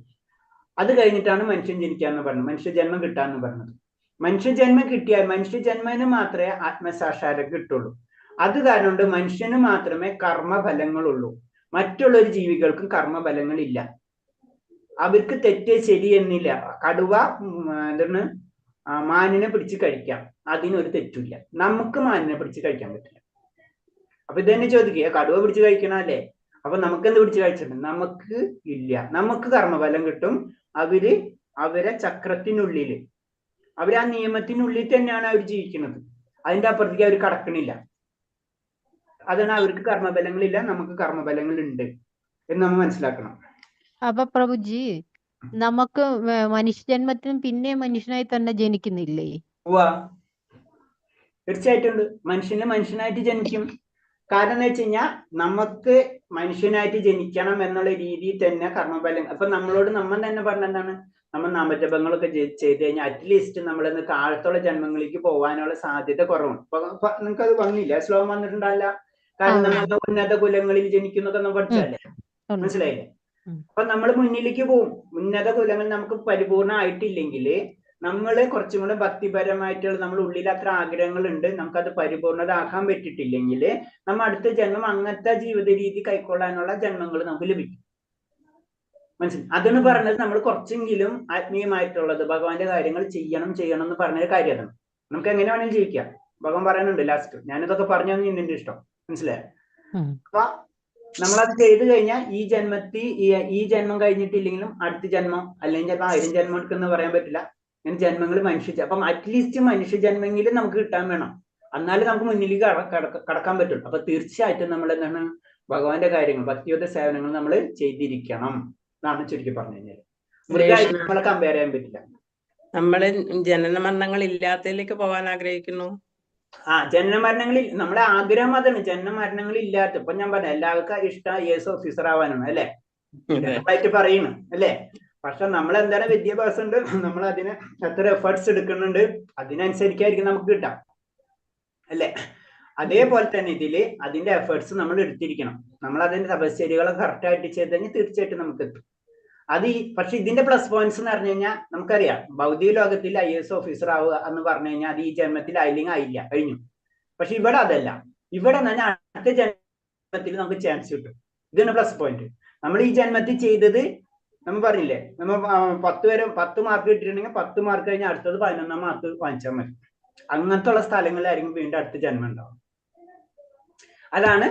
[SPEAKER 2] അത് കഴിഞ്ഞിട്ടാണ് മനുഷ്യൻ ജനിക്കാന്ന് പറഞ്ഞത്, മനുഷ്യജന്മം കിട്ടാന്ന് പറഞ്ഞത്. മനുഷ്യജന്മം കിട്ടിയാൽ മനുഷ്യജന്മന് മാത്രമേ ആത്മസാക്ഷാത്കാരം കിട്ടുള്ളൂ. അത് കാരണം കൊണ്ട് മനുഷ്യന് മാത്രമേ കർമ്മഫലങ്ങളുള്ളൂ. മറ്റുള്ളൊരു ജീവികൾക്കും കർമ്മഫലങ്ങളില്ല. അവർക്ക് തെറ്റ് ശരി എന്നില്ല. കടുവ എന്താണ് മാനിനെ പിടിച്ച് കഴിക്കാം, അതിനൊരു തെറ്റില്ല. നമുക്ക് മാനിനെ പിടിച്ച് കഴിക്കാൻ പറ്റില്ല. അപ്പൊ ഇത് തന്നെ ചോദിക്കുക, കടുവ പിടിച്ച് കഴിക്കണല്ലേ, അപ്പൊ നമുക്ക് എന്ത് പിടിച്ച് കഴിച്ചിട്ടുണ്ട്? നമുക്ക് ഇല്ല. നമുക്ക് കർമ്മഫലം കിട്ടും. അവരെ ചക്രത്തിനുള്ളിൽ, ആ നിയമത്തിനുള്ളിൽ തന്നെയാണ് അവർ ജീവിക്കുന്നത്. അതിന്റെ അപ്പുറത്തേക്ക് അവർ കടക്കണില്ല. അതാണ് അവർക്ക് കർമ്മഫലങ്ങളില്ല, നമുക്ക് കർമ്മഫലങ്ങളുണ്ട് എന്ന് നമ്മൾ മനസ്സിലാക്കണം.
[SPEAKER 3] അപ്പൊ പ്രഭുജി, നമുക്ക് മനുഷ്യജന്മത്തിനും പിന്നെ മനുഷ്യനായി തന്നെ ജനിക്കുന്നില്ലേ?
[SPEAKER 2] ഉവ്വ, തീർച്ചയായിട്ടും ഉണ്ട്. മനുഷ്യനായിട്ട് ജനിക്കും. കാരണം എന്ന് വെച്ച് കഴിഞ്ഞാൽ നമുക്ക് മനുഷ്യനായിട്ട് ജനിക്കണം എന്നുള്ള രീതിയിൽ തന്നെ കർമ്മഫലം. അപ്പൊ നമ്മളോട് നമ്മൾ തന്നെ പറഞ്ഞെന്താണ്, നമ്മൾ നാമജപങ്ങളൊക്കെ ചെയ്ത് കഴിഞ്ഞാൽ അറ്റ്ലീസ്റ്റ് നമ്മളിന്ന് താഴത്തുള്ള ജന്മങ്ങളിലേക്ക് പോകാനുള്ള സാധ്യത കുറവാണ്. അപ്പൊ നിങ്ങൾക്ക് അത് വന്നില്ല, ശ്ലോകം വന്നിട്ടുണ്ടല്ല. കാരണം നമ്മൾ ഉന്നത കുലങ്ങളിൽ ജനിക്കുന്നൊക്കെ നമ്മൾ പഠിച്ചല്ലേ, മനസ്സിലായില്ലേ? അപ്പൊ നമ്മൾ മുന്നിലേക്ക് പോകും. ഉന്നത കുലങ്ങൾ നമുക്ക് പരിപൂർണമായിട്ടില്ലെങ്കിൽ നമ്മൾ കുറച്ചും കൂടെ ഭക്തിപരമായിട്ടുള്ള നമ്മുടെ ഉള്ളിൽ അത്ര ആഗ്രഹങ്ങളുണ്ട്, നമുക്കത് പരിപൂർണത ആക്കാൻ പറ്റിയിട്ടില്ലെങ്കിൽ നമ്മൾ അടുത്ത ജന്മം അങ്ങനത്തെ ജീവിത രീതി കൈക്കൊള്ളാനുള്ള ജന്മങ്ങൾ നമുക്ക് ലഭിക്കും. മനസ്സിലായി? അതാണ് പറഞ്ഞത്. നമ്മൾ കുറച്ചെങ്കിലും ആത്മീയമായിട്ടുള്ളത് ഭഗവാന്റെ കാര്യങ്ങൾ ചെയ്യണം എന്ന് പറഞ്ഞൊരു കാര്യം അതാണ്. നമുക്ക് എങ്ങനെ വേണമെങ്കിലും ജീവിക്കാം. ഭഗവാൻ പറയുന്നുണ്ട് ലാസ്റ്റ്. ഞാനിതൊക്കെ പറഞ്ഞു നിന്റെ ഇഷ്ടം, മനസ്സിലായോ? അപ്പൊ നമ്മളത് ചെയ്തു കഴിഞ്ഞാൽ ഈ ജന്മം കഴിഞ്ഞിട്ടില്ലെങ്കിലും അടുത്ത ജന്മം, അല്ലെങ്കിൽ ചിലപ്പോൾ 1000 ജന്മം എടുക്കുന്ന പറയാൻ പറ്റില്ല. ഇങ്ങനെ ജന്മങ്ങൾ അപ്പം അറ്റ്ലീസ്റ്റ് മനുഷ്യ ജന്മെങ്കിലും നമുക്ക് കിട്ടാൻ വേണം. എന്നാലും നമുക്ക് മുന്നിലേക്ക് കടക്കാൻ പറ്റുള്ളൂ. അപ്പൊ തീർച്ചയായിട്ടും നമ്മൾ എന്താണ്, ഭഗവാന്റെ കാര്യങ്ങൾ, ഭക്തിയുടെ സേവനങ്ങൾ നമ്മൾ ചെയ്തിരിക്കണം എന്നാണ് ചുരുക്കി പറഞ്ഞു കഴിഞ്ഞാൽ. മൃഗമായിട്ട് നമ്മളെ കമ്പയർ ചെയ്യാൻ പറ്റില്ല.
[SPEAKER 5] നമ്മള് ജനന മരണങ്ങൾ ഇല്ലാത്തതിലേക്ക് പോകാൻ ആഗ്രഹിക്കുന്നു.
[SPEAKER 2] ജനന മരണങ്ങളിൽ നമ്മളെ ആഗ്രഹം അതാണ്, ജനന മരണങ്ങൾ ഇല്ലാത്ത. ഇപ്പൊ ഞാൻ പറഞ്ഞു എല്ലാവർക്കും ഇഷ്ടം IAS ഓഫീസർ ആവാനാണ് അല്ലെ, പറയുന്നു അല്ലെ. പക്ഷെ നമ്മൾ എന്താണ് വിദ്യാഭ്യാസം ഉണ്ട്, നമ്മൾ അതിന് എത്ര എഫേർട്സ് എടുക്കുന്നുണ്ട്, അതിനനുസരിച്ചായിരിക്കും നമുക്ക് കിട്ടാം അല്ലെ. അതേപോലെ തന്നെ ഇതില് അതിന്റെ എഫേർട്സ് നമ്മൾ എടുത്തിരിക്കണം. നമ്മൾ അതിന്റെ തപശ്ചര്യകളൊക്കെ കറക്റ്റ് ആയിട്ട് ചെയ്ത് കഴിഞ്ഞാൽ തീർച്ചയായിട്ടും നമുക്ക് എത്തും. പക്ഷെ ഇതിന്റെ പ്ലസ് പോയിന്റ്സ് എന്ന് പറഞ്ഞു കഴിഞ്ഞാൽ നമുക്കറിയാം, ഭൗതിക ലോകത്തിൽ IAS ഓഫീസർ ആവുക എന്ന് പറഞ്ഞു കഴിഞ്ഞാൽ അത് ഈ ജന്മത്തിൽ ആയില്ലെങ്കിൽ ആയില്ല, കഴിഞ്ഞു. പക്ഷെ ഇവിടെ അതല്ല. ഇവിടെ അടുത്ത ജന്മത്തിൽ നമുക്ക് ചാൻസ് കിട്ടും. ഇതാണ് പ്ലസ് പോയിന്റ്. നമ്മൾ ഈ ജന്മത്തിൽ ചെയ്തത് നമ്മൾ പറഞ്ഞില്ലേ, നമ്മൾ 10 മാർക്ക് കിട്ടിയിട്ടുണ്ടെങ്കിൽ 10 മാർക്ക് കഴിഞ്ഞാൽ അടുത്തത് 11 മാർക്ക് വാങ്ങിച്ചാൽ മതി. അങ്ങനത്തെ ഉള്ള സ്ഥലങ്ങളിലായിരിക്കും വീണ്ടും അടുത്ത ജന്മം ഉണ്ടാവും. അതാണ്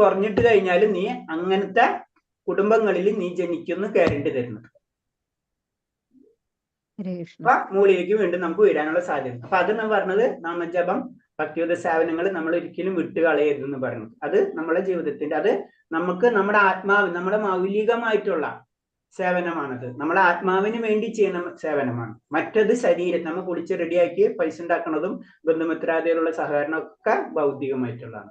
[SPEAKER 2] കുറഞ്ഞിട്ട് കഴിഞ്ഞാൽ നീ അങ്ങനത്തെ കുടുംബങ്ങളിൽ നീ ജനിക്കുന്നു കയറേണ്ടി തരുന്നത്. അപ്പൊ മൂലയിലേക്ക് വീണ്ടും നമുക്ക് വീഴാനുള്ള സാധ്യത. അപ്പൊ അത് നമ്മൾ പറഞ്ഞത് നാമജപം, ഭക്തിയുത സേവനങ്ങൾ നമ്മൾ ഒരിക്കലും വിട്ട് കളയരുതെന്ന് പറയുന്നത്. അത് നമ്മുടെ ജീവിതത്തിന്റെ, അത് നമുക്ക് നമ്മുടെ ആത്മാവ്, നമ്മുടെ മൗലികമായിട്ടുള്ള സേവനമാണത്. നമ്മുടെ ആത്മാവിന് വേണ്ടി ചെയ്യുന്ന സേവനമാണ്. മറ്റത് ശരീരം നമ്മൾ കുളിച്ച് റെഡിയാക്കി പൈസ ഉണ്ടാക്കുന്നതും ബന്ധുമിത്രാദികളുള്ള സഹകരണമൊക്കെ ഭൗതികമായിട്ടുള്ളതാണ്.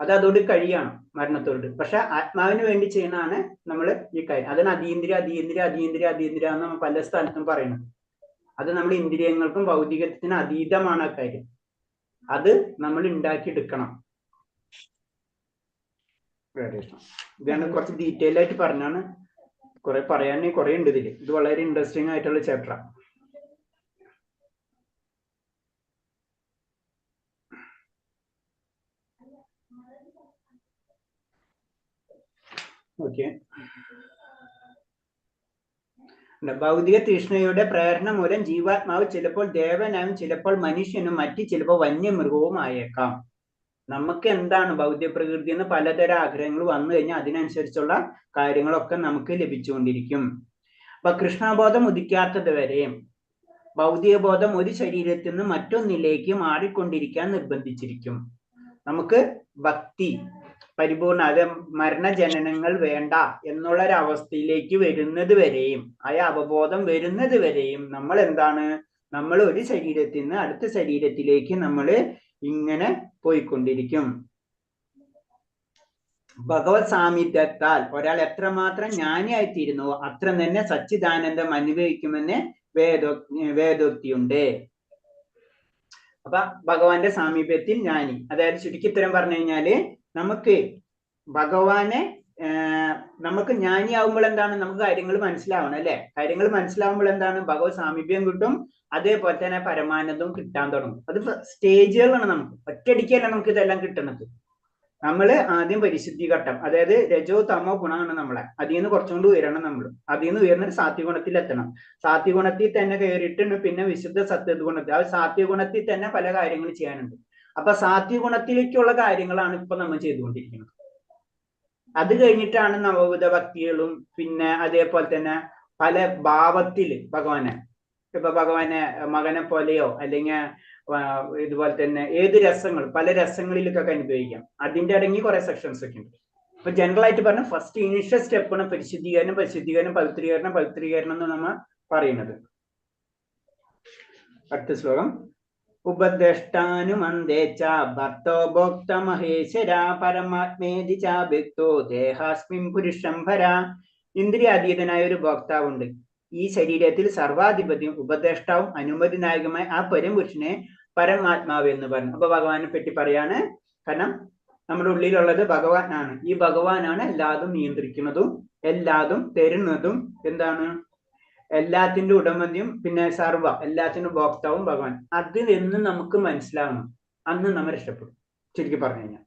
[SPEAKER 2] അത് അതോട് കഴിയാണ് മരണത്തോട്. പക്ഷെ ആത്മാവിന് വേണ്ടി ചെയ്യുന്നതാണ് നമ്മൾ ഈ കാര്യം. അതാണ് അതീന്ദ്രിയ എന്ന് നമ്മൾ പല സ്ഥലത്തും പറയുന്നത്. അത് നമ്മുടെ ഇന്ദ്രിയങ്ങൾക്കും ഭൗതികത്തിന് അതീതമാണ് ആ കാര്യം. അത് നമ്മൾ ഉണ്ടാക്കിയെടുക്കണം. ഇതാണ് കുറച്ച് ഡീറ്റെയിൽ ആയിട്ട് പറഞ്ഞാണ്. കുറെ പറയാൻ കുറെ ഉണ്ട് ഇതില്. ഇത് വളരെ ഇൻട്രസ്റ്റിംഗ് ആയിട്ടുള്ള ചാപ്റ്ററാണ്. ഓക്കെ. ഭൗതിക തൃഷ്ണയുടെ പ്രേരണ മൂലം ജീവാത്മാവ് ചിലപ്പോൾ ദേവനായും ചിലപ്പോൾ മനുഷ്യനും മറ്റു ചിലപ്പോൾ വന്യമൃഗവും ആയേക്കാം. നമുക്ക് എന്താണ് ഭൗതിക പ്രകൃതി എന്ന് പലതരം ആഗ്രഹങ്ങൾ വന്നു കഴിഞ്ഞാൽ അതിനനുസരിച്ചുള്ള കാര്യങ്ങളൊക്കെ നമുക്ക് ലഭിച്ചുകൊണ്ടിരിക്കും. അപ്പൊ കൃഷ്ണബോധം ഉദിക്കാത്തത് വരെയും ഭൗതിക ബോധം ഒരു ശരീരത്തിൽ നിന്ന് മറ്റൊന്നിലേക്ക് മാറിക്കൊണ്ടിരിക്കാൻ നിർബന്ധിച്ചിരിക്കും. നമുക്ക് ഭക്തി പരിപൂർണ, അത് മരണജനനങ്ങൾ വേണ്ട എന്നുള്ളൊരവസ്ഥയിലേക്ക് വരുന്നത് വരെയും, ആ അവബോധം വരുന്നത് വരെയും നമ്മൾ എന്താണ്, നമ്മൾ ഒരു ശരീരത്തിൽ നിന്ന് അടുത്ത ശരീരത്തിലേക്ക് നമ്മൾ ഇങ്ങനെ പോയിക്കൊണ്ടിരിക്കും. ഭഗവത് സാമീപ്യത്താൽ ഒരാൾ എത്രമാത്രം ജ്ഞാനിയായിത്തീരുന്നുവോ അത്ര തന്നെ സച്ചിദാനന്ദം അനുഭവിക്കുമെന്ന് വേദോക്തിയുണ്ട്. അപ്പൊ ഭഗവാന്റെ സാമീപ്യത്തിൽ ജ്ഞാനി, അതായത് ചുരുക്കിത്തരം പറഞ്ഞു കഴിഞ്ഞാല് നമുക്ക് ഭഗവാനെ നമുക്ക് ജ്ഞാനിയാവുമ്പോൾ എന്താണ്, നമുക്ക് കാര്യങ്ങൾ മനസ്സിലാവണം അല്ലെ. കാര്യങ്ങൾ മനസ്സിലാവുമ്പോൾ എന്താണ്, ഭഗവത് സാമീപ്യം കിട്ടും. അതേപോലെ തന്നെ പരമാനന്ദവും കിട്ടാൻ തുടങ്ങും. അത് സ്റ്റേജുകളാണ്. നമുക്ക് ഒറ്റയടിക്കല്ല നമുക്ക് ഇതെല്ലാം കിട്ടുന്നത്. നമ്മൾ ആദ്യം പരിശുദ്ധി ഘട്ടം, അതായത് രജോ തമോ ഗുണമാണ് നമ്മളെ. അതിൽ നിന്ന് കുറച്ചുകൊണ്ട് ഉയരണം. നമ്മൾ അതിൽ നിന്ന് ഉയർന്നിട്ട് സാത്വികഗുണത്തിൽ എത്തണം. സാത്വികഗുണത്തിൽ തന്നെ കയറിയിട്ടുണ്ട് പിന്നെ വിശുദ്ധ സത്വഗുണത്തിൽ. ആ സാത്വികഗുണത്തിൽ തന്നെ പല കാര്യങ്ങൾ ചെയ്യാനുണ്ട്. അപ്പൊ സാത്വികഗുണത്തിലേക്കുള്ള കാര്യങ്ങളാണ് ഇപ്പൊ നമ്മൾ ചെയ്തുകൊണ്ടിരിക്കുന്നത്. അത് കഴിഞ്ഞിട്ടാണ് നവവിധ ഭക്തികളും പിന്നെ അതേപോലെ തന്നെ പല ഭാവത്തിൽ ഭഗവാനെ, ഇപ്പൊ ഭഗവാനെ മകനെ പോലെയോ അല്ലെങ്കിൽ ഇതുപോലെ തന്നെ ഏത് രസങ്ങൾ, പല രസങ്ങളിലേക്കൊക്കെ അനുഭവിക്കാം. അതിന്റെ അടങ്ങി കുറെ സെക്ഷൻസ് ഒക്കെ ഉണ്ട്. ഇപ്പൊ ജനറൽ ആയിട്ട് പറഞ്ഞ ഫസ്റ്റ് ഇനീഷ്യൽ സ്റ്റെപ്പാണ് പരിശുദ്ധീകരണം, പവിത്രീകരണം എന്ന് നമ്മൾ പറയുന്നത്. അടുത്ത ശ്ലോകം. ഉപദേഷ്ടാനുമന്ദേച്ച ഭർത്തോ ഭോക്ത മഹേശ്വര പരമാത്മേതി ചാഭക്തോ ദേഹാസ്മിൻ പുരുഷം ഭര. ഇന്ദ്രിയാതീതനായ ഒരു ഭോക്താവുണ്ട്. ഈ ശരീരത്തിൽ സർവാധിപതിയും ഉപദേഷ്ടാവും അനുമതിനായകമായ ആ പരമപുരുഷനെ പരമാത്മാവ് എന്ന് പറഞ്ഞു. അപ്പൊ ഭഗവാനെ പറ്റി പറയാണ്. കാരണം നമ്മുടെ ഉള്ളിലുള്ളത് ഭഗവാനാണ്. ഈ ഭഗവാനാണ് എല്ലാതും നിയന്ത്രിക്കുന്നതും എല്ലാതും തരുന്നതും. എന്താണ്? എല്ലാത്തിന്റെ ഉടമതിയും പിന്നെ എല്ലാത്തിന്റെ ഭോക്താവും ഭഗവാൻ. അതിൽ എന്ന് നമുക്ക് മനസ്സിലാവണം, അന്ന് നമ്മൾ രക്ഷപ്പെടും. ചുരുക്കി പറഞ്ഞു കഴിഞ്ഞാൽ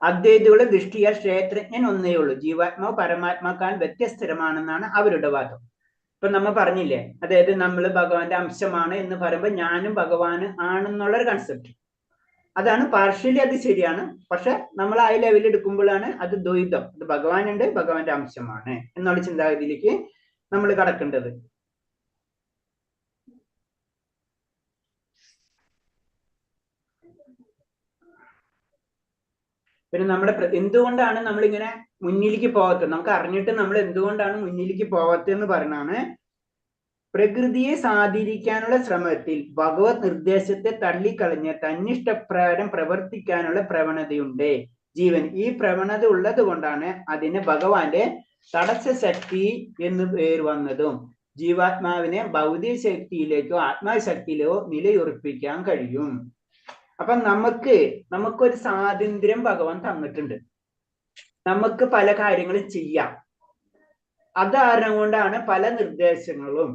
[SPEAKER 2] അദ്വൈതികളുടെ ദൃഷ്ടിയാൽ ക്ഷേത്രജ്ഞൻ ഒന്നേ ഉള്ളൂ. ജീവാത്മാവ് പരമാത്മാക്കാൻ വ്യത്യസ്തരമാണെന്നാണ് അവരുടെ വാദം. ഇപ്പൊ നമ്മൾ പറഞ്ഞില്ലേ, അതായത് നമ്മൾ ഭഗവാന്റെ അംശമാണ് എന്ന് പറയുമ്പോൾ ഞാനും ഭഗവാന് ആണെന്നുള്ളൊരു കൺസെപ്റ്റ്. അതാണ് പാർഷ്യലി അത് ശരിയാണ്. പക്ഷെ നമ്മൾ ആ ലെവലിൽ എടുക്കുമ്പോഴാണ് അത് ദ്വൈതം. അത് ഭഗവാനുണ്ട്, ഭഗവാന്റെ അംശമാണ് എന്നുള്ള ചിന്താഗതിയിലേക്ക് നമ്മൾ കടക്കേണ്ടത്. പിന്നെ നമ്മുടെ എന്തുകൊണ്ടാണ് നമ്മളിങ്ങനെ മുന്നിലേക്ക് പോകാത്തത്, നമുക്ക് അറിഞ്ഞിട്ട് നമ്മൾ എന്തുകൊണ്ടാണ് മുന്നിലേക്ക് പോകാത്തതെന്ന് പറഞ്ഞാണ്. പ്രകൃതിയെ സ്വാധീനിക്കാനുള്ള ശ്രമത്തിൽ ഭഗവത് നിർദ്ദേശത്തെ തള്ളിക്കളഞ്ഞ് തന്നിഷ്ടപ്രകാരം പ്രവർത്തിക്കാനുള്ള പ്രവണതയുണ്ട് ജീവൻ. ഈ പ്രവണത ഉള്ളത് കൊണ്ടാണ് അതിന് ഭഗവാന്റെ തടസ്സ ശക്തി എന്ന് പേര് വന്നതും. ജീവാത്മാവിനെ ഭൗതിക ശക്തിയിലേക്കോ ആത്മാശക്തിയിലോ നിലയുറപ്പിക്കാൻ കഴിയും. അപ്പൊ നമുക്കൊരു സ്വാതന്ത്ര്യം ഭഗവാൻ തന്നിട്ടുണ്ട്. നമുക്ക് പല കാര്യങ്ങളും ചെയ്യാം. അതാരണം കൊണ്ടാണ് പല നിർദ്ദേശങ്ങളും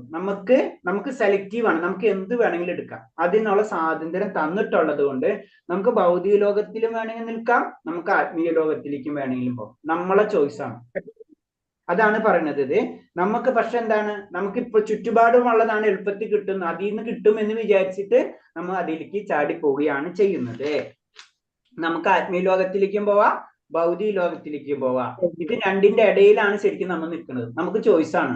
[SPEAKER 2] നമുക്ക് സെലക്റ്റീവ് ആണ്. നമുക്ക് എന്ത് വേണമെങ്കിലും എടുക്കാം. അതിനുള്ള സ്വാതന്ത്ര്യം തന്നിട്ടുള്ളത് കൊണ്ട് നമുക്ക് ഭൗതിക ലോകത്തിലും വേണമെങ്കിൽ നിൽക്കാം, നമുക്ക് ആത്മീയ ലോകത്തിലേക്കും വേണമെങ്കിലും പോകാം. നമ്മളെ ചോയ്സാണ്. അതാണ് പറയുന്നത്. നമുക്ക് പക്ഷെ എന്താണ്, നമുക്കിപ്പോ ചുറ്റുപാടുമുള്ളതാണ് എളുപ്പത്തിൽ കിട്ടുന്നത്, അതിൽ നിന്ന് കിട്ടും എന്ന് വിചാരിച്ചിട്ട് നമ്മൾ അതിലേക്ക് ചാടി പോവുകയാണ് ചെയ്യുന്നത്. നമുക്ക് ആത്മീയ ലോകത്തിലേക്കും പോവാം, ഭൗതിക ലോകത്തിലേക്കും പോവാം. ഇത് രണ്ടിന്റെ ഇടയിലാണ് ശരിക്കും നമ്മൾ നിൽക്കുന്നത്. നമുക്ക് ചോയ്സാണ്.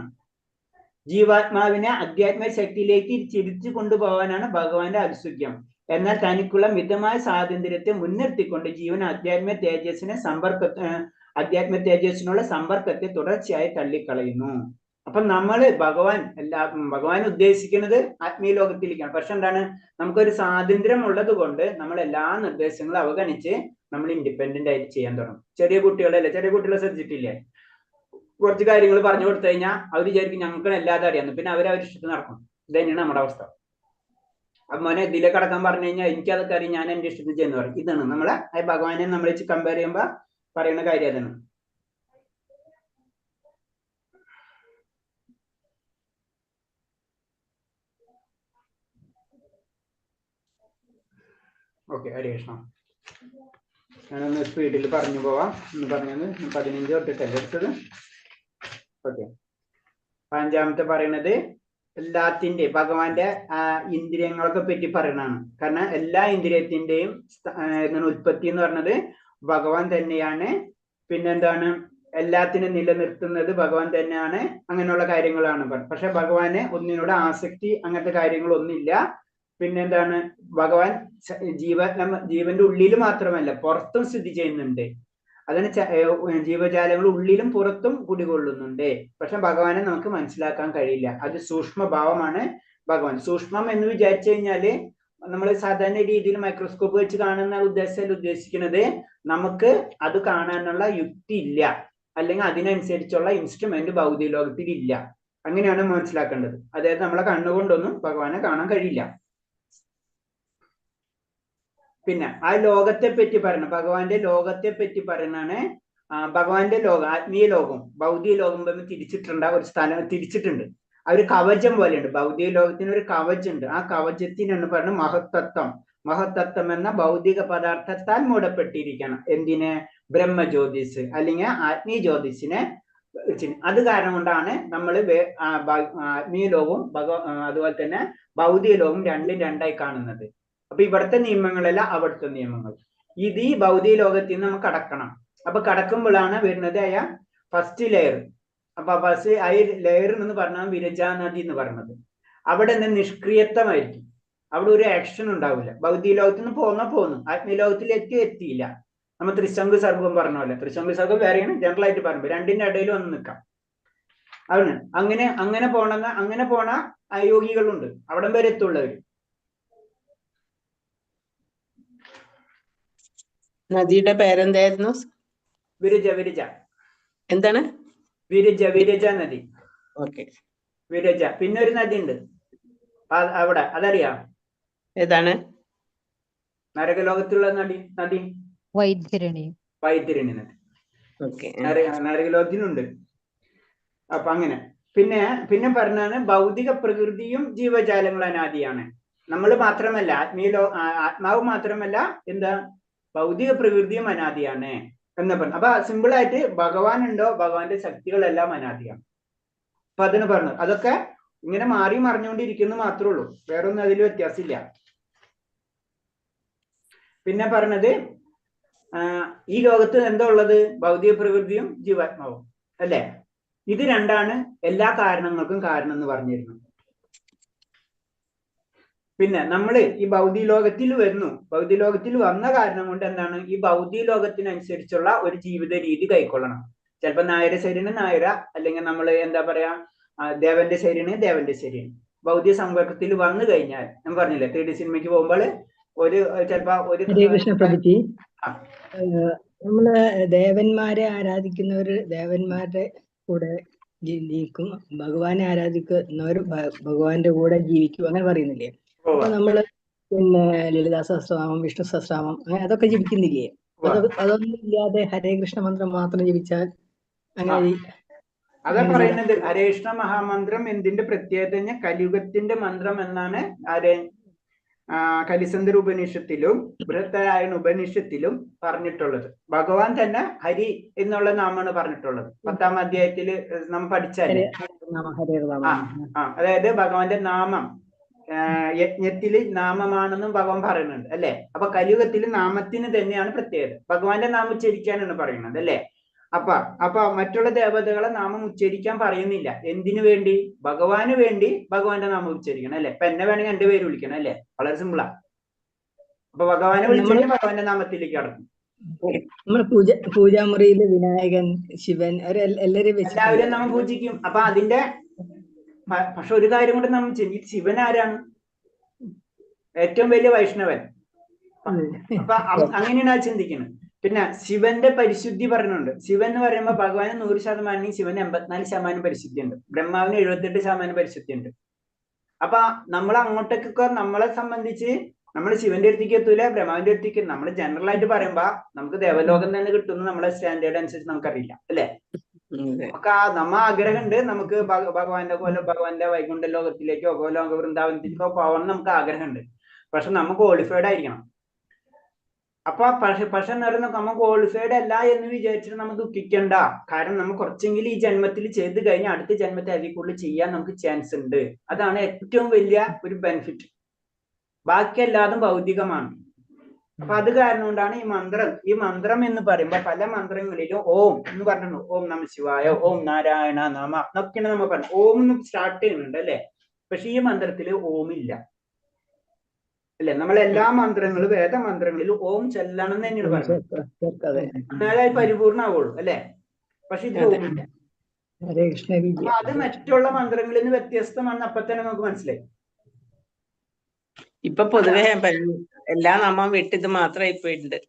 [SPEAKER 2] ജീവാത്മാവിനെ അധ്യാത്മിക ശക്തിയിലേക്ക് തിരിച്ചു കൊണ്ടുപോകാനാണ് ഭഗവാന്റെ ഔത്സുക്യം. എന്നാൽ തനിക്കുള്ള മിതമായ സ്വാതന്ത്ര്യത്തെ മുൻനിർത്തിക്കൊണ്ട് ജീവൻ അധ്യാത്മിക തേജസ്സിനുള്ള സമ്പർക്കത്തെ തുടർച്ചയായി തള്ളിക്കളയുന്നു. അപ്പൊ ഭഗവാൻ ഉദ്ദേശിക്കുന്നത് ആത്മീയ ലോകത്തിലേക്കാണ്. പക്ഷെ എന്താണ്, നമുക്കൊരു സ്വാതന്ത്ര്യം ഉള്ളത് കൊണ്ട് നമ്മൾ എല്ലാ നിർദ്ദേശങ്ങളും അവഗണിച്ച് നമ്മൾ ഇൻഡിപെൻഡന്റ് ആയിട്ട് ചെയ്യാൻ തുടങ്ങും. ചെറിയ കുട്ടികളെ ശ്രദ്ധിച്ചിട്ടില്ലേ, കുറച്ച് കാര്യങ്ങൾ പറഞ്ഞു കൊടുത്തു കഴിഞ്ഞാൽ അവർ വിചാരിക്കും ഞങ്ങൾക്ക് എല്ലാതും അറിയാമെന്ന്. പിന്നെ അവരവർ ഇഷ്ടത്തിന് നടക്കും. ഇത് തന്നെയാണ് നമ്മുടെ അവസ്ഥ. അപ്പൊ മോനെ ഇതിലേക്ക് കടക്കാൻ പറഞ്ഞു കഴിഞ്ഞാൽ എനിക്കതൊക്കെ അറിയാം, ഞാൻ എന്റെ ഇഷ്ടത്തിന് ചെയ്യുന്ന പറയും. ഇതാണ് നമ്മളെ ഭഗവാനെ നമ്മൾ വെച്ച് കമ്പയർ ചെയ്യുമ്പോ പറയുന്ന കാര്യം അതാണ്. ഓക്കെ, ഹരേ കൃഷ്ണ. ഞാനൊന്ന് സ്പീഡിൽ പറഞ്ഞു പോവാം. എന്ന് പറഞ്ഞത് 15 തൊട്ടിട്ടല്ലേ എടുത്തത്. ഓക്കെ, 5-ാമത്തെ പറയുന്നത് എല്ലാത്തിന്റെ ഭഗവാന്റെ ഇന്ദ്രിയങ്ങളൊക്കെ പറ്റി പറയണതാണ്. കാരണം എല്ലാ ഇന്ദ്രിയത്തിന്റെയും ഉൽപ്പത്തി എന്ന് പറഞ്ഞത് ഭഗവാൻ തന്നെയാണ്. പിന്നെന്താണ്, എല്ലാത്തിനും നിലനിർത്തുന്നത് ഭഗവാൻ തന്നെയാണ്. അങ്ങനെയുള്ള കാര്യങ്ങളാണ്. പക്ഷെ ഭഗവാന് ഒന്നിനോട് ആസക്തി അങ്ങനത്തെ കാര്യങ്ങളൊന്നുമില്ല. പിന്നെന്താണ്, ഭഗവാൻ ജീവന്റെ ഉള്ളിൽ മാത്രമല്ല പുറത്തും സ്ഥിതി ചെയ്യുന്നുണ്ട്. അതിന് ജീവജാലങ്ങൾ ഉള്ളിലും പുറത്തും കുടികൊള്ളുന്നുണ്ട്. പക്ഷെ ഭഗവാനെ നമുക്ക് മനസ്സിലാക്കാൻ കഴിയില്ല. അത് സൂക്ഷ്മഭാവമാണ് ഭഗവാൻ. സൂക്ഷ്മം എന്ന് വിചാരിച്ചു കഴിഞ്ഞാല് നമ്മൾ സാധാരണ രീതിയിൽ മൈക്രോസ്കോപ്പ് വെച്ച് കാണുന്ന ഉദ്ദേശിക്കുന്നത് നമുക്ക് അത് കാണാനുള്ള യുക്തി ഇല്ല, അല്ലെങ്കിൽ അതിനനുസരിച്ചുള്ള ഇൻസ്ട്രുമെന്റ് ഭൗതിക ലോകത്തിൽ ഇല്ല. അങ്ങനെയാണ് മനസ്സിലാക്കേണ്ടത്. അതായത് നമ്മളെ കണ്ണുകൊണ്ടൊന്നും ഭഗവാനെ കാണാൻ കഴിയില്ല. പിന്നെ ആ ലോകത്തെ പറ്റി പറയണം, ഭഗവാന്റെ ലോകത്തെ പറ്റി പറയണാണ്. ഭഗവാന്റെ ലോകം, ആത്മീയ ലോകം ഭൗതിക ലോകം ഒരു സ്ഥലം തിരിച്ചിട്ടുണ്ട്. ആ ഒരു കവചം പോലെയുണ്ട്. ഭൗതിക ലോകത്തിന് ഒരു കവചുണ്ട്. ആ കവചത്തിനാണ് പറയുന്നത് മഹത്തത്വം. മഹത്തത്വം എന്ന ഭൗതിക പദാർത്ഥത്താൽ മൂടപ്പെട്ടിരിക്കണം. എന്തിന്? ബ്രഹ്മജ്യോതിസ് അല്ലെങ്കിൽ ആത്മീയ ജ്യോതിസിനെ. അത് കാരണം കൊണ്ടാണ് നമ്മൾ ആത്മീയ ലോകവും അതുപോലെ തന്നെ ഭൗതിക ലോകവും രണ്ടും രണ്ടായി കാണുന്നത്. അപ്പൊ ഇവിടുത്തെ നിയമങ്ങളല്ല അവിടുത്തെ നിയമങ്ങൾ. ഇത് ഈ ഭൗതിക ലോകത്തിൽ നിന്ന് നമുക്ക് കടക്കണം. അപ്പൊ കടക്കുമ്പോഴാണ് വരുന്നത് ഫസ്റ്റ് ലെയർ. അപ്പൊ ഫസ്റ്റ് ആ ലെയർ എന്ന് പറഞ്ഞാൽ വിരജാ നദി എന്ന് പറഞ്ഞത്. അവിടെ നിന്ന് നിഷ്ക്രിയത്വമായിരിക്കും. അവിടെ ഒരു ആക്ഷൻ ഉണ്ടാവില്ല. ഭൗതിക ലോകത്തിൽ നിന്ന് പോന്നു, ആത്മീയ ലോകത്തിൽ എത്തിയില്ല. നമ്മൾ ത്രിശങ്കു സർഗം പറഞ്ഞ പോലെ, ത്രിശങ്കു സർഗം വേറെയാണ്, ജനറൽ ആയിട്ട് പറയുമ്പോൾ രണ്ടിന്റെ ഇടയിൽ വന്ന് നിൽക്കാം. അവന് അങ്ങനെ പോണ യോഗികളുണ്ട്, അവിടം വരെ എത്തുള്ളവര്.
[SPEAKER 5] നദിയുടെ പേരെന്തായിരുന്നു?
[SPEAKER 2] വിരജ.
[SPEAKER 5] എന്താണ്?
[SPEAKER 2] വിരജ നദി.
[SPEAKER 5] ഓക്കെ.
[SPEAKER 2] വിരജ. പിന്നെ ഒരു നദി ഉണ്ട് അവിടെ, അതറിയാം?
[SPEAKER 5] ഏതാണ്?
[SPEAKER 2] നരകലോകത്തുള്ള നദി
[SPEAKER 3] വൈദ്യരണി
[SPEAKER 2] നദി.
[SPEAKER 5] ഓക്കെ.
[SPEAKER 2] നരകലോകത്തിനുണ്ട്. അപ്പൊ അങ്ങനെ പിന്നെ പറഞ്ഞാണ് ഭൗതിക പ്രകൃതിയും ജീവജാലങ്ങൾ അനാദിയാണ്. നമ്മൾ മാത്രമല്ല, ആത്മാവ് മാത്രമല്ല, എന്താ, ഭൗതിക പ്രകൃതിയും അനാദിയാണ് എന്ന് പറഞ്ഞു. അപ്പൊ സിമ്പിൾ ആയിട്ട് ഭഗവാൻ ഉണ്ടോ, ഭഗവാന്റെ ശക്തികളെല്ലാം അനാദിയാണ്. അപ്പൊ അതിന് പറഞ്ഞു അതൊക്കെ ഇങ്ങനെ മാറി മറിഞ്ഞുകൊണ്ടിരിക്കുന്നു മാത്രമേ ഉള്ളൂ, വേറൊന്നും അതിൽ വ്യത്യാസമില്ല. പിന്നെ പറഞ്ഞത് ഈ ലോകത്ത് എന്താ ഉള്ളത്? ഭൗതിക പ്രകൃതിയും ജീവാത്മാവും അല്ലേ? ഇത് രണ്ടാണ് എല്ലാ കാരണങ്ങൾക്കും കാരണം എന്ന് പറഞ്ഞിരുന്നു. പിന്നെ നമ്മൾ ഈ ഭൗതിക ലോകത്തിൽ വരുന്നു. ഭൗതിക ലോകത്തിൽ വന്ന കാരണം കൊണ്ട് എന്താണ്? ഈ ഭൗതിക ലോകത്തിനനുസരിച്ചുള്ള ഒരു ജീവിത രീതി കൈക്കൊള്ളണം. ചിലപ്പോൾ നായര ശരീരം നായര, അല്ലെങ്കിൽ നമ്മൾ എന്താ പറയാ, ദേവന്റെ ശരീരം ദേവന്റെ ശരീരം. ഭൗതിക സമ്പർക്കത്തിൽ വന്നു കഴിഞ്ഞാൽ ഞാൻ പറഞ്ഞില്ലേ, 3D സിനിമയ്ക്ക് പോകുമ്പോൾ
[SPEAKER 6] ഹരേ പ്രഭുജി, നമ്മള് ദേവന്മാരെ ആരാധിക്കുന്നവര് ദേവന്മാരുടെ കൂടെ ജീവിക്കും, ഭഗവാനെ ആരാധിക്കുന്നവർ ഭഗവാന്റെ കൂടെ ജീവിക്കും, അങ്ങനെ പറയുന്നില്ലേ? അപ്പൊ നമ്മള് പിന്നെ ലളിതാ സഹസ്രനാമം, വിഷ്ണു സഹസ്രനാമം, അങ്ങനെ അതൊക്കെ ജപിക്കുന്നില്ലേ? അതൊന്നും ഇല്ലാതെ ഹരേ കൃഷ്ണ മന്ത്രം മാത്രം ജപിച്ചാൽ അങ്ങനെ?
[SPEAKER 2] അതാ പറയുന്നത്. ഹരേ കൃഷ്ണ മഹാമന്ത്രം എന്തിന്റെ പ്രത്യേകത? കലിയുഗത്തിന്റെ മന്ത്രം എന്നാണ് കലിസന്ധര ഉപനിഷത്തിലും ബൃഹത്താരായണ ഉപനിഷത്തിലും പറഞ്ഞിട്ടുള്ളത്. ഭഗവാൻ തന്നെ ഹരി എന്നുള്ള നാമമാണ് പറഞ്ഞിട്ടുള്ളത്. 10ാം അധ്യായത്തിൽ നമ്മൾ പഠിച്ചാലേ. അതായത് ഭഗവാന്റെ നാമം യജ്ഞത്തില് നാമമാണെന്നും ഭഗവാൻ പറയുന്നുണ്ട് അല്ലെ? അപ്പൊ കലിയുഗത്തിൽ നാമത്തിന് തന്നെയാണ് പ്രത്യേകത. ഭഗവാന്റെ നാമം ഉച്ചരിക്കാനാണ് പറയുന്നത് അല്ലെ? അപ്പൊ മറ്റുള്ള ദേവതകളെ നാമം ഉച്ചരിക്കാൻ പറയുന്നില്ല. എന്തിനു വേണ്ടി? ഭഗവാന് വേണ്ടി ഭഗവാന്റെ നാമം ഉച്ചരിക്കണം അല്ലെ? ഇപ്പൊ എന്നെ വേണമെങ്കിൽ 2 പേര് വിളിക്കണം അല്ലെ? വളരെ സിമ്പിളാ. അപ്പൊ ഭഗവാനെ വിളിച്ചാൽ ഭഗവാന്റെ നാമത്തിലേക്ക് കടക്കും.
[SPEAKER 6] നമ്മൾ പൂജാമുറിയില് വിനായകൻ, ശിവൻ എല്ലാവരും
[SPEAKER 2] നമ്മൾ പൂജിക്കും. അപ്പൊ അതിന്റെ പക്ഷെ ഒരു കാര്യം കൂടെ നമ്മൾ ചെയ്യും. ശിവൻ ആരാണ്? ഏറ്റവും വലിയ വൈഷ്ണവൻ. അപ്പൊ അങ്ങനെയാണ് ചിന്തിക്കുന്നത്. പിന്നെ ശിവന്റെ പരിശുദ്ധി പറഞ്ഞുണ്ട്. ശിവൻ എന്ന് പറയുമ്പോൾ ഭഗവാന് 100%, ശിവന് 84% പരിശുദ്ധി ഉണ്ട്. ബ്രഹ്മാവിന് 78% പരിശുദ്ധി ഉണ്ട്. അപ്പൊ നമ്മൾ അങ്ങോട്ടേക്കൊക്കെ നമ്മളെ സംബന്ധിച്ച് നമ്മൾ ശിവന്റെ അടുത്തേക്ക് എത്തൂല, ബ്രഹ്മാവിന്റെ അടുത്തേക്ക്. നമ്മൾ ജനറൽ ആയിട്ട് പറയുമ്പോ നമുക്ക് ദേവലോകം തന്നെ കിട്ടുന്നു നമ്മളെ സ്റ്റാൻഡേർഡ് അനുസരിച്ച് നമുക്കറിയില്ല അല്ലെ? നമുക്ക് നമ്മ ആഗ്രഹമുണ്ട്, നമുക്ക് ഭഗവാന്റെ വൈകുണ്ഠ ലോകത്തിലേക്കോ ഗോലോക വൃന്ദാവനത്തിലേക്കോ പോകണം നമുക്ക് ആഗ്രഹമുണ്ട്. പക്ഷെ നമുക്ക് ക്വാളിഫൈഡ് ആയിരിക്കണം. അപ്പൊ പക്ഷെ നമ്മൾ ക്വാളിഫൈഡ് അല്ല എന്ന് വിചാരിച്ചിട്ട് നമ്മൾ ദുഃഖിക്കണ്ട. കാരണം നമ്മൾ കുറച്ചെങ്കിലും ഈ ജന്മത്തിൽ ചെയ്ത് കഴിഞ്ഞാൽ അടുത്ത ജന്മത്തെ അതിൽ കൂടുതൽ ചെയ്യാൻ നമുക്ക് ചാൻസ് ഉണ്ട്. അതാണ് ഏറ്റവും വലിയ ഒരു ബെനിഫിറ്റ്. ബാക്കി എല്ലാതും ഭൗതികമാണ്. അപ്പൊ അത് കാരണം കൊണ്ടാണ് ഈ മന്ത്രം എന്ന് പറയുമ്പോൾ പല മന്ത്രങ്ങളിലും ഓം എന്ന് പറഞ്ഞു, ഓം നമ ശിവായ, ഓം നാരായണ നമ എന്നൊക്കെയാണ് നമ്മൾ പറഞ്ഞു. ഓം എന്ന് സ്റ്റാർട്ട് ചെയ്യുന്നുണ്ട് അല്ലെ? പക്ഷെ ഈ മന്ത്രത്തില് ഓം ഇല്ല അല്ലെ? നമ്മളെല്ലാ മന്ത്രങ്ങളും വേദമന്ത്രങ്ങളിലും ഓം ചെല്ലണം എന്ന് തന്നെയാണ് പറയുന്നത്. എന്നാലേ പരിപൂർണ്ണമാവുള്ളൂ അല്ലെ? പക്ഷെ ഇത് ഓമില്ല. അത് മറ്റുള്ള മന്ത്രങ്ങളിൽ നിന്ന് വ്യത്യസ്തമാണെന്ന് അപ്പൊ തന്നെ നമുക്ക് മനസ്സിലായി.
[SPEAKER 5] ഇപ്പൊ പൊതുവെ എല്ലാ നാമം വിട്ടിത് മാത്രമായി പോയിട്ടുണ്ട്.